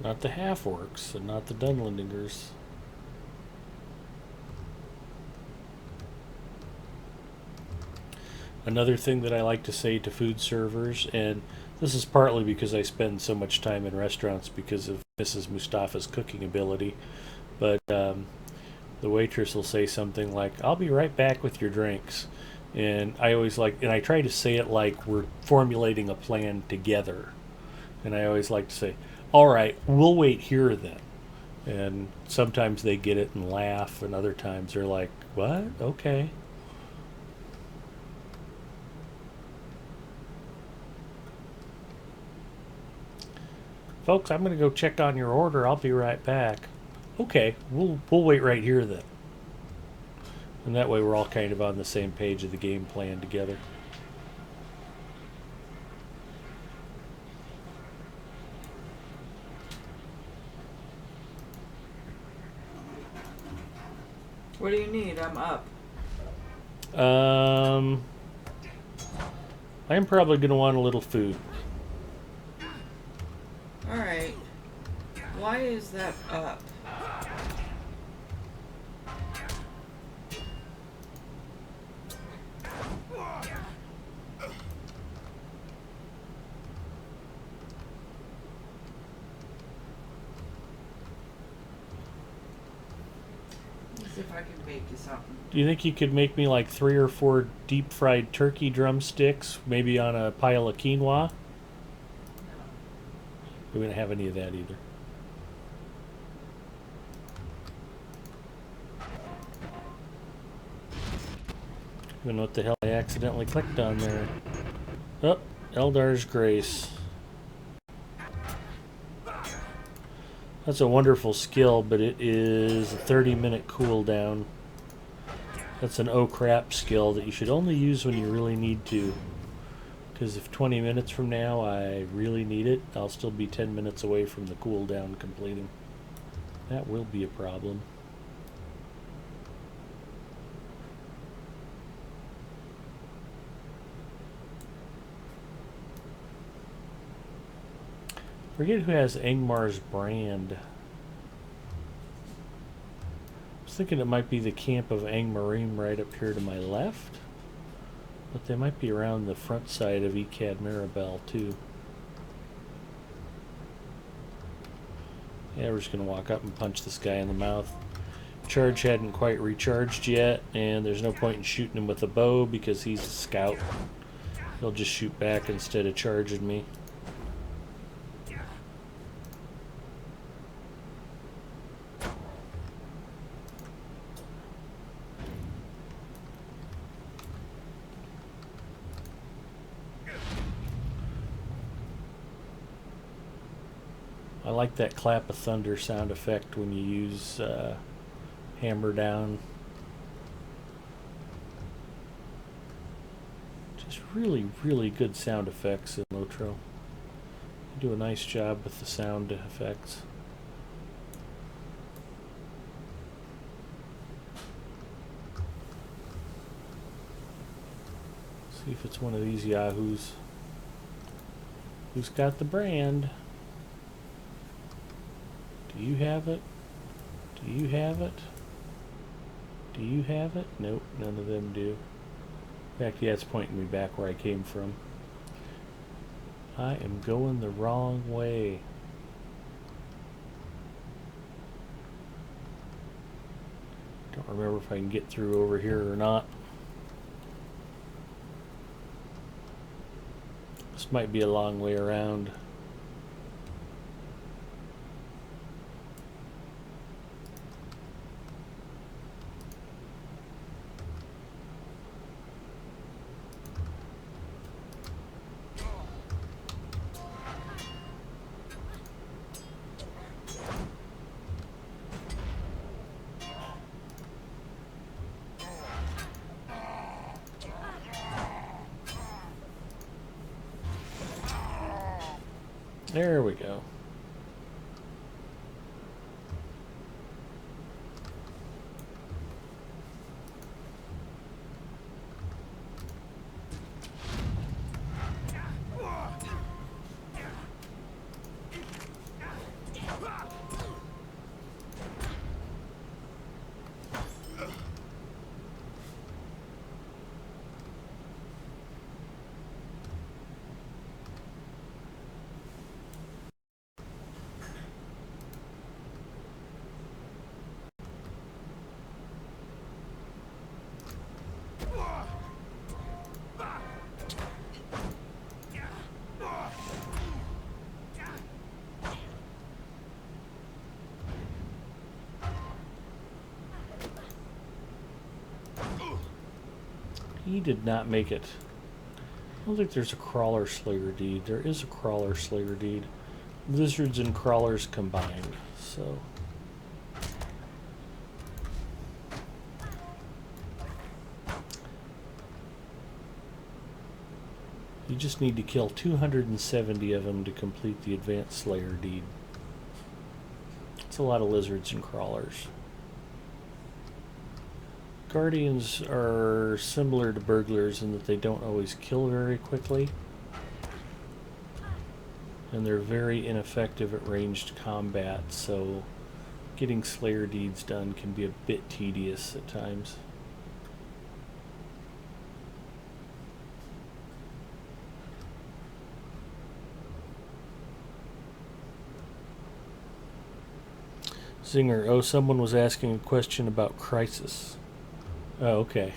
Not the half-orcs, and not the Dunlendingers. Another thing that I like to say to food servers, and this is partly because I spend so much time in restaurants because of Mrs. Mustafa's cooking ability, but the waitress will say something like, "I'll be right back with your drinks." And I always like, and I try to say it like we're formulating a plan together. And I always like to say, "All right, we'll wait here then." And sometimes they get it and laugh, and other times they're like, "What? Okay." "Folks, I'm going to go check on your order. I'll be right back." "Okay, we'll wait right here then." And that way we're all kind of on the same page of the game plan together. What do you need? I'm up. I'm probably going to want a little food. Alright. Why is that up? Let's see if I can bake you something. Do you think you could make me like 3 or 4 deep fried turkey drumsticks, maybe on a pile of quinoa? We don't have any of that either. I don't know what the hell I accidentally clicked on there. Oh, Eldar's Grace. That's a wonderful skill, but it is a 30-minute cooldown. That's an oh crap skill that you should only use when you really need to. Because if 20 minutes from now I really need it, I'll still be 10 minutes away from the cooldown completing. That will be a problem. Forget who has Angmar's brand. I was thinking it might be the camp of Angmarim right up here to my left. But they might be around the front side of Ecad Maribel too. Yeah, we're just going to walk up and punch this guy in the mouth. Charge hadn't quite recharged yet, and there's no point in shooting him with a bow because he's a scout. He'll just shoot back instead of charging me. I like that clap of thunder sound effect when you use hammer down. Just really, really good sound effects in LOTRO. You do a nice job with the sound effects. See if it's one of these yahoos. Who's got the brand? Do you have it? Do you have it? Do you have it? Nope, none of them do. In fact, yeah, it's pointing me back where I came from. I am going the wrong way. Don't remember if I can get through over here or not. This might be a long way around. There we go. He did not make it. I don't think there's a crawler slayer deed. There is a crawler slayer deed. Lizards and crawlers combined. So you just need to kill 270 of them to complete the advanced slayer deed. It's a lot of lizards and crawlers. Guardians are similar to burglars in that they don't always kill very quickly. And they're very ineffective at ranged combat, so getting slayer deeds done can be a bit tedious at times. Zinger, oh, someone was asking a question about Crisis. Oh, okay.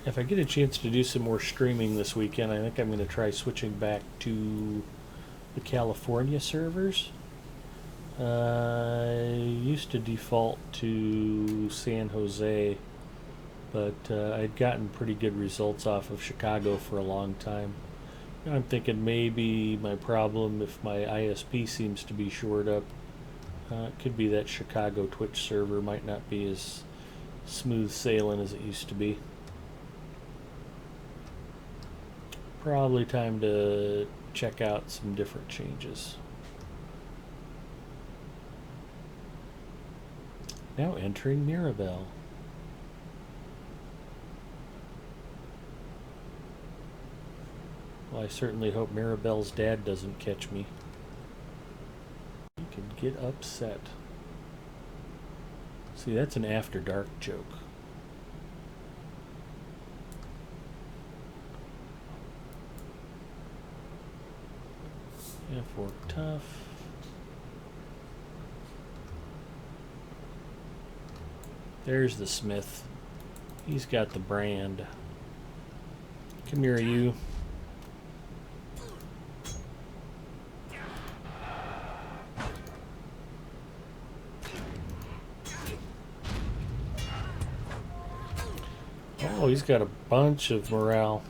If I get a chance to do some more streaming this weekend, I think I'm going to try switching back to the California servers. I used to default to San Jose, but I'd gotten pretty good results off of Chicago for a long time. I'm thinking maybe my problem, if my ISP seems to be shored up, it could be that Chicago Twitch server might not be as smooth sailing as it used to be. Probably time to check out some different changes. Now entering Mirabelle. Well, I certainly hope Mirabelle's dad doesn't catch me. He could get upset. See, that's an after dark joke. F4 tough. There's the smith. He's got the brand. Come here, you. Oh, he's got a bunch of morale.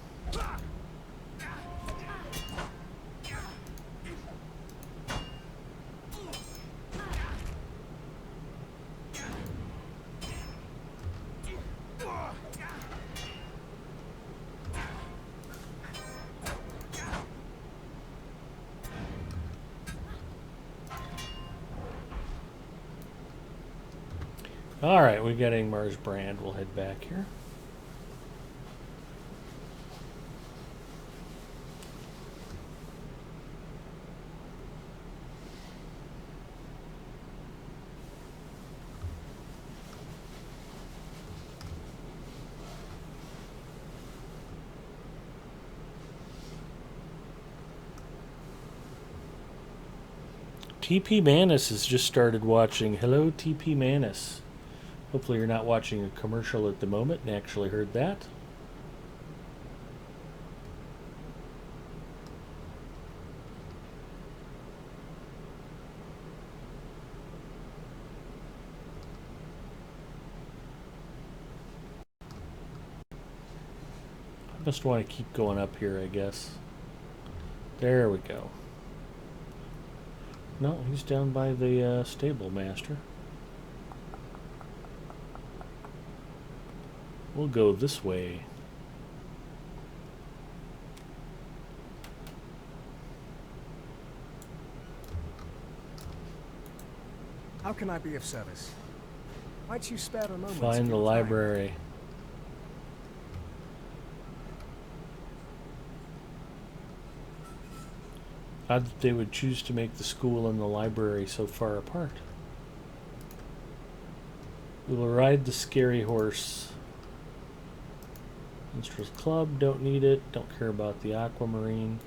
Alright, we got Ingmar's brand. We'll head back here. TP Manus has just started watching. Hello, TP Manus. Hopefully you're not watching a commercial at the moment and actually heard that. I just want to keep going up here, I guess. There we go. No, he's down by the stable master. We'll go this way. How can I be of service? Might you spare a moment? Find the library. Odd that they would choose to make the school and the library so far apart. We will ride the scary horse. Minstrel's Club, don't need it. Don't care about the aquamarine.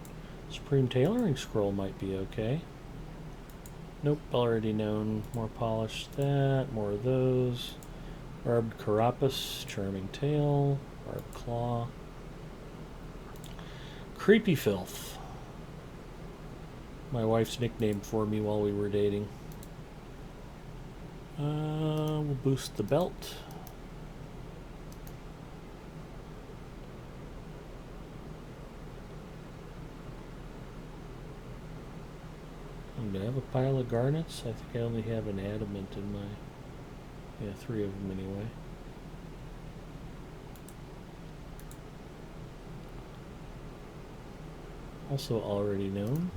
Supreme Tailoring Scroll might be okay. Nope, already known. More polished that, more of those. Barbed Carapace, Charming Tail, Barbed Claw. Creepy Filth. My wife's nickname for me while we were dating. We'll boost the belt. I'm gonna have a pile of garnets. I think I only have an adamant in my... Yeah, 3 of them anyway. Also already known.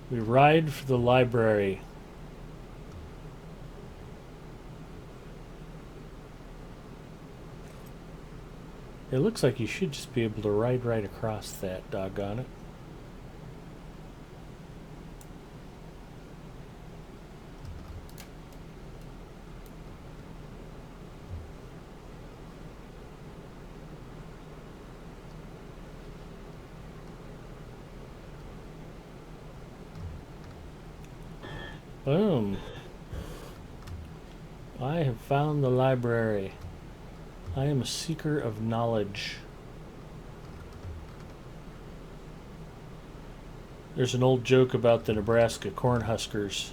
We ride for the library. It looks like you should just be able to ride right across that, doggone it. Boom. I have found the library. I am a seeker of knowledge. There's an old joke about the Nebraska Cornhuskers.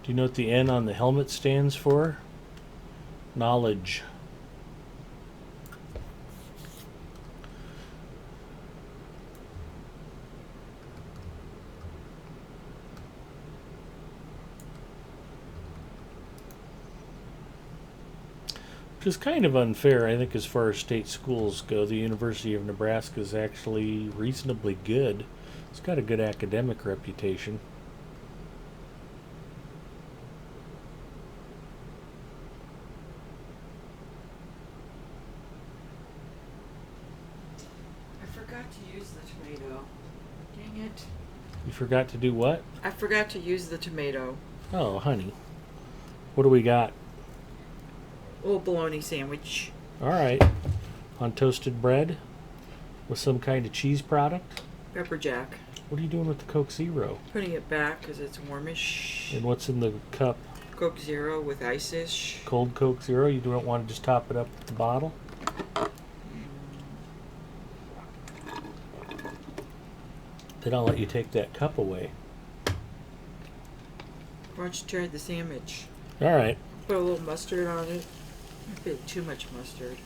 Do you know what the N on the helmet stands for? Knowledge. Which is kind of unfair, I think, as far as state schools go. The University of Nebraska is actually reasonably good. It's got a good academic reputation. I forgot to use the tomato. Dang it. You forgot to do what? I forgot to use the tomato. Oh, honey. What do we got? Little bologna sandwich. All right. On toasted bread with some kind of cheese product. Pepper jack. What are you doing with the Coke Zero? Putting it back because it's warmish. And what's in the cup? Coke Zero with ice-ish. Cold Coke Zero? You don't want to just top it up with the bottle? Then I'll let you take that cup away. Why don't you try the sandwich? All right. Put a little mustard on it. A bit too much mustard.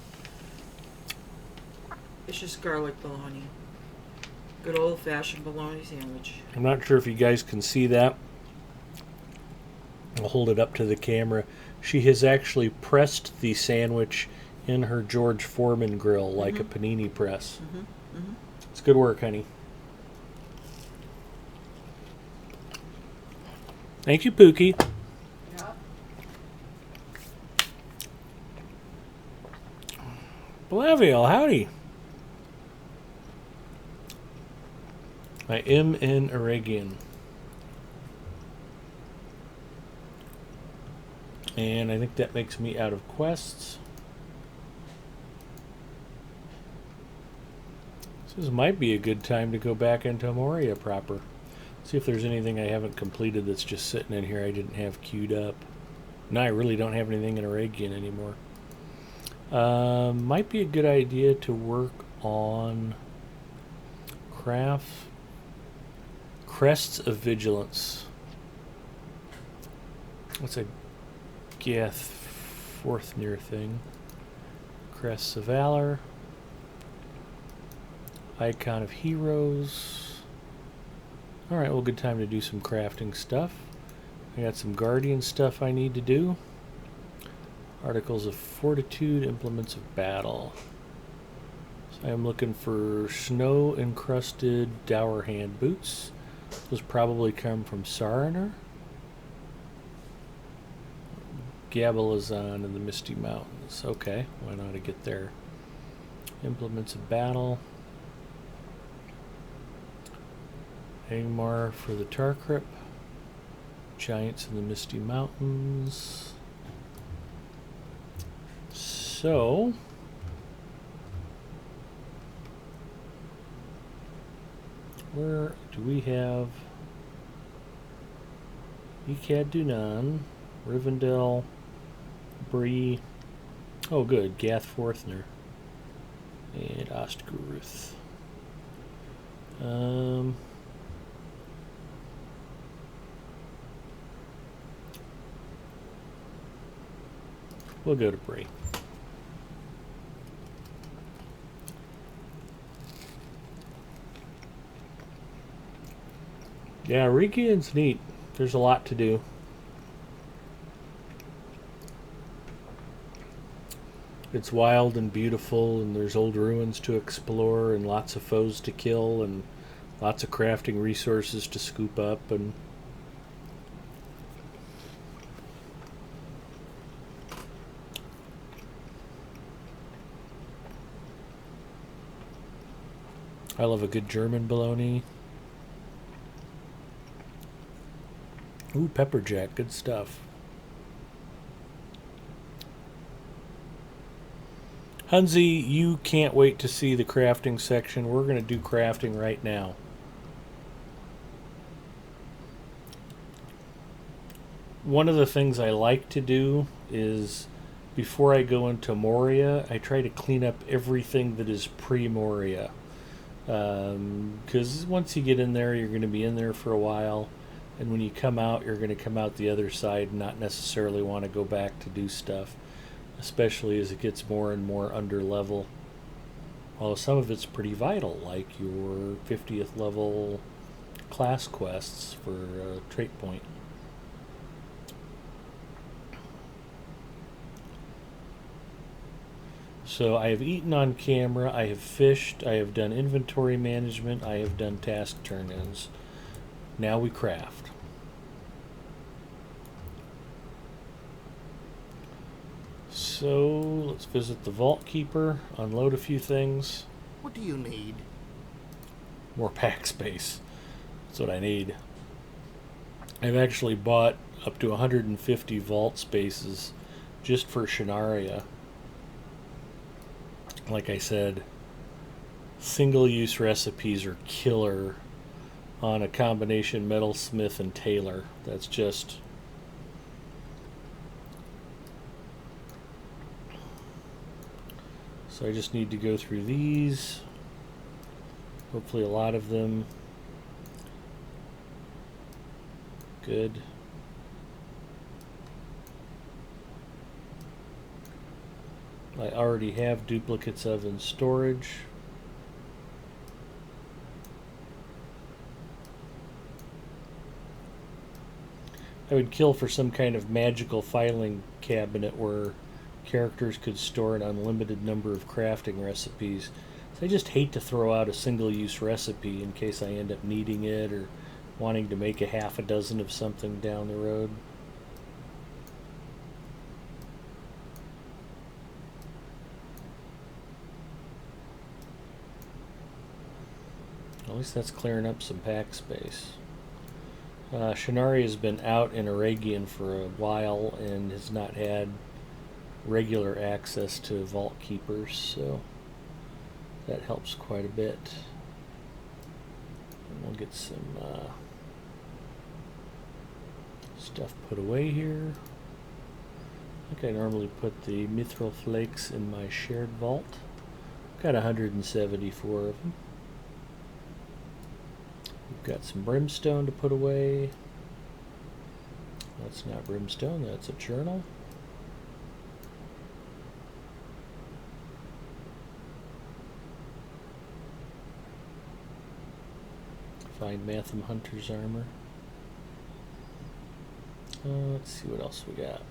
It's just garlic bologna. Good old-fashioned bologna sandwich. I'm not sure if you guys can see that. I'll hold it up to the camera. She has actually pressed the sandwich in her George Foreman grill like a panini press. It's good work, honey. Thank you, Pookie. Yeah. Blavio, howdy. I am in Aragian. And I think that makes me out of quests. So this might be a good time to go back into Moria proper. See if there's anything I haven't completed that's just sitting in here I didn't have queued up. No, I really don't have anything in Aragian anymore. Might be a good idea to work on Crests of Vigilance. What's a Gath Forthner thing? Crests of Valor. Icon of Heroes. Alright, well, good time to do some crafting stuff. I got some Guardian stuff I need to do. Articles of Fortitude, Implements of Battle. So I'm looking for snow-encrusted Dower Hand boots. Those probably come from Sarner. Gabalazan in the Misty Mountains. Okay, why not to get there? Implements of Battle. Angmar for the Tarkrip. Giants in the Misty Mountains. So, where do we have Ecad Dunan, Rivendell, Bree, oh good, Gath Forthner, and Ostguruth. We'll go to Bree. Yeah, Regian's neat. There's a lot to do. It's wild and beautiful, and there's old ruins to explore, and lots of foes to kill, and lots of crafting resources to scoop up, and I love a good German bologna. Ooh, pepper jack, good stuff. Hunzi, you can't wait to see the crafting section. We're going to do crafting right now. one of the things I like to do is before I go into Moria, I try to clean up everything that is pre-Moria. Because once you get in there, you're going to be in there for a while. And when you come out, you're going to come out the other side and not necessarily want to go back to do stuff. Especially as it gets more and more under level. Although some of it's pretty vital, like your 50th level class quests for trait point. So I have eaten on camera, I have fished, I have done inventory management, I have done task turn-ins. Now we craft. So let's visit the Vault Keeper, unload a few things. What do you need? More pack space. That's what I need. I've actually bought up to 150 vault spaces just for Shanaria. Like I said, single-use recipes are killer on a combination metalsmith and tailor. That's just... So I just need to go through these. Hopefully a lot of them. Good. I already have duplicates of in storage. I would kill for some kind of magical filing cabinet where characters could store an unlimited number of crafting recipes. So I just hate to throw out a single-use recipe in case I end up needing it or wanting to make a half a dozen of something down the road. At least that's clearing up some pack space. Shannari has been out in Aragian for a while and has not had regular access to Vault Keepers, so that helps quite a bit. And we'll get some stuff put away here. I think I normally put the mithril flakes in my shared vault. Got 174 of them. We've got some brimstone to put away. That's not brimstone, that's a journal. Find Matham Hunter's armor. Let's see what else we got.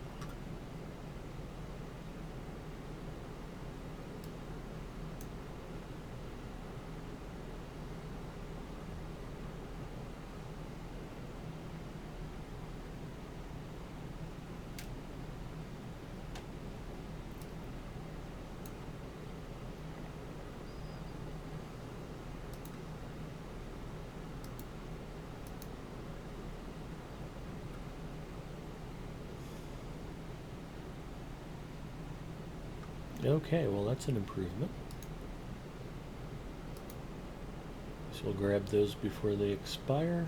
Okay, well that's an improvement. So we'll grab those before they expire.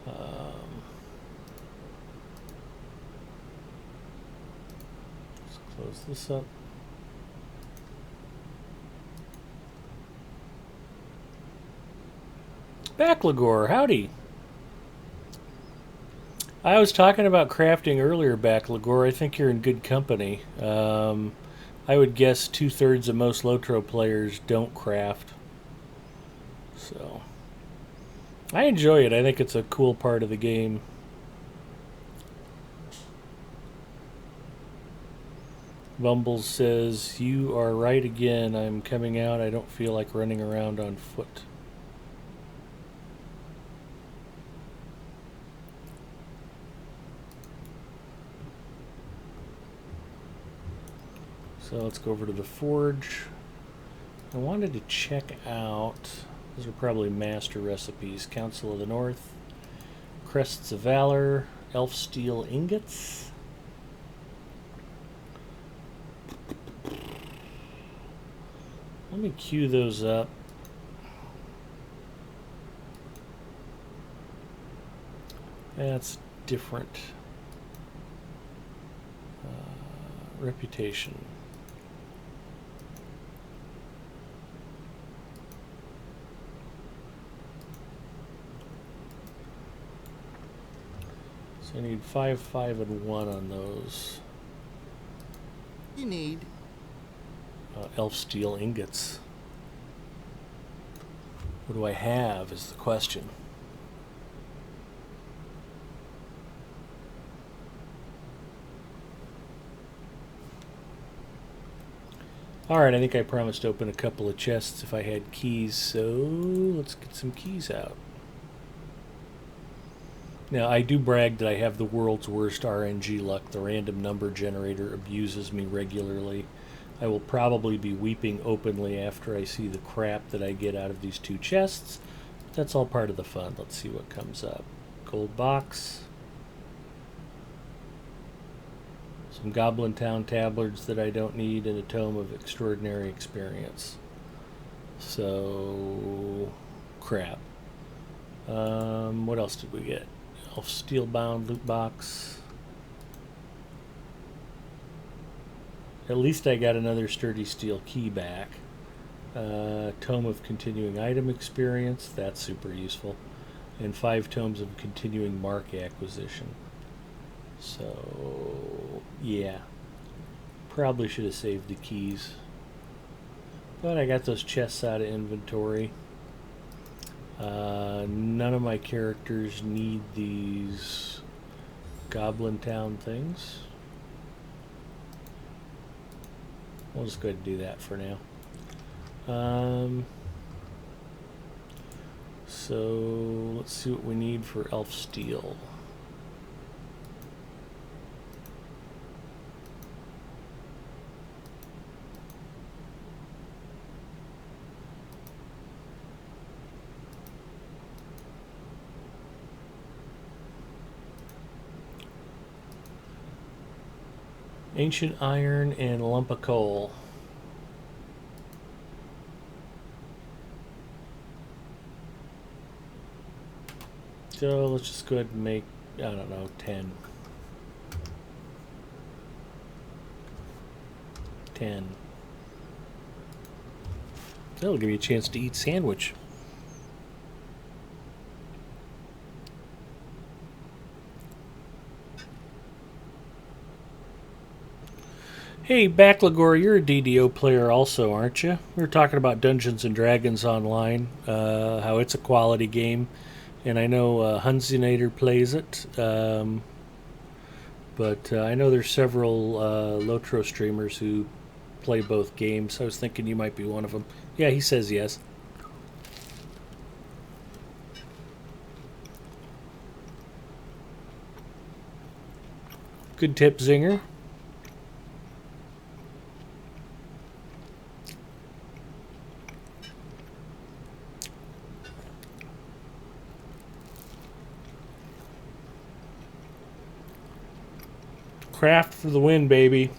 Let's close this up. Backlagor, howdy! I was talking about crafting earlier, Backlagor. I think you're in good company. I would guess 2/3 of most LOTRO players don't craft. So, I enjoy it. I think it's a cool part of the game. Bumbles says, "You are right again. I'm coming out. I don't feel like running around on foot." So let's go over to the forge. I wanted to check out, these are probably master recipes. Council of the North, Crests of Valor, Elf Steel Ingots. Let me queue those up. That's different reputation. So I need 5, 5, and 1 on those. You need. Elf steel ingots. What do I have is the question. Alright, I think I promised to open a couple of chests if I had keys, so let's get some keys out. Now, I do brag that I have the world's worst RNG luck. The random number generator abuses me regularly. I will probably be weeping openly after I see the crap that I get out of these 2 chests. But that's all part of the fun. Let's see what comes up. Gold box. Some Goblin Town tablets that I don't need, and a tome of extraordinary experience. So, crap. What else did we get? Elf steel-bound loot box. At least I got another sturdy steel key back. Tome of continuing item experience. That's super useful. And 5 tomes of continuing mark acquisition. So, yeah. Probably should have saved the keys. But I got those chests out of inventory. None of my characters need these Goblin Town things. We'll just go ahead and do that for now. So let's see what we need for elf steel. Ancient iron and lump of coal. So let's just go ahead and make, I don't know, 10. 10. That'll give you a chance to eat sandwich. Hey, Backlagor, you're a DDO player also, aren't you? We were talking about Dungeons & Dragons Online, how it's a quality game. And I know Hunzinator plays it. But I know there's several LOTRO streamers who play both games. I was thinking you might be one of them. Yeah, he says yes. Good tip, Zinger. Craft for the win, baby.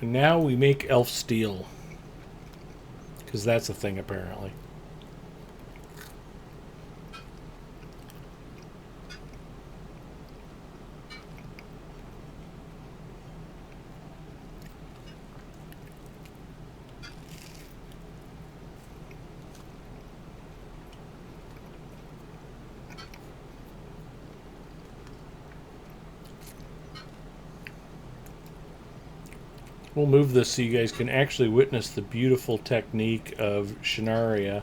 And now we make elf steel. Because that's a thing, apparently. We'll move this so you guys can actually witness the beautiful technique of Shanaria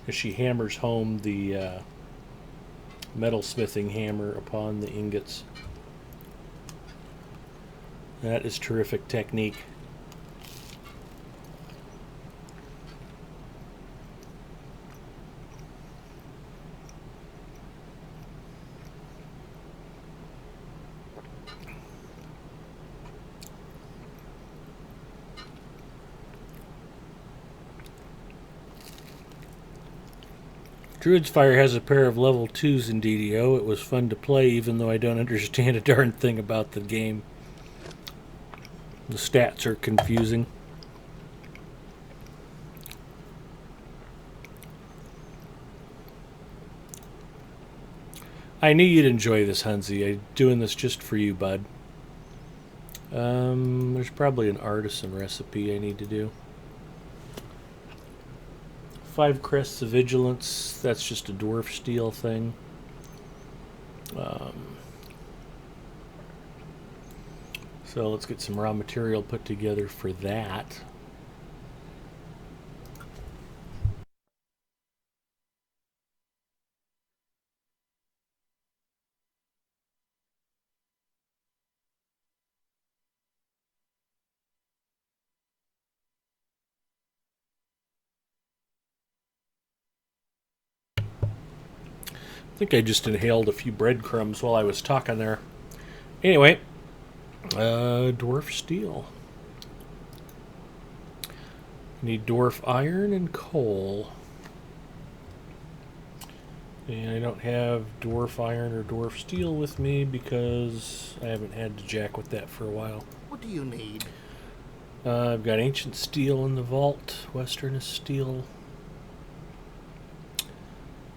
as she hammers home the metal smithing hammer upon the ingots. That is terrific technique. Druid's Fire has a pair of level 2s in DDO. It was fun to play, even though I don't understand a darn thing about the game. The stats are confusing. I knew you'd enjoy this, Hunzy. I'm doing this just for you, bud. There's probably an artisan recipe I need to do. 5 crests of vigilance. That's just a dwarf steel thing. So let's get some raw material put together for that. I think I just inhaled a few breadcrumbs while I was talking there. Anyway, dwarf steel. Need dwarf iron and coal. And I don't have dwarf iron or dwarf steel with me because I haven't had to jack with that for a while. What do you need? I've got ancient steel in the vault. Western is steel.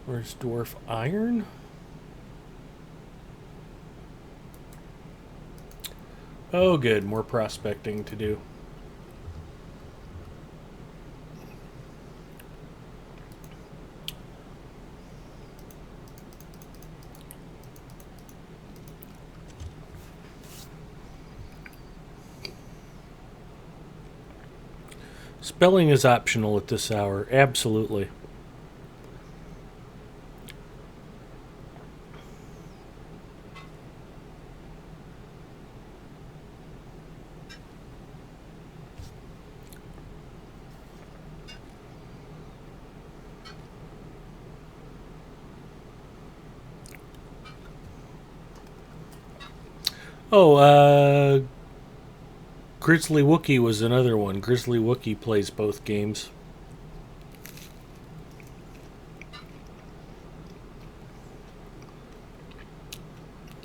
Where's dwarf iron? Oh, good. More prospecting to do. Spelling is optional at this hour. Absolutely. Oh, Grizzly Wookie was another one. Grizzly Wookie plays both games.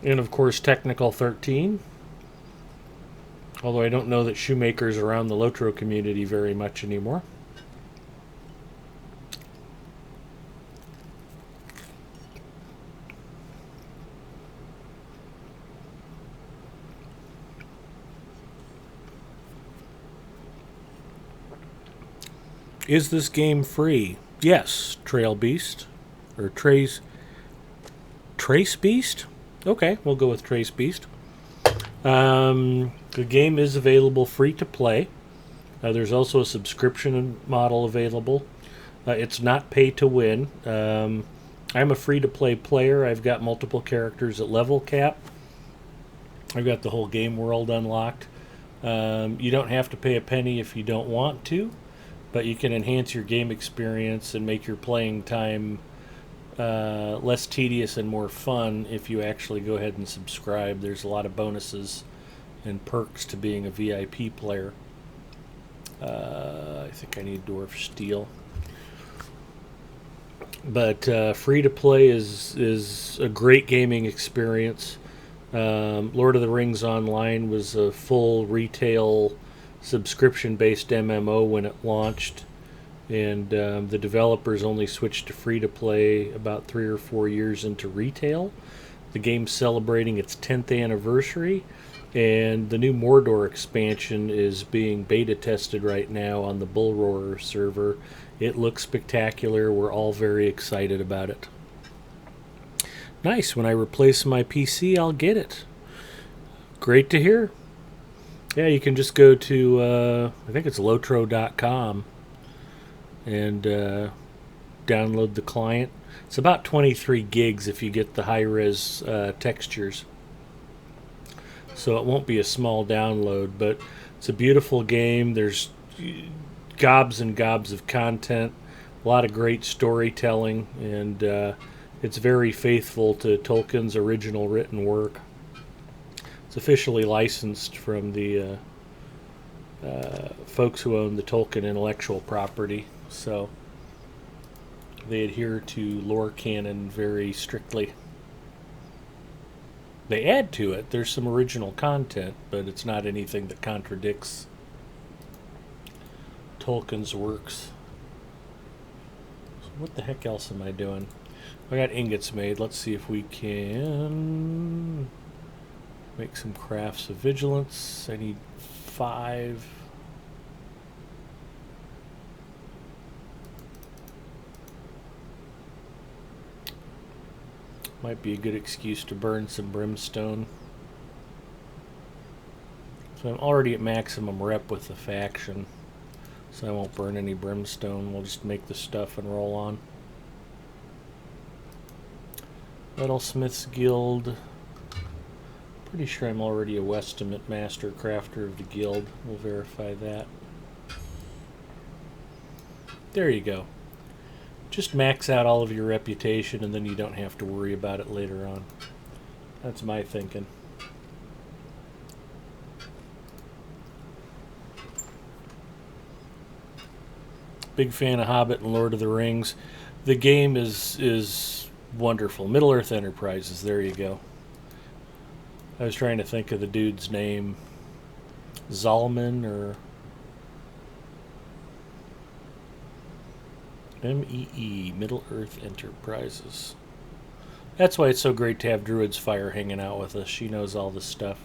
And of course, Technical 13. Although I don't know that shoemakers around the LOTRO community very much anymore. Is this game free? Yes, Trail Beast. Or Trace Beast? Okay, we'll go with Trace Beast. The game is available free to play. There's also a subscription model available. It's not pay to win. I'm a free to play player. I've got multiple characters at level cap. I've got the whole game world unlocked. You don't have to pay a penny if you don't want to, but you can enhance your game experience and make your playing time less tedious and more fun if you actually go ahead and subscribe. There's a lot of bonuses and perks to being a VIP player. I think I need dwarf steel. But free to play is a great gaming experience. Lord of the Rings Online was a full retail subscription-based MMO when it launched, and the developers only switched to free to play about 3 or 4 years into retail. The game's celebrating its 10th anniversary, and the new Mordor expansion is being beta tested right now on the Bull Roarer server. It looks spectacular. We're all very excited about it. Nice. When I replace my PC, I'll get it. Great to hear. Yeah, you can just go to, I think it's LOTRO.com and download the client. It's about 23 gigs if you get the high-res textures. So it won't be a small download, but it's a beautiful game. There's gobs and gobs of content, a lot of great storytelling, and it's very faithful to Tolkien's original written work. It's officially licensed from the folks who own the Tolkien intellectual property. So They adhere to lore canon very strictly. They add to it. There's some original content, but it's not anything that contradicts Tolkien's works. So what the heck else am I doing? I got ingots made. Let's see if we can make some crafts of vigilance. I need 5. Might be a good excuse to burn some brimstone. So I'm already at maximum rep with the faction, so I won't burn any brimstone. We'll just make the stuff and roll on. Metalsmiths Guild. Pretty sure I'm already a Westimate Master Crafter of the Guild. We'll verify that. There you go. Just max out all of your reputation and then you don't have to worry about it later on. That's my thinking. Big fan of Hobbit and Lord of the Rings. The game is wonderful. Middle-earth Enterprises, there you go. I was trying to think of the dude's name. Zalman or MEE, Middle-earth Enterprises. That's why it's so great to have Druid's Fire hanging out with us. She knows all this stuff.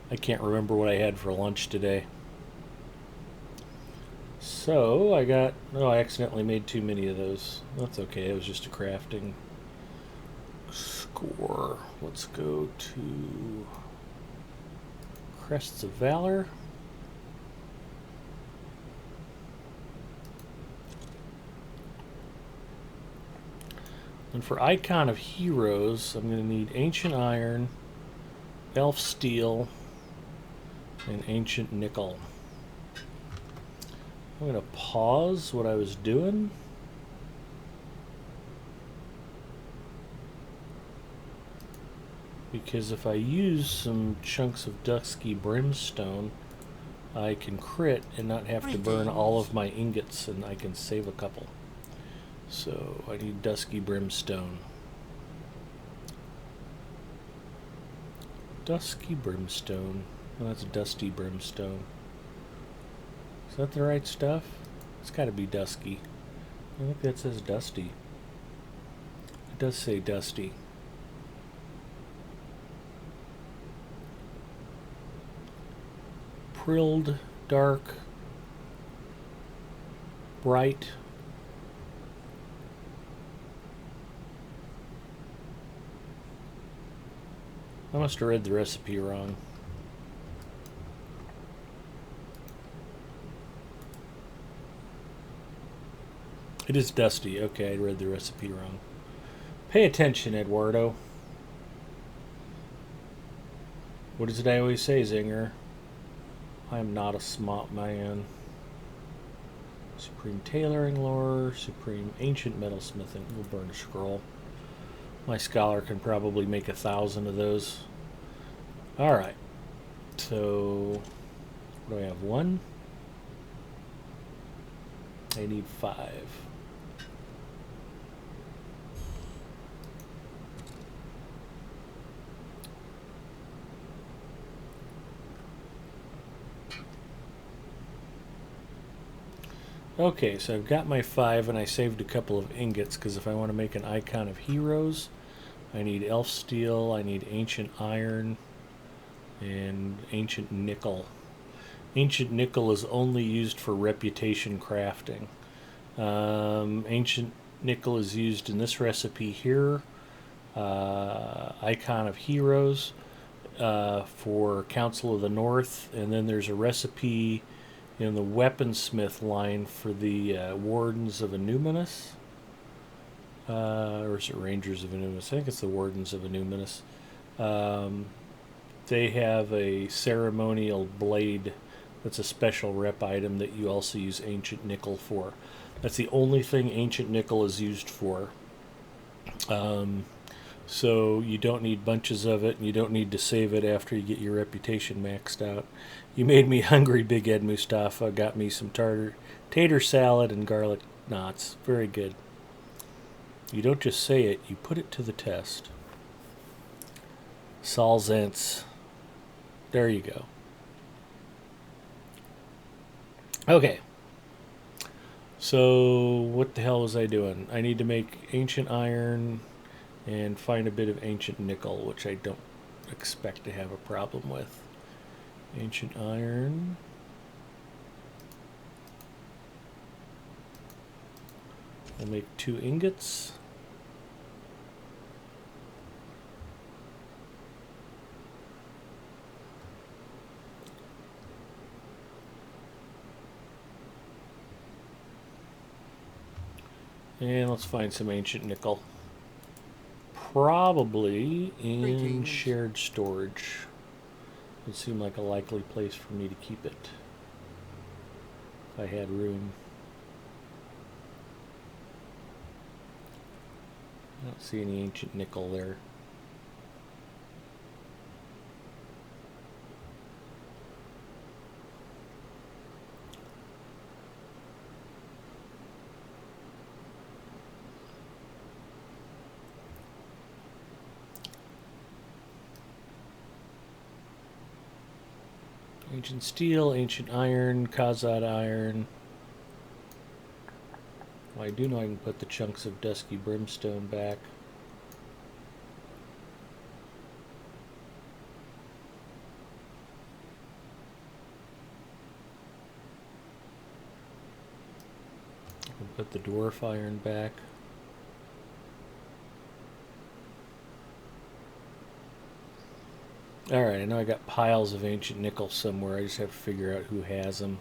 I can't remember what I had for lunch today. So, I accidentally made too many of those. That's okay, it was just a crafting score. Let's go to Crests of Valor. And for Icon of Heroes, I'm going to need Ancient Iron, Elf Steel, and Ancient Nickel. I'm going to pause what I was doing. Because if I use some chunks of Dusky Brimstone, I can crit and not have to burn all of my ingots, and I can save a couple. So I need Dusky Brimstone. Dusky Brimstone. Oh, that's Dusty Brimstone. Is that the right stuff? It's got to be Dusky. I think that says Dusty. It does say Dusty. Prilled, dark, bright. I must have read the recipe wrong. It is dusty. Okay, I read the recipe wrong. Pay attention, Eduardo. What does it I always say, Zinger? I am not a smart man. Supreme Tailoring Lore, Supreme Ancient Metalsmithing. We'll burn a scroll. My scholar can probably make 1,000 of those. Alright. So, what do I have? 1? I need 5. Okay, so I've got my 5 and I saved a couple of ingots because if I want to make an Icon of Heroes, I need Elf Steel, I need Ancient Iron, and Ancient Nickel. Ancient Nickel is only used for reputation crafting. Ancient Nickel is used in this recipe here, Icon of Heroes, for Council of the North, and then there's a recipe in the Weaponsmith line for the Wardens of Enuminus. Or is it Rangers of Enuminus? I think it's the Wardens of Enuminus. They have a ceremonial blade that's a special rep item that you also use Ancient Nickel for. That's the only thing Ancient Nickel is used for. So you don't need bunches of it, and you don't need to save it after you get your reputation maxed out. You made me hungry, Big Ed Mustafa. Got me some tater salad and garlic knots. Very good. You don't just say it, you put it to the test. Solzents. There you go. Okay. So, what the hell was I doing? I need to make ancient iron and find a bit of ancient nickel, which I don't expect to have a problem with. Ancient iron. I'll make 2 ingots. And let's find some ancient nickel. Probably in Greetings. shared storage. Would seem like a likely place for me to keep it. If I had room. I don't see any ancient nickel there. Ancient steel, ancient iron, Kazad iron. Well, I do know I can put the chunks of dusky brimstone back. I can put the dwarf iron back. Alright, I know I got piles of ancient nickel somewhere. I just have to figure out who has them.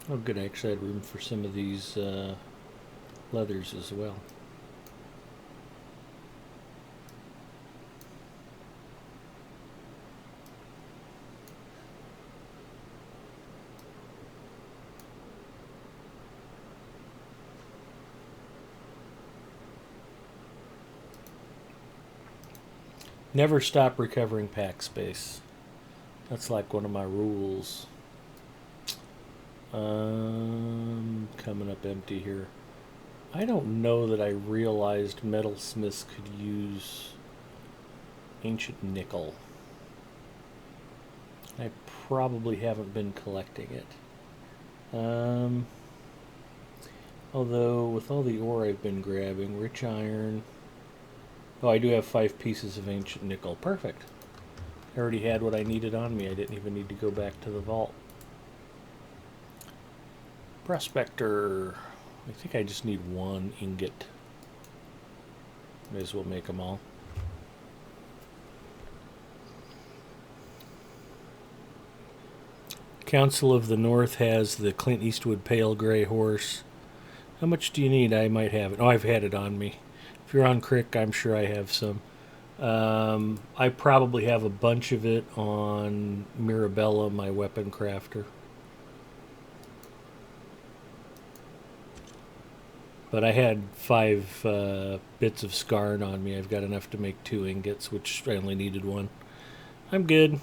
Oh good, I actually had room for some of these leathers as well. Never stop recovering pack space. That's like one of my rules. Coming up empty here. I don't know that I realized metalsmiths could use ancient nickel. I probably haven't been collecting it. Although with all the ore I've been grabbing, rich iron. Oh, I do have 5 pieces of ancient nickel. Perfect. I already had what I needed on me. I didn't even need to go back to the vault. Prospector. I think I just need 1 ingot. May as well make them all. Council of the North has the Clint Eastwood Pale Gray Horse. How much do you need? I might have it. Oh, I've had it on me. If you're on Crick, I'm sure I have some. I probably have a bunch of it on Mirabella, my weapon crafter. But I had 5 bits of scarn on me. I've got enough to make 2 ingots, which I only needed 1. I'm good.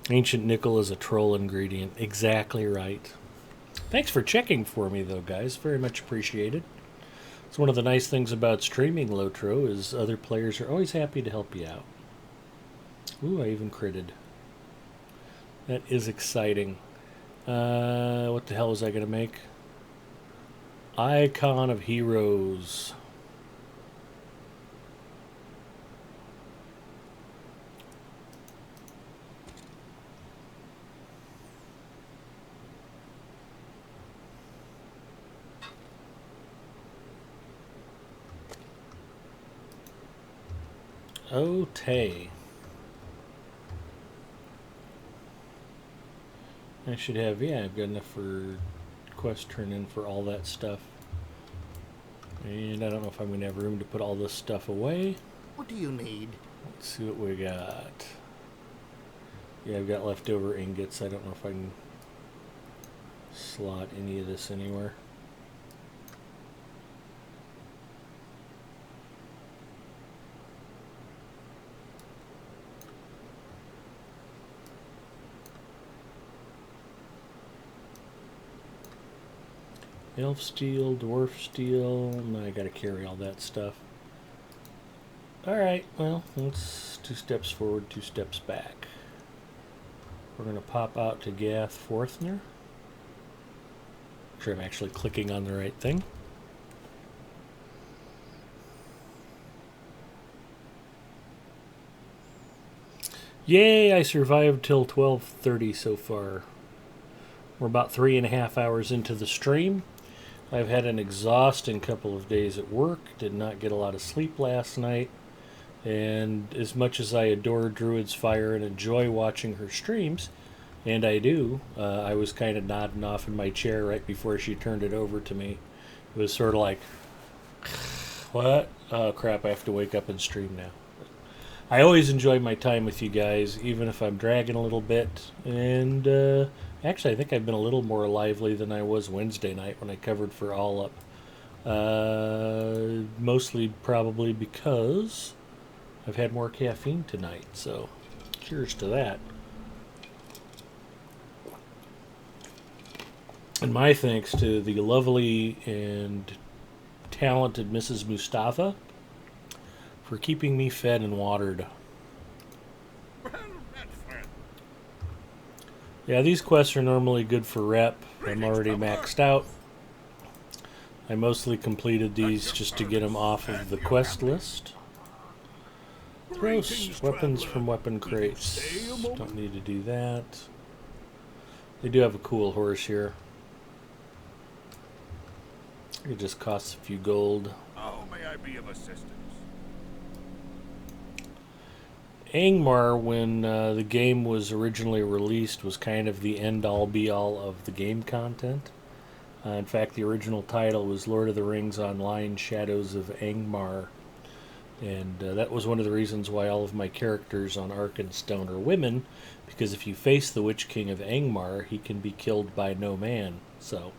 Ancient nickel is a troll ingredient. Exactly right. Thanks for checking for me, though, guys. Very much appreciated. It's one of the nice things about streaming LOTRO is other players are always happy to help you out. Ooh, I even critted. That is exciting. What the hell was I going to make? Icon of Heroes. Okay. I should have, yeah, I've got enough for quest turn in for all that stuff. And I don't know if I'm going to have room to put all this stuff away. What do you need? Let's see what we got. Yeah, I've got leftover ingots. I don't know if I can slot any of this anywhere. Elf steel, dwarf steel. Now I gotta carry all that stuff. Alright, well, that's 2 steps forward, 2 steps back. We're gonna pop out to Gath Forthner. Make sure I'm actually clicking on the right thing. Yay, I survived till 12:30 so far. We're about 3.5 hours into the stream. I've had an exhausting couple of days at work, did not get a lot of sleep last night, and as much as I adore Druid's Fire and enjoy watching her streams, and I do, I was kind of nodding off in my chair right before she turned it over to me. It was sort of like, what? Oh crap, I have to wake up and stream now. I always enjoy my time with you guys, even if I'm dragging a little bit, and actually, I think I've been a little more lively than I was Wednesday night when I covered for All Up. Mostly probably because I've had more caffeine tonight, so cheers to that. And my thanks to the lovely and talented Mrs. Mustafa for keeping me fed and watered. Yeah, these quests are normally good for rep. I'm already maxed out. I mostly completed these just to get them off of the quest list. Gross. Weapons from weapon crates. Don't need to do that. They do have a cool horse here. It just costs a few gold. How may I be of assistance? Angmar, when the game was originally released, was kind of the end-all be-all of the game content. In fact, the original title was Lord of the Rings Online Shadows of Angmar. And that was one of the reasons why all of my characters on Arkenstone are women, because if you face the Witch King of Angmar, he can be killed by no man. So,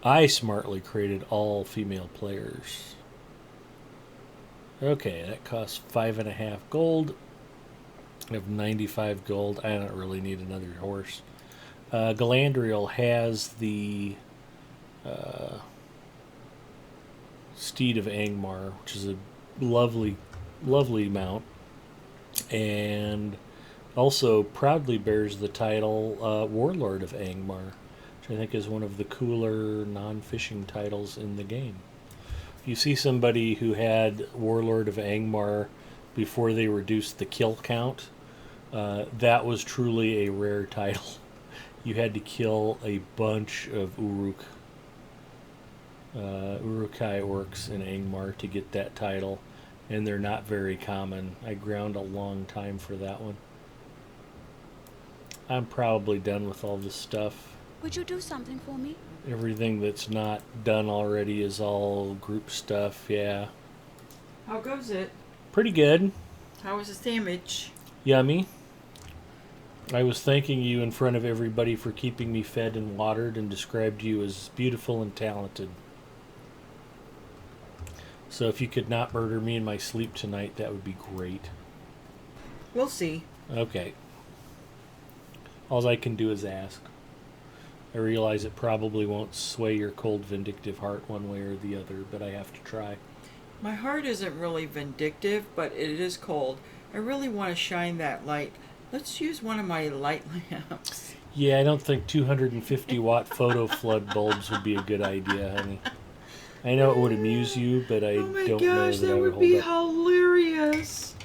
I smartly created all female players. Okay, that costs 5.5 gold. I have 95 gold. I don't really need another horse. Galandriel has the Steed of Angmar, which is a lovely, lovely mount, and also proudly bears the title Warlord of Angmar, which I think is one of the cooler non-fishing titles in the game. If you see somebody who had Warlord of Angmar before they reduced the kill count, that was truly a rare title. You had to kill a bunch of Uruk-hai orcs in Angmar to get that title, and they're not very common. I ground a long time for that one. I'm probably done with all this stuff. Would you do something for me? Everything that's not done already is all group stuff, yeah. How goes it? Pretty good. How was the sandwich? Yummy. I was thanking you in front of everybody for keeping me fed and watered and described you as beautiful and talented. So if you could not murder me in my sleep tonight, that would be great. We'll see. Okay. All I can do is ask. I realize it probably won't sway your cold, vindictive heart one way or the other, but I have to try. My heart isn't really vindictive, but it is cold. I really want to shine that light. Let's use one of my light lamps. Yeah, I don't think 250 watt photo flood bulbs would be a good idea, honey. I know it would amuse you, but I don't know that I would hold up. hilarious.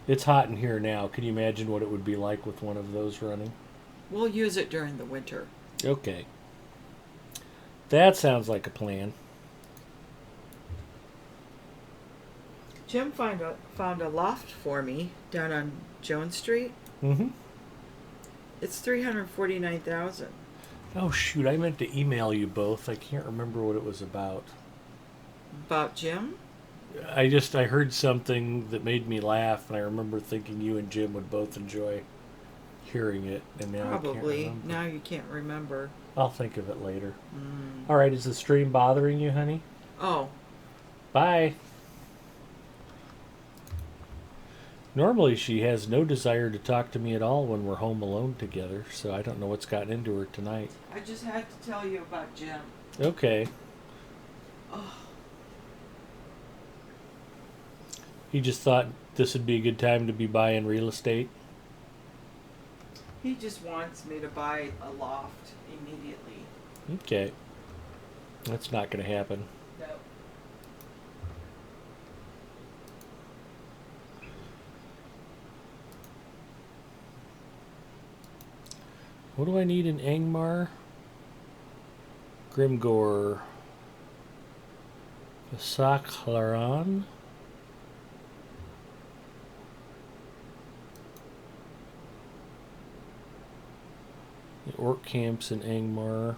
It's hot in here now. Can you imagine what it would be like with one of those running? We'll use it during the winter. Okay. That sounds like a plan. Jim found a loft for me down on Jones Street. Mm-hmm. It's $349,000. Oh shoot, I meant to email you both. I can't remember what it was about. About Jim? I heard something that made me laugh, and I remember thinking you and Jim would both enjoy hearing it, and now I can't Probably. remember. Now you can't remember. I'll think of it later. Mm. All right, is the stream bothering you, honey? Oh, Bye. Normally, she has no desire to talk to me at all when we're home alone together, so I don't know what's gotten into her tonight. I just had to tell you about Jim. Okay. Oh, He just thought this would be a good time to be buying real estate. he just wants me to buy a loft immediately. Okay. That's not going to happen. No. What do I need in Angmar? Grimgore. Saklaran. The orc camps in Angmar.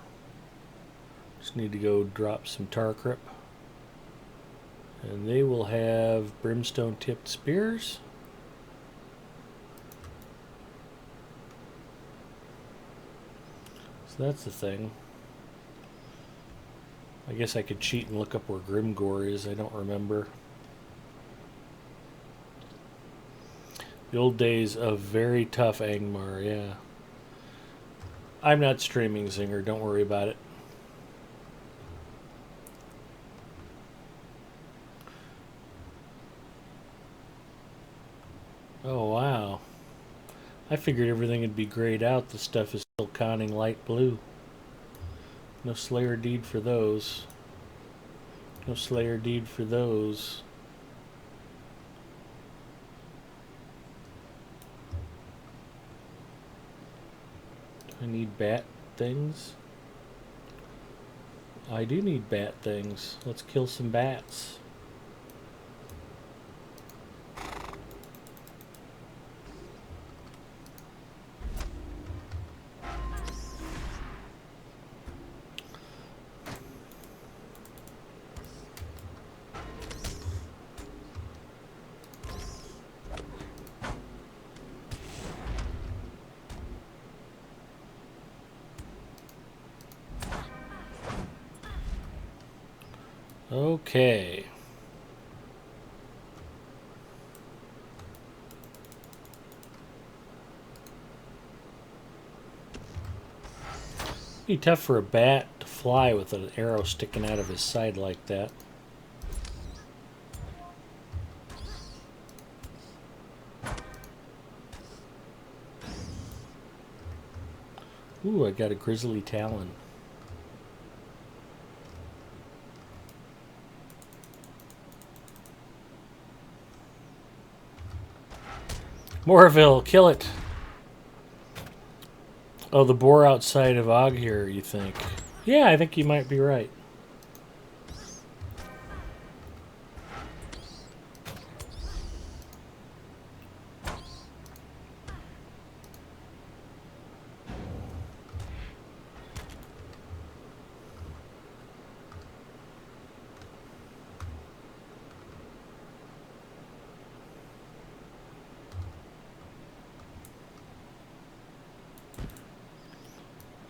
Just need to go drop some Tarkrip. And they will have brimstone tipped spears. So that's the thing. I guess I could cheat and look up where Grimgore is. I don't remember. The old days of very tough Angmar, yeah. I'm not streaming Zinger, don't worry about it. Oh, wow. I figured everything would be grayed out. The stuff is still conning light blue. No Slayer deed for those. No Slayer deed for those. Do I need bat things? I do need bat things. Let's kill some bats. Okay. Be tough for a bat to fly with an arrow sticking out of his side like that. Ooh, I got a grizzly talon. Morville, kill it. Oh, the boar outside of Og here, you think? Yeah, I think you might be right.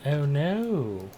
Oh no.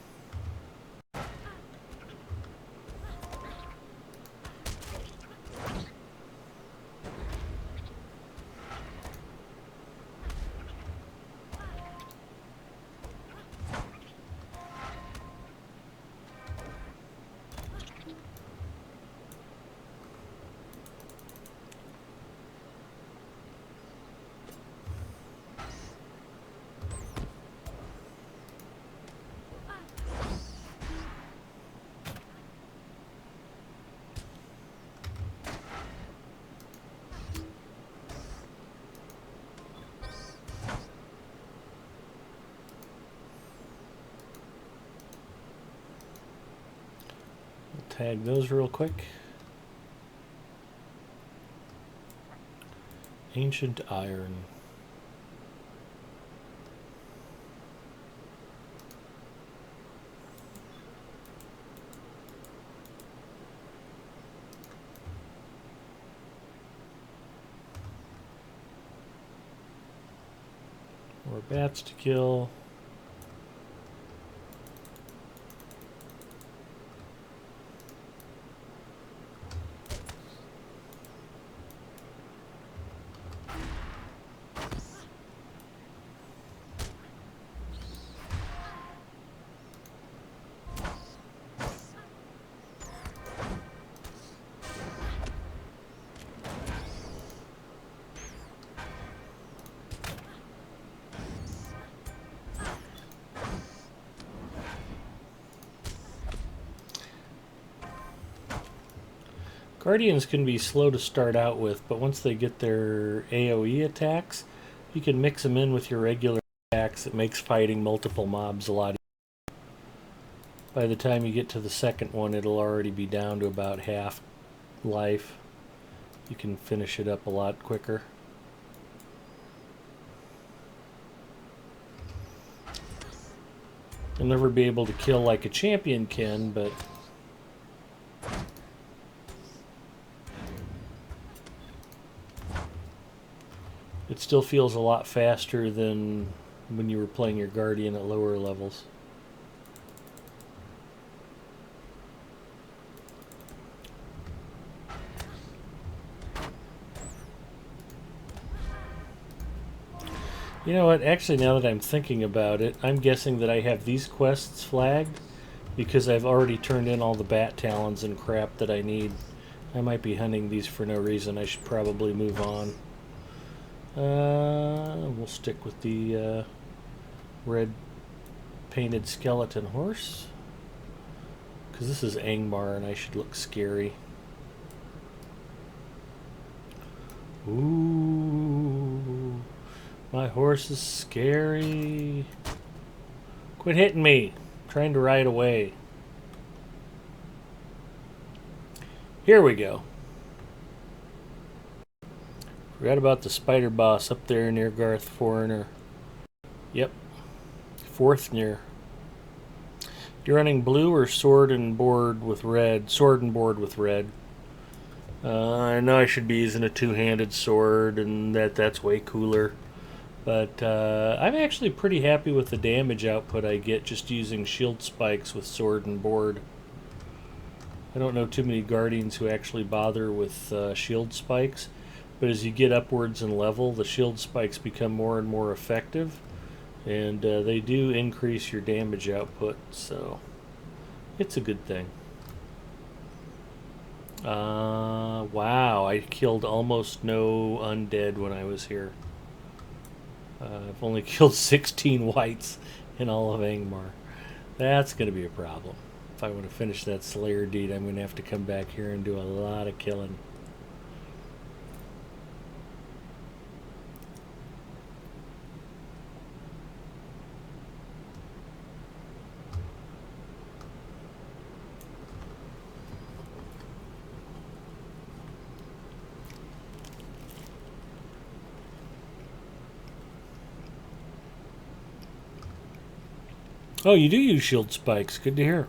Tag those real quick. Ancient iron. More bats to kill. Guardians can be slow to start out with, but once they get their AoE attacks, you can mix them in with your regular attacks. It makes fighting multiple mobs a lot easier. By the time you get to the second one, it'll already be down to about half life. You can finish it up a lot quicker. You'll never be able to kill like a champion can, but it still feels a lot faster than when you were playing your Guardian at lower levels. You know what? Actually, now that I'm thinking about it, I'm guessing that I have these quests flagged because I've already turned in all the bat talons and crap that I need. I might be hunting these for no reason. I should probably move on. We'll stick with the red painted skeleton horse because this is Angmar and I should look scary. Ooh, my horse is scary. Quit hitting me. I'm trying to ride away. Here we go. Forgot about the spider boss up there near Garth Foreigner. Yep. Fourth near. You're running blue or sword and board with red? Sword and board with red. I know I should be using a two-handed sword and that's way cooler. But I'm actually pretty happy with the damage output I get just using shield spikes with sword and board. I don't know too many Guardians who actually bother with shield spikes. But as you get upwards in level, the shield spikes become more and more effective. And they do increase your damage output. So it's a good thing. Wow, I killed almost no undead when I was here. I've only killed 16 whites in all of Angmar. That's going to be a problem. If I want to finish that Slayer deed, I'm going to have to come back here and do a lot of killing. Oh, you do use shield spikes. Good to hear.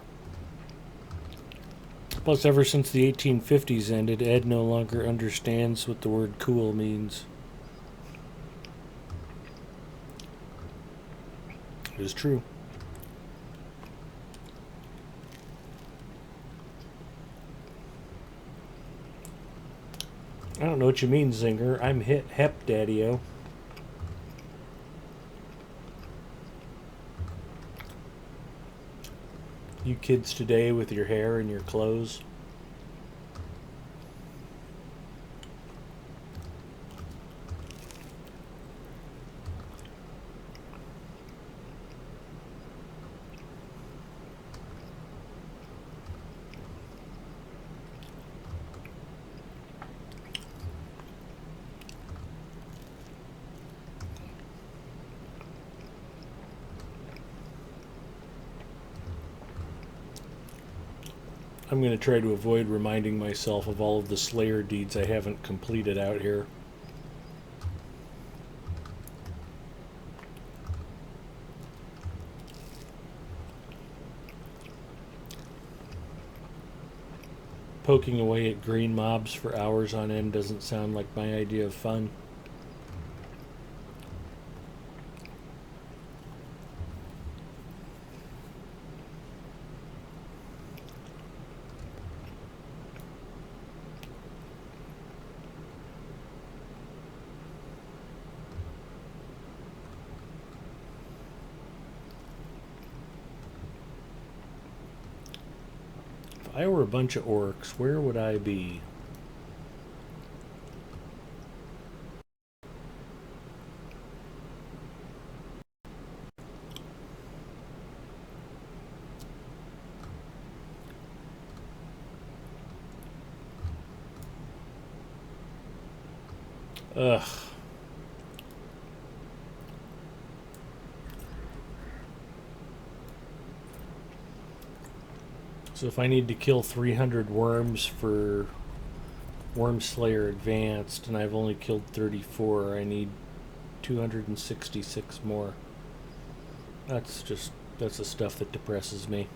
Plus, ever since the 1850s ended, Ed no longer understands what the word cool means. It is true. I don't know what you mean, Zinger. I'm hep, Daddy-o. You kids today with your hair and your clothes. I'm going to try to avoid reminding myself of all of the Slayer deeds I haven't completed out here. Poking away at green mobs for hours on end doesn't sound like my idea of fun. If I were a bunch of orcs, where would I be? Ugh. So if I need to kill 300 worms for Worm Slayer Advanced, and I've only killed 34, I need 266 more. That's the stuff that depresses me.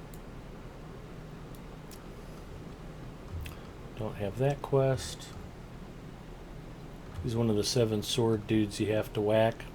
Don't have that quest. He's one of the 7 sword dudes you have to whack.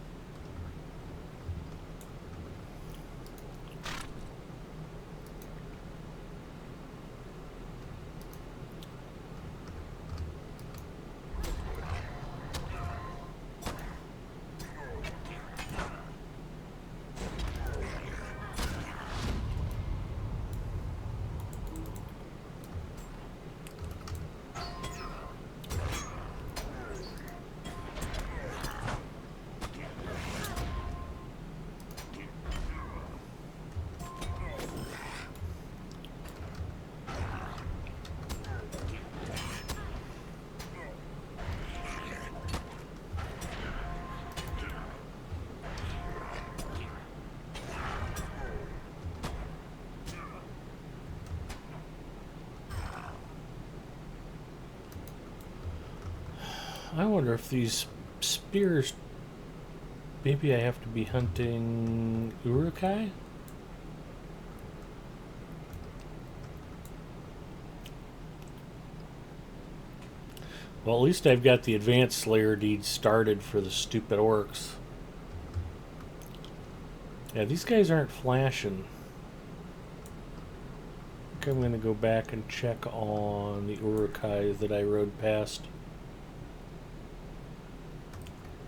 I wonder if these spears... Maybe I have to be hunting Urukai? Well, at least I've got the advanced Slayer deeds started for the stupid orcs. Yeah, these guys aren't flashing. I think I'm going to go back and check on the Urukai that I rode past.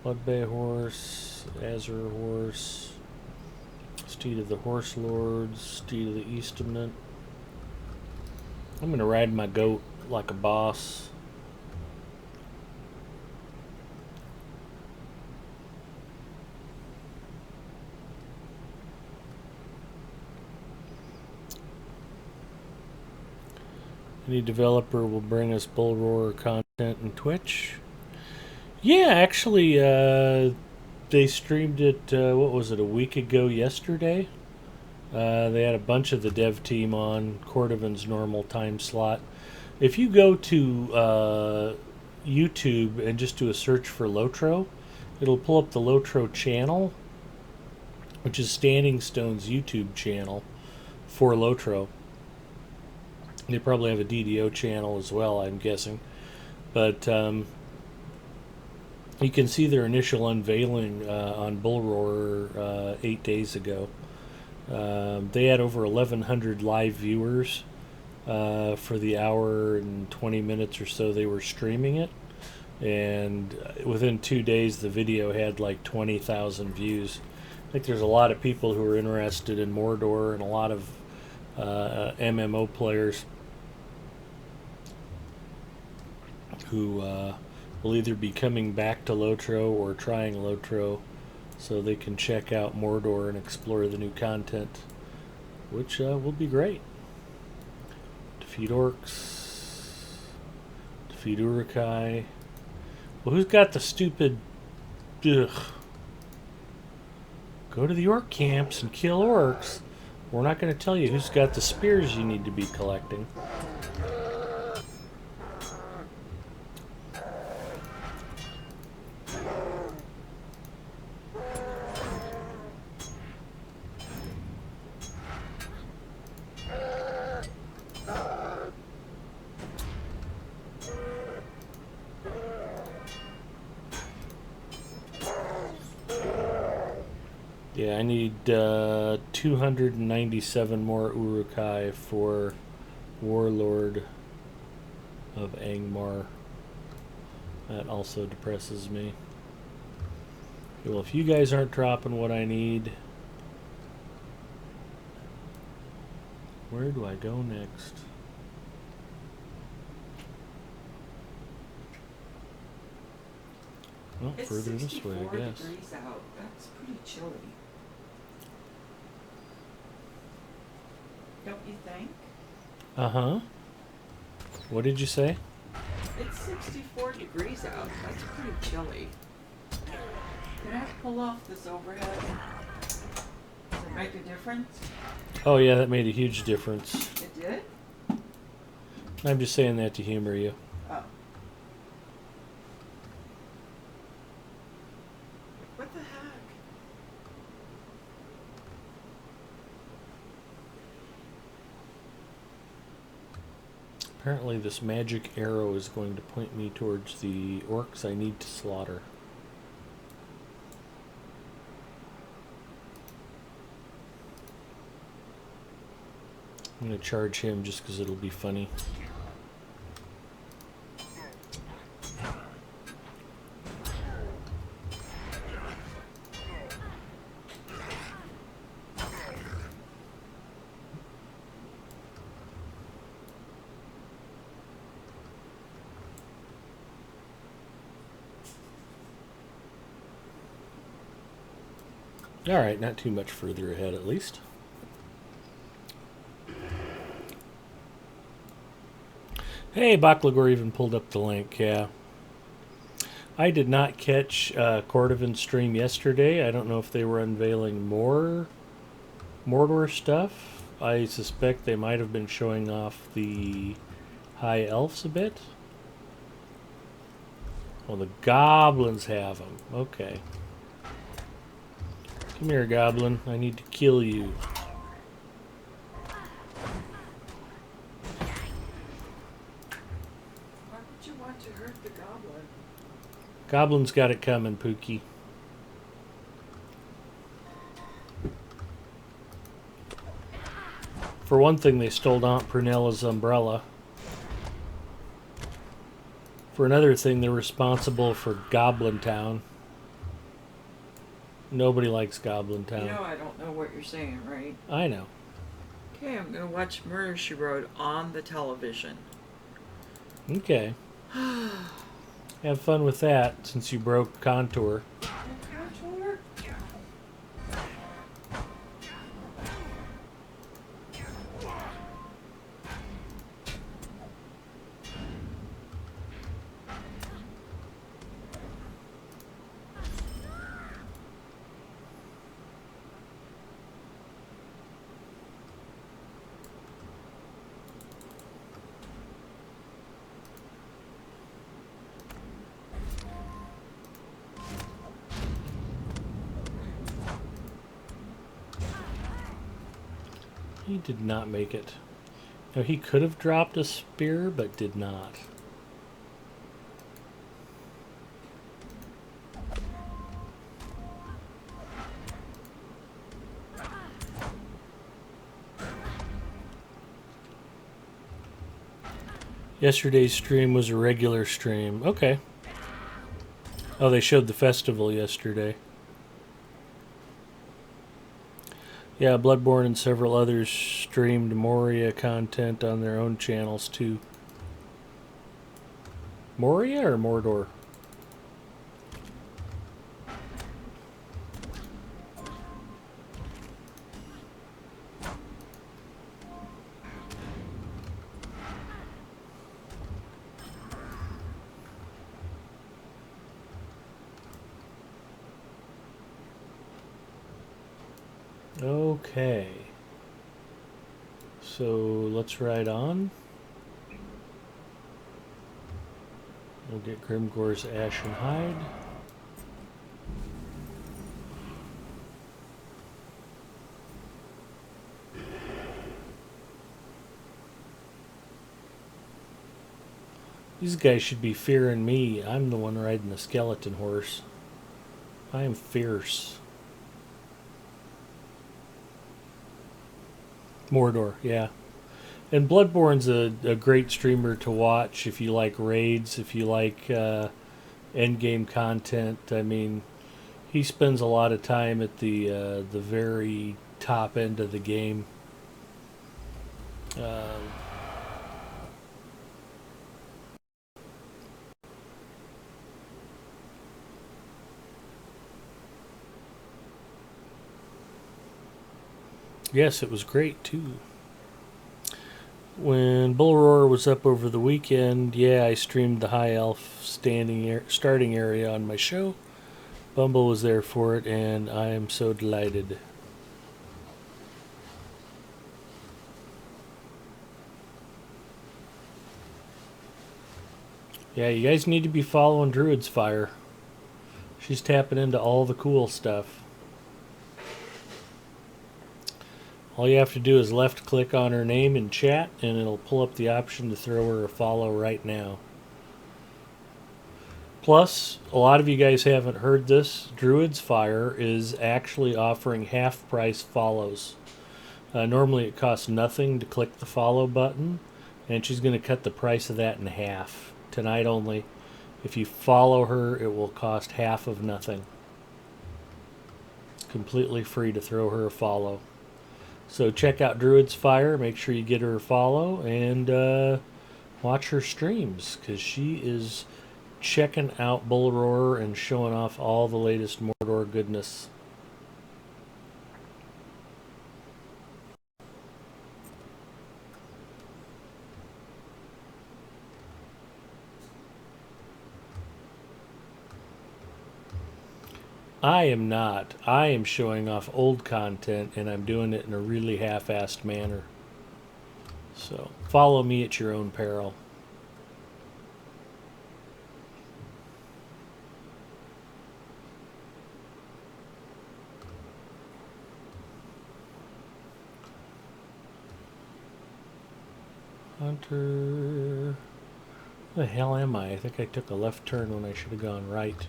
Bloodbay horse, Azure horse, steed of the horse lords, steed of the Eastament. I'm gonna ride my goat like a boss. Any developer will bring us bull roar content in Twitch. Yeah, actually, they streamed it, what was it, a week ago yesterday? They had a bunch of the dev team on Cordovan's normal time slot. If you go to YouTube and just do a search for LOTRO, it'll pull up the LOTRO channel, which is Standing Stone's YouTube channel for LOTRO. They probably have a DDO channel as well, I'm guessing. But you can see their initial unveiling on Bull Roar 8 days ago. They had over 1,100 live viewers for the hour and 20 minutes or so they were streaming it. And within 2 days, the video had like 20,000 views. I think there's a lot of people who are interested in Mordor and a lot of MMO players who will either be coming back to LOTRO or trying LOTRO so they can check out Mordor and explore the new content, which will be great. Defeat orcs, defeat Urukai. Well, who's got the stupid... Ugh. Go to the orc camps and kill orcs. We're not going to tell you who's got the spears you need to be collecting. Yeah, I need 297 more Urukai for Warlord of Angmar. That also depresses me. Okay, well, if you guys aren't dropping what I need, where do I go next? Well, It's further this way, 64 I guess. degrees out. That's pretty chilly. Don't you think? Uh-huh. What did you say? It's 64 degrees out. That's pretty chilly. Can I pull off this overhead? Does it make a difference? Oh, yeah, that made a huge difference. It did? I'm just saying that to humor you. Oh. What the heck? Apparently this magic arrow is going to point me towards the orcs I need to slaughter. I'm going to charge him just because it'll be funny. Alright, not too much further ahead at least. Hey, Baklagor even pulled up the link, yeah. I did not catch Cordovan's stream yesterday. I don't know if they were unveiling more Mordor stuff. I suspect they might have been showing off the High Elves a bit. Well, the goblins have them. Okay. Come here, goblin. I need to kill you. Why would you want to hurt the goblin? Goblin's got it coming, Pookie. For one thing, they stole Aunt Prunella's umbrella. For another thing, they're responsible for Goblin Town. Nobody likes Goblin Town. You know I don't know what you're saying, right? I know. Okay, I'm gonna watch Murder, She Wrote on the television. Okay. Have fun with that, since you broke Contour. Contour? He did not make it. Now, he could have dropped a spear, but did not. Yesterday's stream was a regular stream. Okay. Oh, they showed the festival yesterday. Yeah, Bloodborne and several others streamed Moria content on their own channels too. Moria or Mordor? Okay. So let's ride on. We'll get Grimgor's Ashen Hide. These guys should be fearing me. I'm the one riding the skeleton horse. I am fierce. Mordor, yeah. And Bloodborne's a great streamer to watch if you like raids, if you like endgame content. I mean, he spends a lot of time at the very top end of the game. Yes, it was great too. When Bull Roar was up over the weekend, yeah, I streamed the High Elf starting area on my show. Bumble was there for it, and I am so delighted. Yeah, you guys need to be following Druid's Fire. She's tapping into all the cool stuff. All you have to do is left click on her name in chat, and it'll pull up the option to throw her a follow right now. Plus, a lot of you guys haven't heard this. Druid's Fire is actually offering half price follows. Normally it costs nothing to click the follow button, and she's going to cut the price of that in half. Tonight only. If you follow her, it will cost half of nothing. It's completely free to throw her a follow. So check out Druid's Fire, make sure you get her a follow, and watch her streams, because she is checking out Bull Roar and showing off all the latest Mordor goodness. I am not. I am showing off old content, and I'm doing it in a really half-assed manner. So follow me at your own peril. Hunter. Where the hell am I? I think I took a left turn when I should have gone right.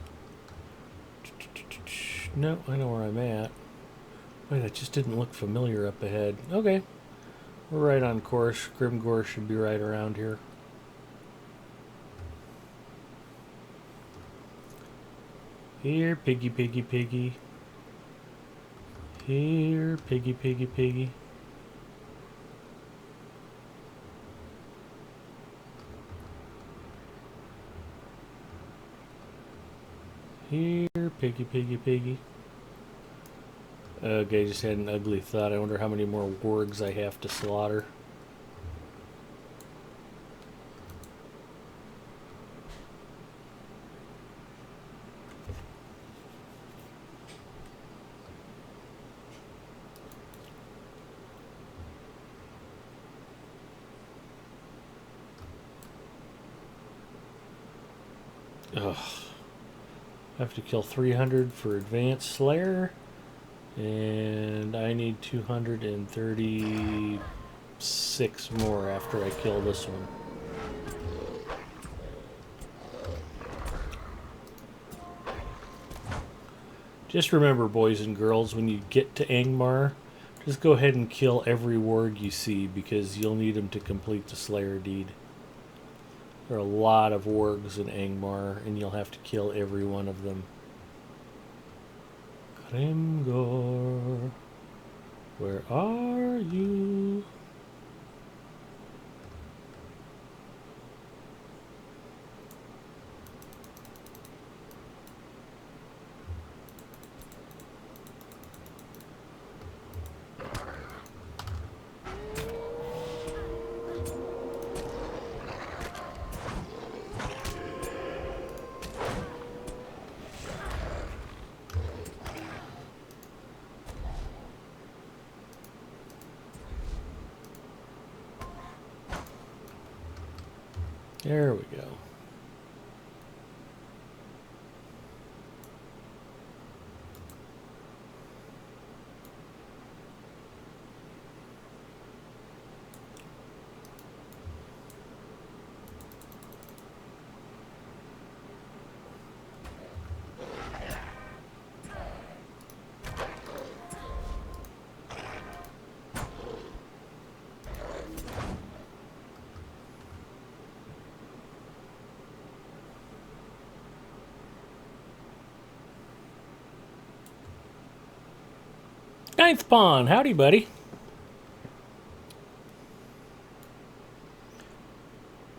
No, I know where I'm at. Wait, that just didn't look familiar up ahead. Okay. We're right on course. Grimgore should be right around here. Here, piggy, piggy, piggy. Here, piggy, piggy, piggy. Here, piggy, piggy, piggy. Okay, just had an ugly thought. I wonder how many more wargs I have to slaughter. Ugh. I have to kill 300 for Advanced Slayer. And I need 236 more after I kill this one. Just remember, boys and girls, when you get to Angmar, just go ahead and kill every warg you see, because you'll need them to complete the Slayer deed. There are a lot of wargs in Angmar, and you'll have to kill every one of them. Grimgore, where are you? There we go. Ninth Pawn, howdy, buddy.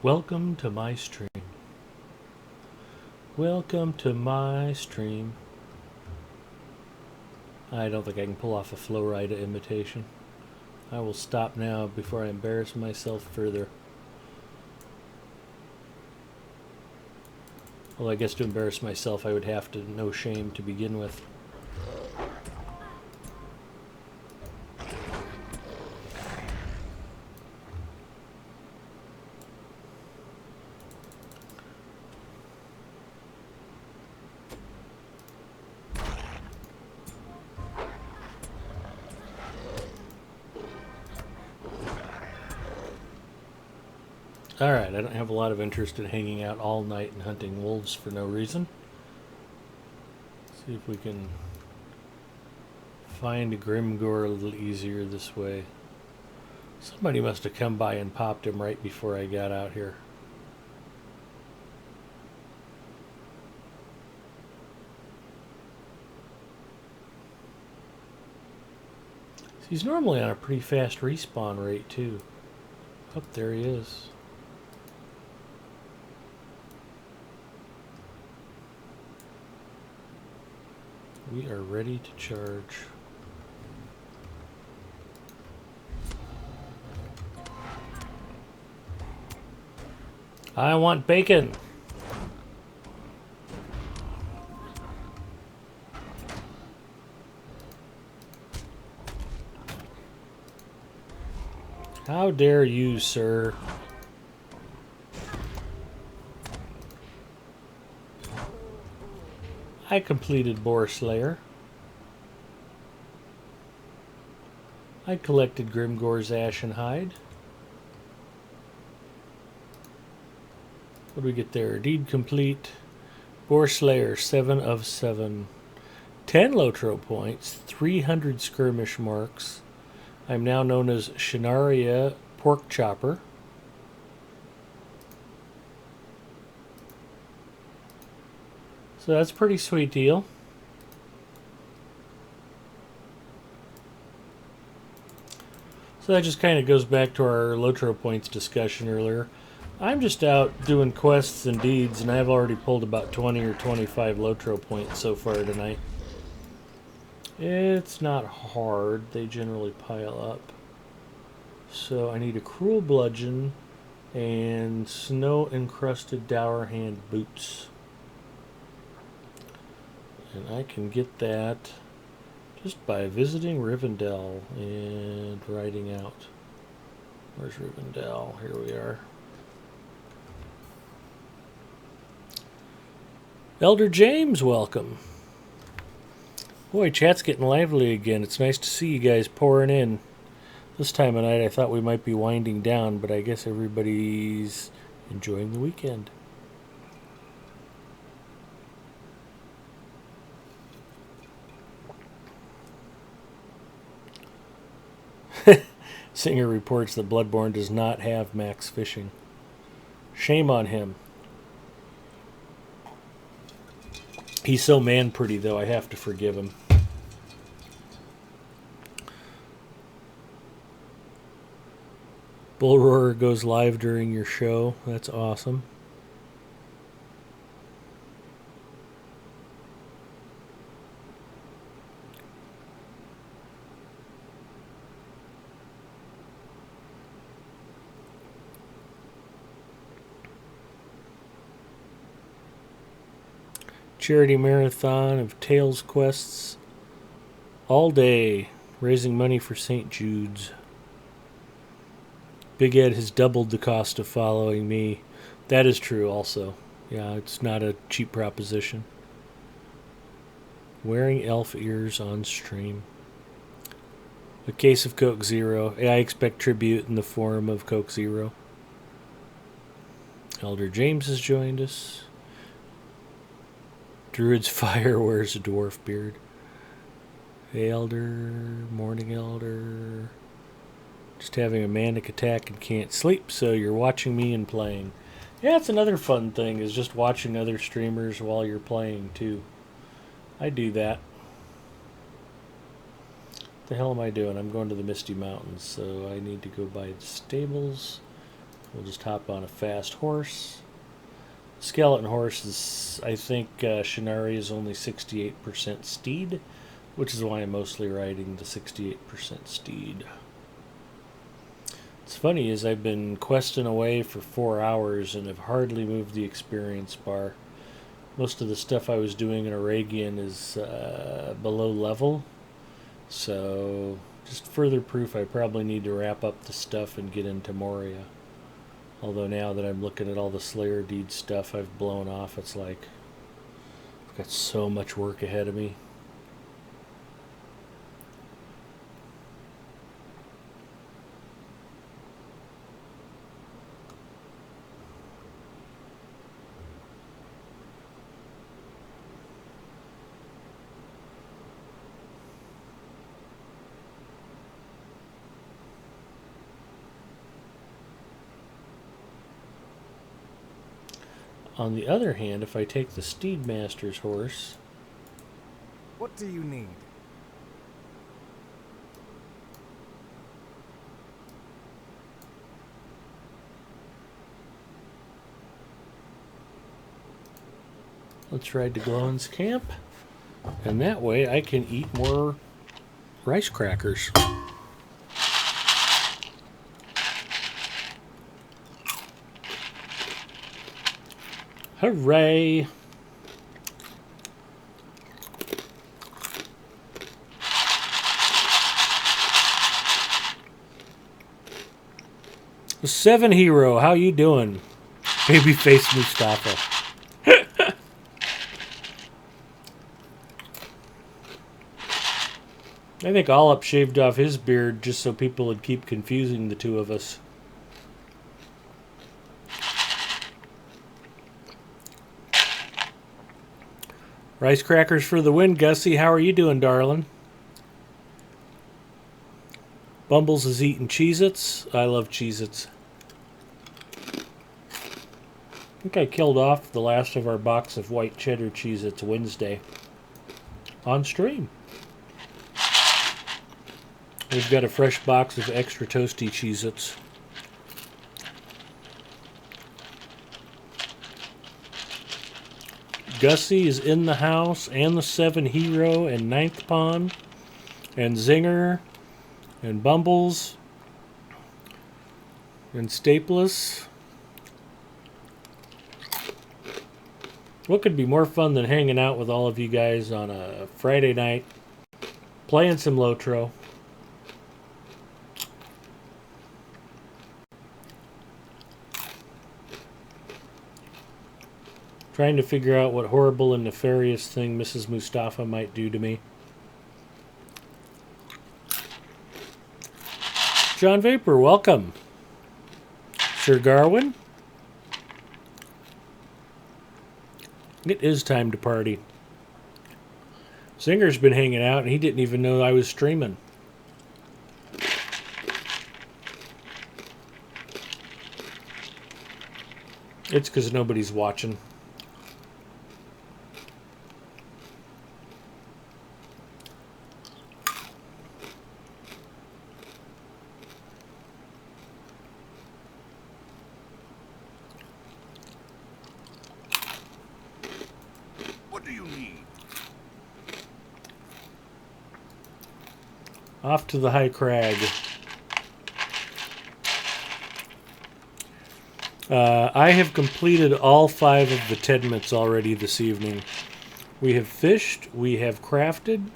Welcome to my stream. Welcome to my stream. I don't think I can pull off a Flowrider imitation. I will stop now before I embarrass myself further. Well, I guess to embarrass myself, I would have to no shame to begin with. Alright, I don't have a lot of interest in hanging out all night and hunting wolves for no reason. See if we can find a Grimgore a little easier this way. Somebody must have come by and popped him right before I got out here. He's normally on a pretty fast respawn rate too. Oh, there he is. We are ready to charge. I want bacon. How dare you, sir? I completed Boar Slayer. I collected Grimgore's Ashen Hide. What do we get there? Deed complete. Boar Slayer, 7 of 7. 10 LOTRO points, 300 skirmish marks. I'm now known as Shinaria Pork Chopper. So that's a pretty sweet deal. So that just kind of goes back to our LOTRO points discussion earlier. I'm just out doing quests and deeds, and I've already pulled about 20 or 25 LOTRO points so far tonight. It's not hard. They generally pile up. So I need a Cruel Bludgeon and Snow-Encrusted Dour Hand Boots. And I can get that just by visiting Rivendell and riding out. Where's Rivendell? Here we are. Elder James, welcome. Boy, chat's getting lively again. It's nice to see you guys pouring in. This time of night I thought we might be winding down, but I guess everybody's enjoying the weekend. Singer reports that Bloodborne does not have max fishing. Shame on him. He's so man-pretty, though, I have to forgive him. Bull Roarer goes live during your show. That's awesome. Charity marathon of Tales quests all day, raising money for St. Jude's. Big Ed has doubled the cost of following me. That is true also. Yeah, it's not a cheap proposition. Wearing elf ears on stream. A case of Coke Zero. I expect tribute in the form of Coke Zero. Elder James has joined us. Druid's Fire wears a dwarf beard. Hey, Elder. Morning, Elder. Just having a manic attack and can't sleep, so you're watching me and playing. Yeah, it's another fun thing, is just watching other streamers while you're playing, too. I do that. What the hell am I doing? I'm going to the Misty Mountains, so I need to go by the stables. We'll just hop on a fast horse. Skeleton horse is, I think, Shinari is only 68% steed, which is why I'm mostly riding the 68% steed. It's funny is I've been questing away for 4 hours and have hardly moved the experience bar. Most of the stuff I was doing in Aragian is below level, so just further proof I probably need to wrap up the stuff and get into Moria. Although now that I'm looking at all the Slayer Deed stuff I've blown off, it's like I've got so much work ahead of me. On the other hand, if I take the Steedmaster's horse, What do you need? let's ride to Glowin's camp, and that way I can eat more rice crackers. Hooray! The 7 Hero, how you doing? Babyface Mustafa. I think Ollop shaved off his beard just so people would keep confusing the two of us. Rice crackers for the win, Gussie. How are you doing, darling? Bumbles is eating Cheez-Its. I love Cheez-Its. I think I killed off the last of our box of white cheddar Cheez-Its Wednesday on stream. We've got a fresh box of extra toasty Cheez-Its. Gussie is in the house, and the 7 Hero, and 9th Pawn, and Zinger, and Bumbles, and Staples. What could be more fun than hanging out with all of you guys on a Friday night, playing some LOTRO? Trying to figure out what horrible and nefarious thing Mrs. Mustafa might do to me. John Vapor, welcome. Sir Garwin? It is time to party. Zinger's been hanging out and he didn't even know I was streaming. It's because nobody's watching. What do you need? Off to the high crag. I have completed all 5 of the Tedments already this evening. We have fished, we have crafted,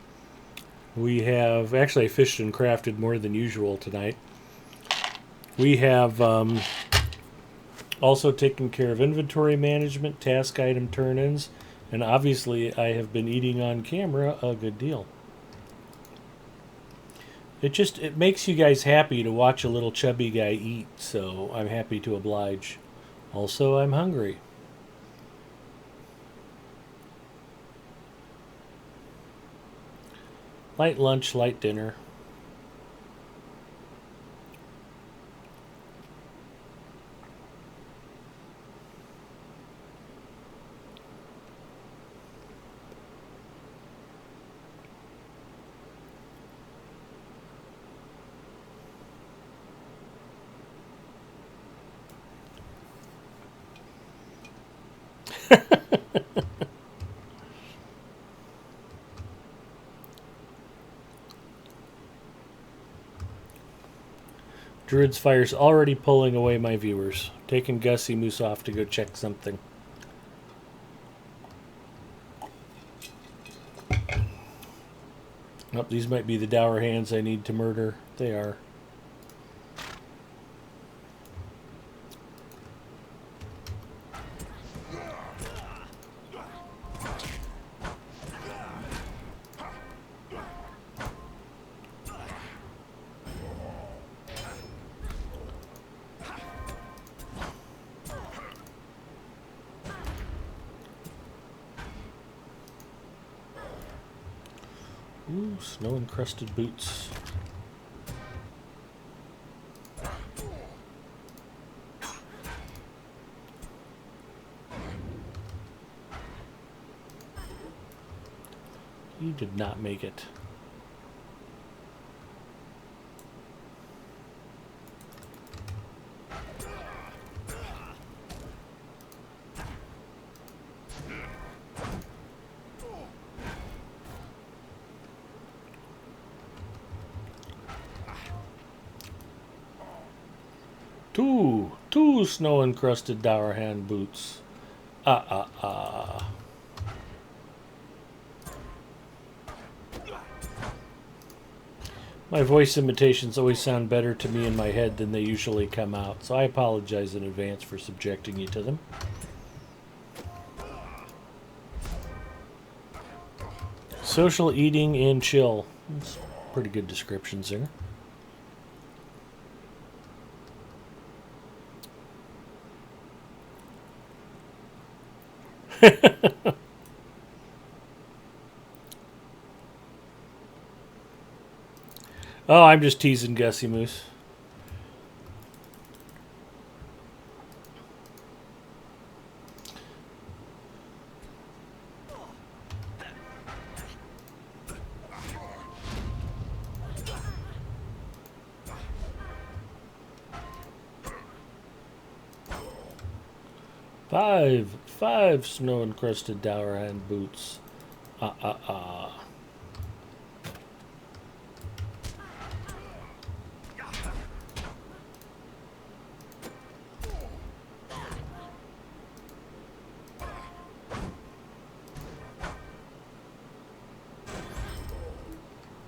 we have... Actually, I fished and crafted more than usual tonight. We have also taken care of inventory management, task item turn-ins, and obviously I have been eating on camera a good deal. It makes you guys happy to watch a little chubby guy eat, so I'm happy to oblige. Also, I'm hungry. Light lunch, light dinner. Druid's Fire's already pulling away my viewers. Taking Gussie Moose off to go check something. Oh, these might be the dour hands I need to murder. They are. Ooh, snow-encrusted boots. You did not make it. Two snow-encrusted dour hand boots. My voice imitations always sound better to me in my head than they usually come out, so I apologize in advance for subjecting you to them. Social eating and chill. That's pretty good descriptions there. Oh, I'm just teasing Gussie Moose. Five snow-encrusted dour hand boots.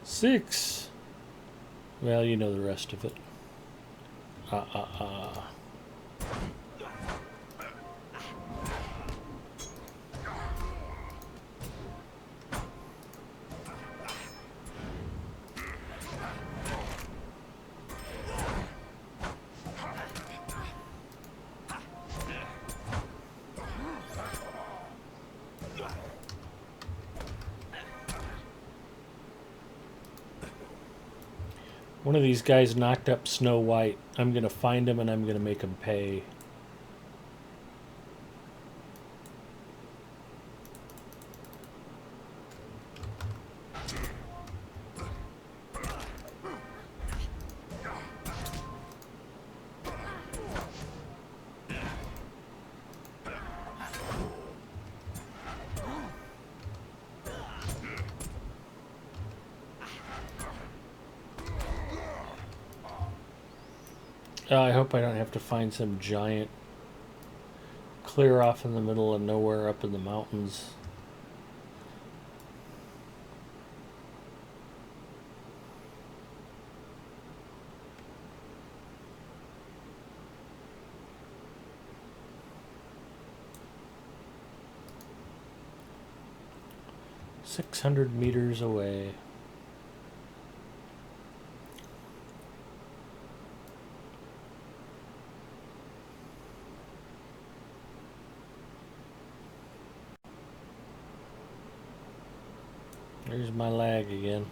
6. Well, you know the rest of it. 1 of these guys knocked up Snow White. I'm going to find him and I'm going to make him pay. I hope I don't have to find some giant clear off in the middle of nowhere up in the mountains. $600 away. There's my lag again.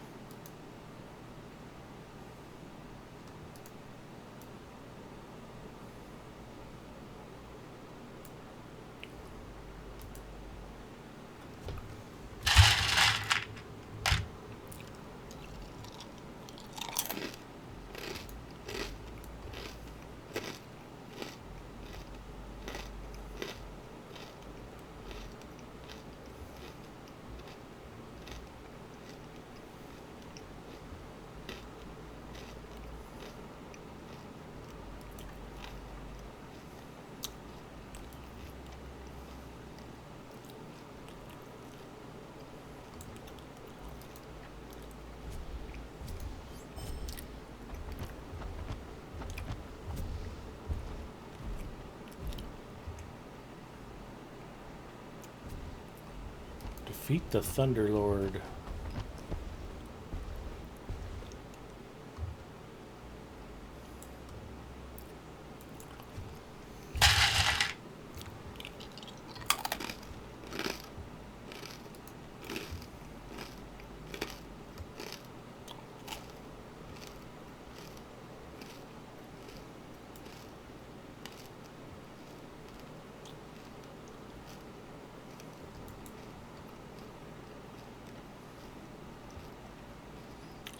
Defeat the Thunderlord.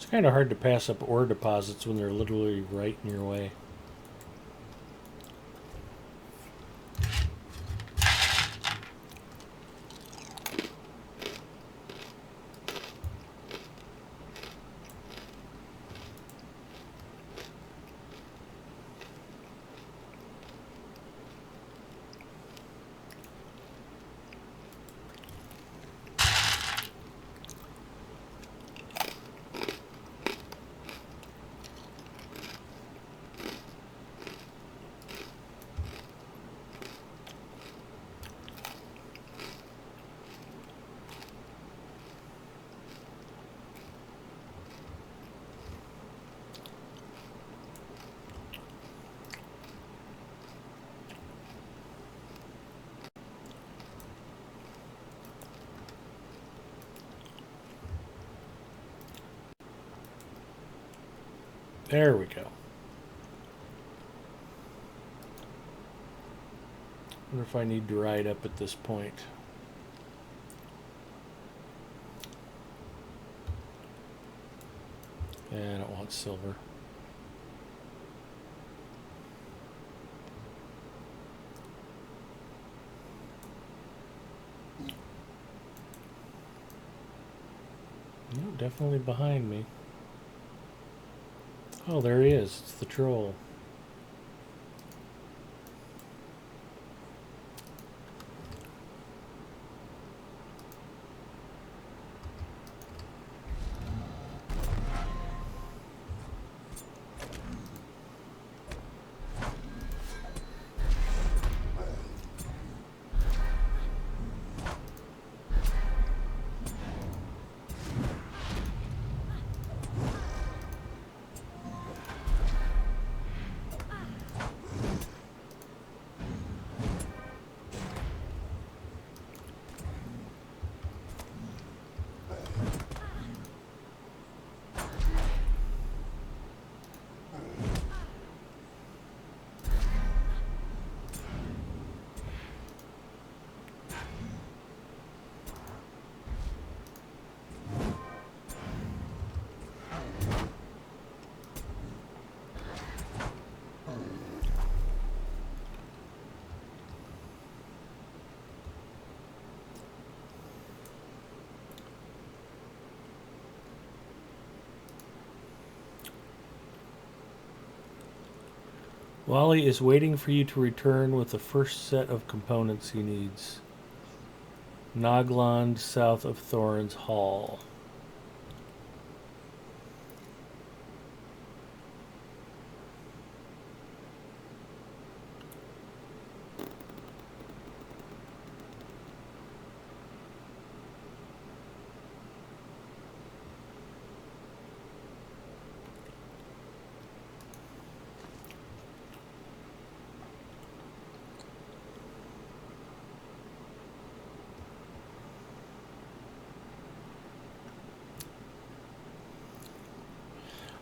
It's kind of hard to pass up ore deposits when they're literally right in your way. There we go. Wonder if I need to ride up at this point. Yeah, I don't want silver. No, definitely behind me. Oh, there he is. It's the troll. Wally is waiting for you to return with the first set of components he needs. Nogland, south of Thorin's Hall.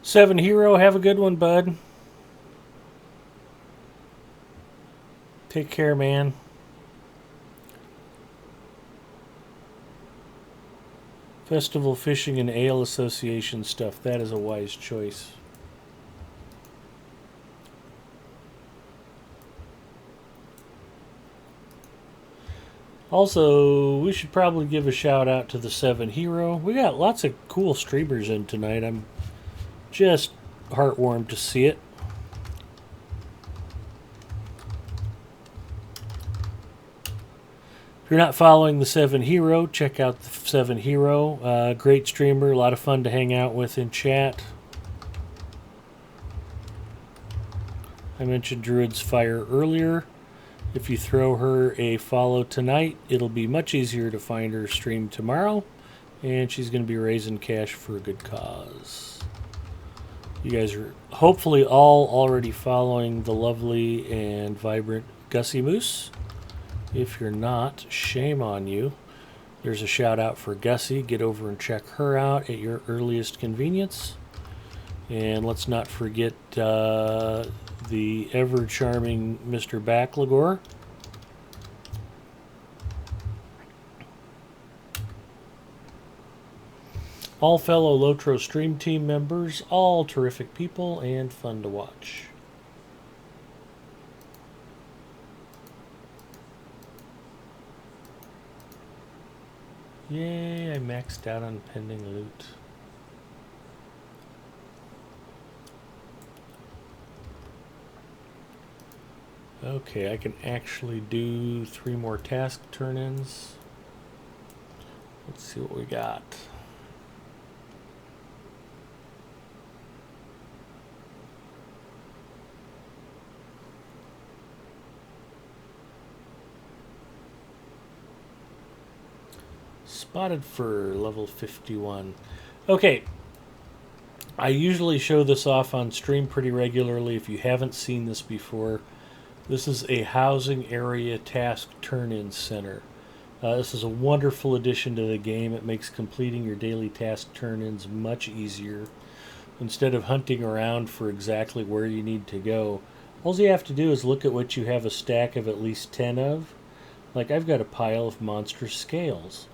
Seven Hero, have a good one, bud. Take care, man. Festival Fishing and Ale Association stuff. That is a wise choice. Also, we should probably give a shout out to the Seven Hero. We got lots of cool streamers in tonight. I'm just heartwarmed to see it. If you're not following the Seven Hero, check out the Seven Hero. Great streamer, a lot of fun to hang out with in chat. I mentioned Druid's Fire earlier. If you throw her a follow tonight, it'll be much easier to find her stream tomorrow, and she's going to be raising cash for a good cause. You guys are hopefully all already following the lovely and vibrant Gussie Moose. If you're not, shame on you. There's a shout out for Gussie. Get over and check her out at your earliest convenience. And let's not forget the ever charming Mr. Backlagore. All fellow LOTRO stream team members, all terrific people and fun to watch. Yay, I maxed out on pending loot. Okay, I can actually do 3 more task turn-ins. Let's see what we got. Spotted fur, level 51. Okay, I usually show this off on stream pretty regularly. If you haven't seen this before, this is a housing area task turn-in center. This is a wonderful addition to the game. It makes completing your daily task turn-ins much easier. Instead of hunting around for exactly where you need to go, all you have to do is look at what you have a stack of at least 10 of. Like I've got a pile of monster scales.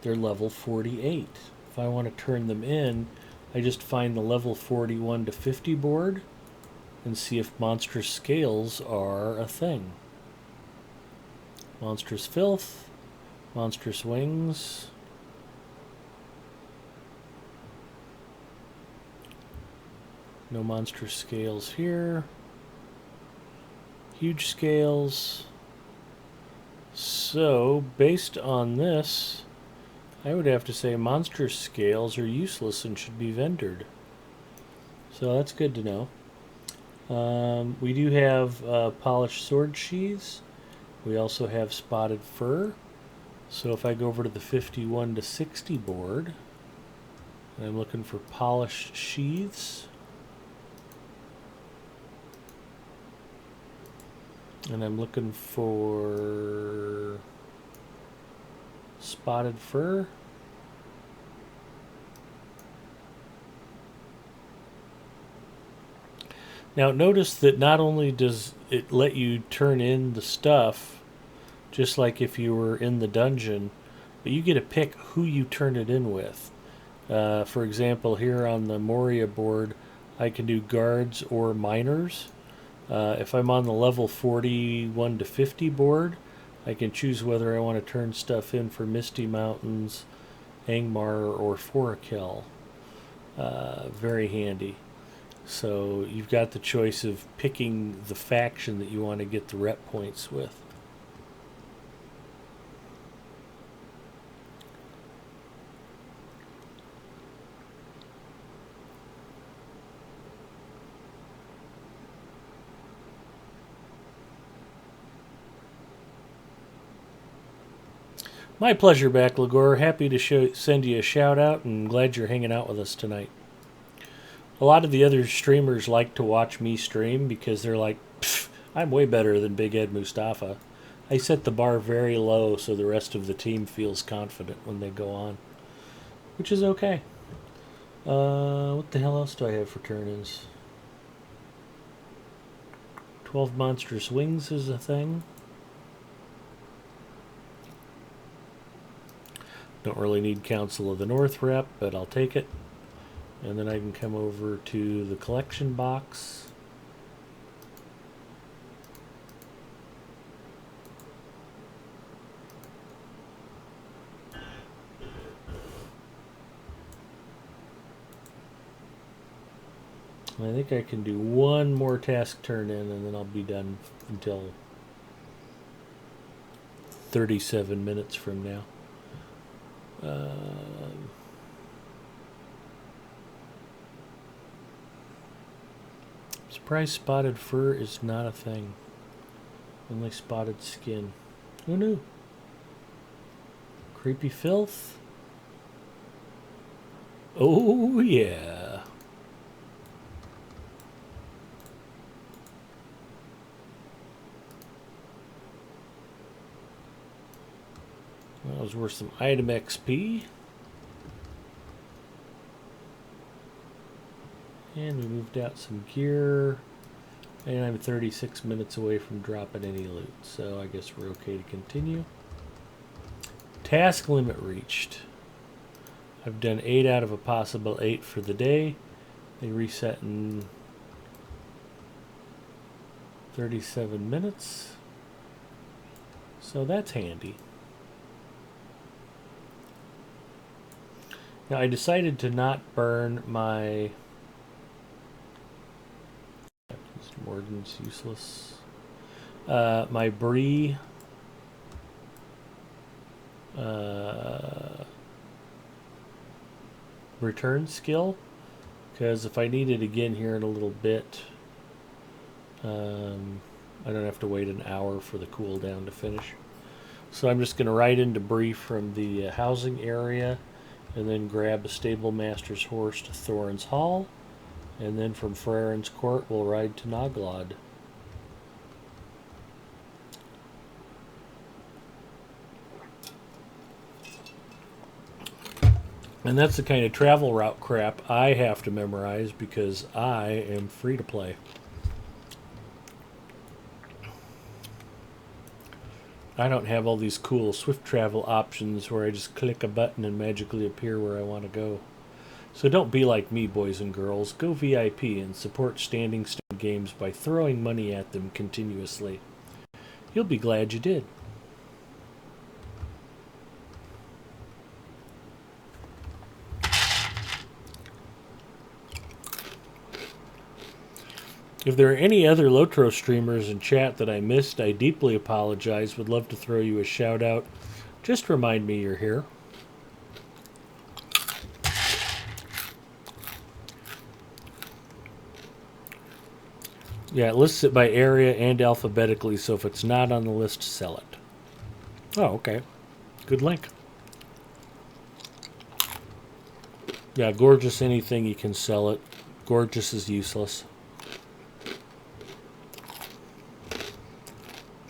They're level 48. If I want to turn them in, I just find the level 41 to 50 board and see if monstrous scales are a thing. Monstrous filth, monstrous wings. No monstrous scales here. Huge scales. So, based on this, I would have to say monstrous scales are useless and should be vendored. So that's good to know. We do have polished sword sheaths. We also have spotted fur. So if I go over to the 51 to 60 board, and I'm looking for polished sheaths, and I'm looking for spotted fur. Now notice that not only does it let you turn in the stuff, just like if you were in the dungeon, but you get to pick who you turn it in with. For example, here on the Moria board, I can do guards or miners. If I'm on the level 41 to 50 board, I can choose whether I want to turn stuff in for Misty Mountains, Angmar, or Forakel. Very handy. So you've got the choice of picking the faction that you want to get the rep points with. My pleasure, Backlagore. Happy to send you a shout out and glad you're hanging out with us tonight. A lot of the other streamers like to watch me stream because they're like, I'm way better than Big Ed Mustafa. I set the bar very low so the rest of the team feels confident when they go on, which is okay. What the hell else do I have for turn-ins? 12 monstrous wings is a thing. Don't really need Council of the North rep, but I'll take it. And then I can come over to the collection box. I think I can do one more task turn in and then I'll be done until 37 minutes from now. Surprise spotted fur is not a thing. Only spotted skin. Who knew? Creepy filth. Oh, yeah. That was worth some item XP. And we moved out some gear. And I'm 36 minutes away from dropping any loot. So I guess we're okay to continue. Task limit reached. I've done 8 out of a possible 8 for the day. They reset in 37 minutes. So that's handy. Now I decided to not burn my... Warden's useless. My Bree... return skill, because if I need it again here in a little bit, I don't have to wait an hour for the cooldown to finish. So I'm just going to ride into Bree from the housing area, and then grab a stable master's horse to Thorin's Hall, and then from Farron's Court we'll ride to Noglod. And that's the kind of travel route crap I have to memorize because I am free to play. I don't have all these cool swift travel options where I just click a button and magically appear where I want to go. So don't be like me, boys and girls. Go VIP and support Standing Stone Games by throwing money at them continuously. You'll be glad you did. If there are any other LOTRO streamers in chat that I missed, I deeply apologize. Would love to throw you a shout out. Just remind me you're here. Yeah, it lists it by area and alphabetically, so if it's not on the list, sell it. Oh, okay. Good link. Yeah, gorgeous anything, you can sell it. Gorgeous is useless.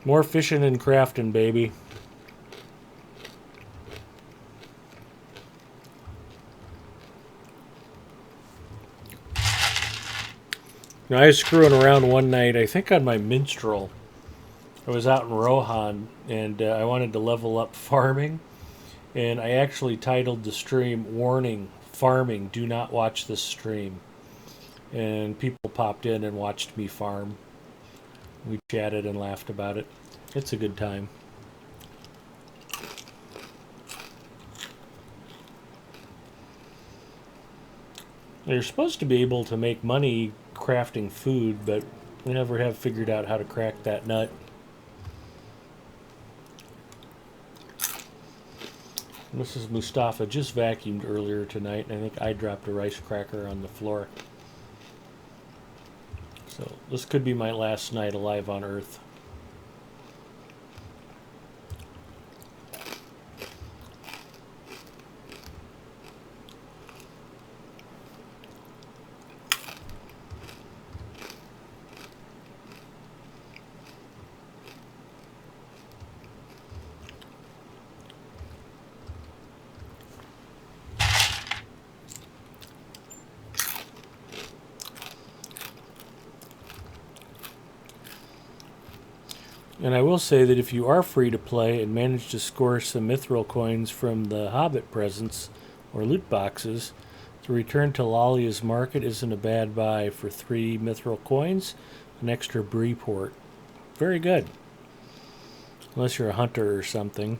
More fishing and crafting, baby. Now, I was screwing around one night, I think on my minstrel. I was out in Rohan, and I wanted to level up farming. And I actually titled the stream, Warning, Farming, Do Not Watch This Stream. And people popped in and watched me farm. We chatted and laughed about it. It's a good time. You're supposed to be able to make money crafting food, but we never have figured out how to crack that nut. This is Mustafa, just vacuumed earlier tonight, and I think I dropped a rice cracker on the floor. So this could be my last night alive on Earth. And I will say that if you are free to play and manage to score some mithril coins from the Hobbit presents or loot boxes, the return to Lalia's Market isn't a bad buy for 3 mithril coins, an extra Bree port. Very good. Unless you're a hunter or something.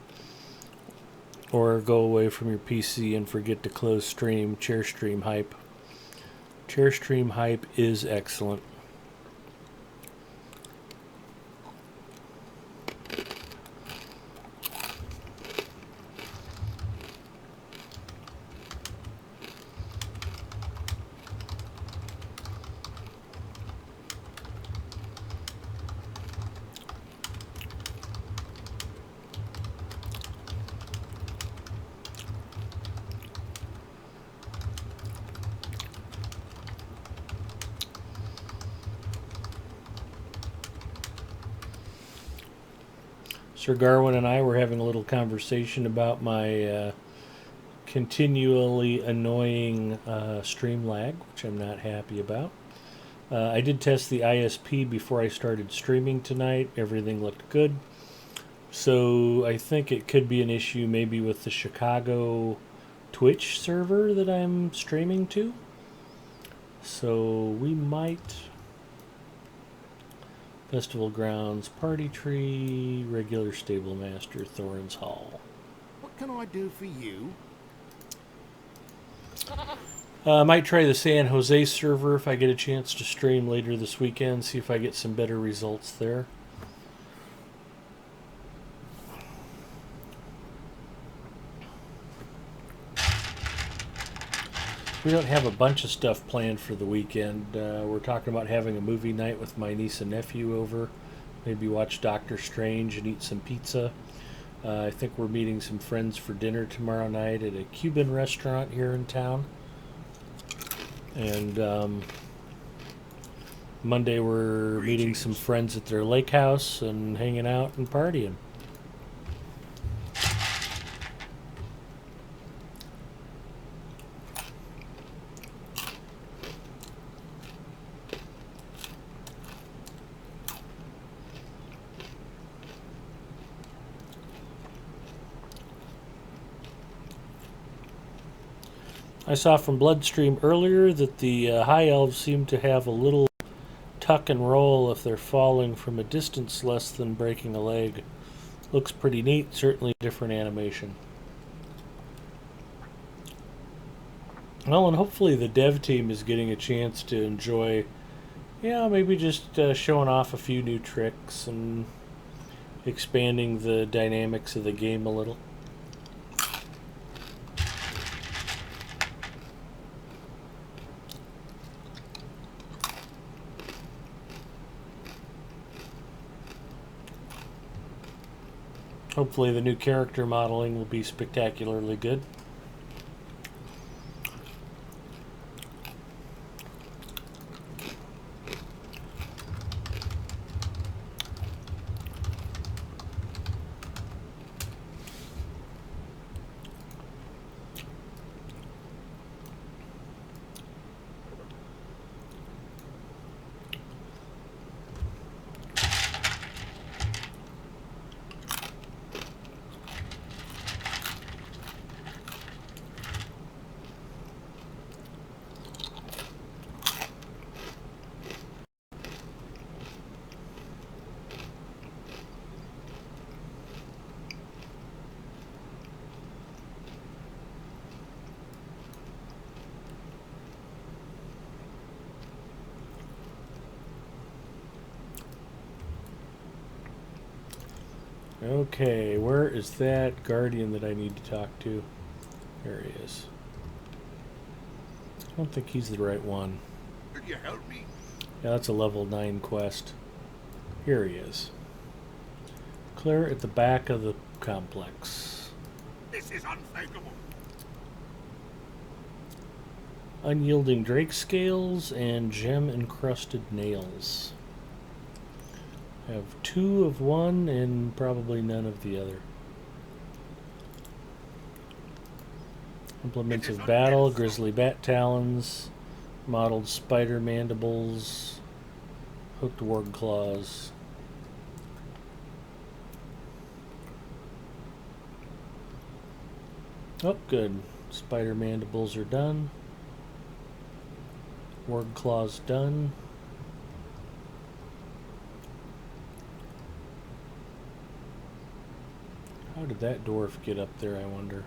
Or go away from your PC and forget to close stream, chair stream hype. Chair stream hype is excellent. Sir Garwin and I were having a little conversation about my continually annoying stream lag, which I'm not happy about. I did test the ISP before I started streaming tonight. Everything looked good. So I think it could be an issue maybe with the Chicago Twitch server that I'm streaming to. So we might... Festival Grounds, Party Tree, Regular Stable Master, Thorin's Hall. What can I do for you? I might try the San Jose server if I get a chance to stream later this weekend, see if I get some better results there. We don't have a bunch of stuff planned for the weekend. We're talking about having a movie night with my niece and nephew over. Maybe watch Doctor Strange and eat some pizza. I think we're meeting some friends for dinner tomorrow night at a Cuban restaurant here in town. And Monday we're meeting some friends at their lake house and hanging out and partying. I saw from Bloodstream earlier that the High Elves seem to have a little tuck and roll if they're falling from a distance less than breaking a leg. Looks pretty neat, certainly a different animation. Well, and hopefully the dev team is getting a chance to enjoy, maybe just showing off a few new tricks and expanding the dynamics of the game a little. Hopefully the new character modeling will be spectacularly good. Okay, where is that guardian that I need to talk to? There he is. I don't think he's the right one. Could you help me? Yeah, that's a level 9 quest. Here he is. Clear at the back of the complex. This is unthinkable. Unyielding drake scales and gem-encrusted nails. I have 2 of one and probably none of the other. Implements of battle, grizzly bat talons, mottled spider mandibles, hooked warg claws. Oh, good. Spider mandibles are done. Warg claws done. How did that dwarf get up there, I wonder?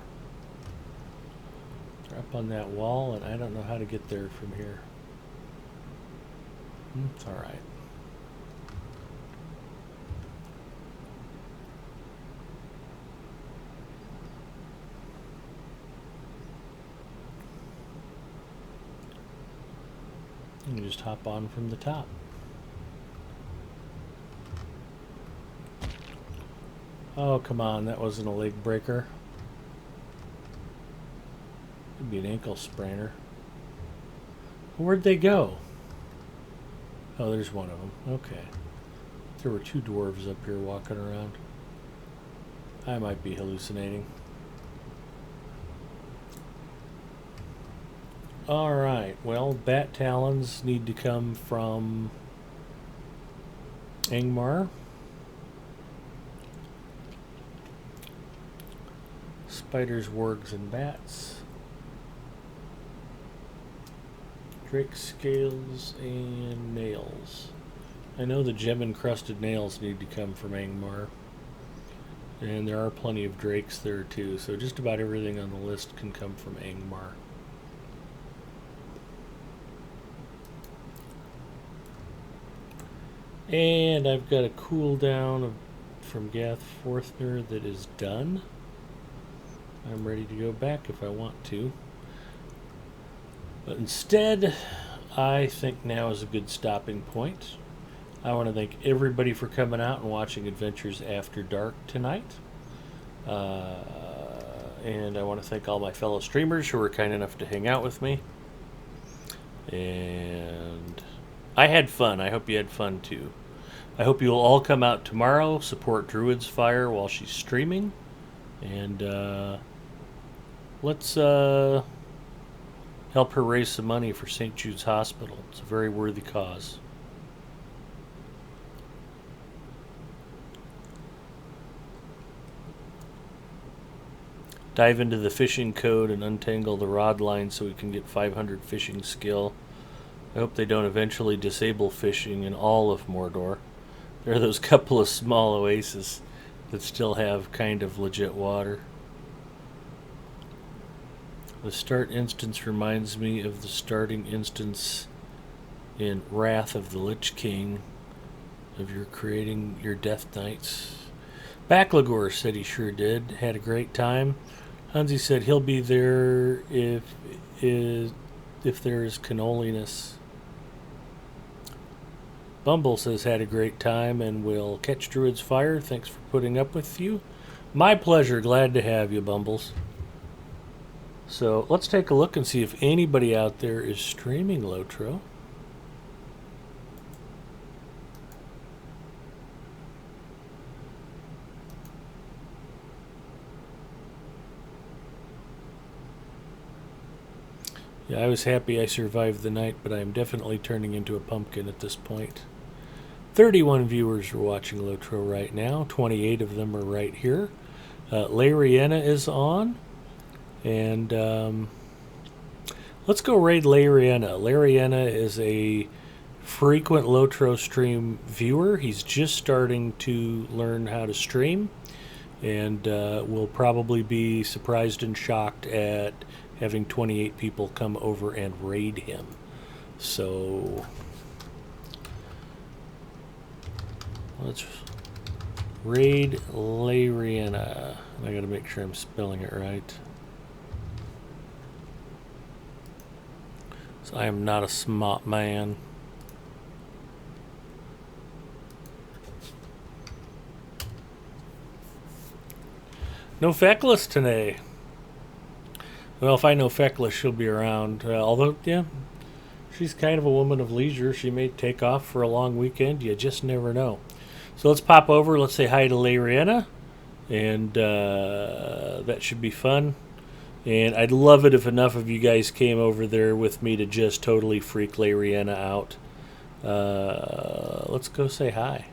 They're up on that wall, and I don't know how to get there from here. It's alright. You can just hop on from the top. Oh, come on, that wasn't a leg breaker. Could be an ankle sprainer. Where'd they go? Oh, there's one of them. Okay. There were 2 dwarves up here walking around. I might be hallucinating. Alright, well, bat talons need to come from Angmar. Spiders, wargs, and bats. Drake scales and nails. I know the gem-encrusted nails need to come from Angmar. And there are plenty of drakes there too, so just about everything on the list can come from Angmar. And I've got a cooldown from Gath Forthner that is done. I'm ready to go back if I want to. But instead, I think now is a good stopping point. I want to thank everybody for coming out and watching Adventures After Dark tonight. And I want to thank all my fellow streamers who were kind enough to hang out with me. And I had fun. I hope you had fun too. I hope you'll all come out tomorrow, support Druid's Fire while she's streaming. And let's help her raise some money for St. Jude's Hospital. It's a very worthy cause. Dive into the fishing code and untangle the rod line so we can get 500 fishing skill. I hope they don't eventually disable fishing in all of Mordor. There are those couple of small oases that still have kind of legit water. The start instance reminds me of the starting instance in Wrath of the Lich King of your creating your Death Knights. Backlagor said he sure did. Had a great time. Hansi said he'll be there if there is cannoliness. Bumble says had a great time and will catch Druid's Fire. Thanks for putting up with you. My pleasure. Glad to have you, Bumbles. So let's take a look and see if anybody out there is streaming LOTRO. Yeah, I was happy I survived the night, but I am definitely turning into a pumpkin at this point. 31 viewers are watching LOTRO right now. 28 of them are right here. Lariana is on. And let's go raid Lariana. Lariana is a frequent LOTRO stream viewer. He's just starting to learn how to stream. And will probably be surprised and shocked at having 28 people come over and raid him. So let's raid Lariana. I gotta make sure I'm spelling it right. So I am not a smart man. No Feckless today. Well, if I know Feckless, she'll be around. Although, yeah, she's kind of a woman of leisure. She may take off for a long weekend. You just never know. So let's pop over. Let's say hi to Lariana. And that should be fun. And I'd love it if enough of you guys came over there with me to just totally freak Lariana out. Let's go say hi.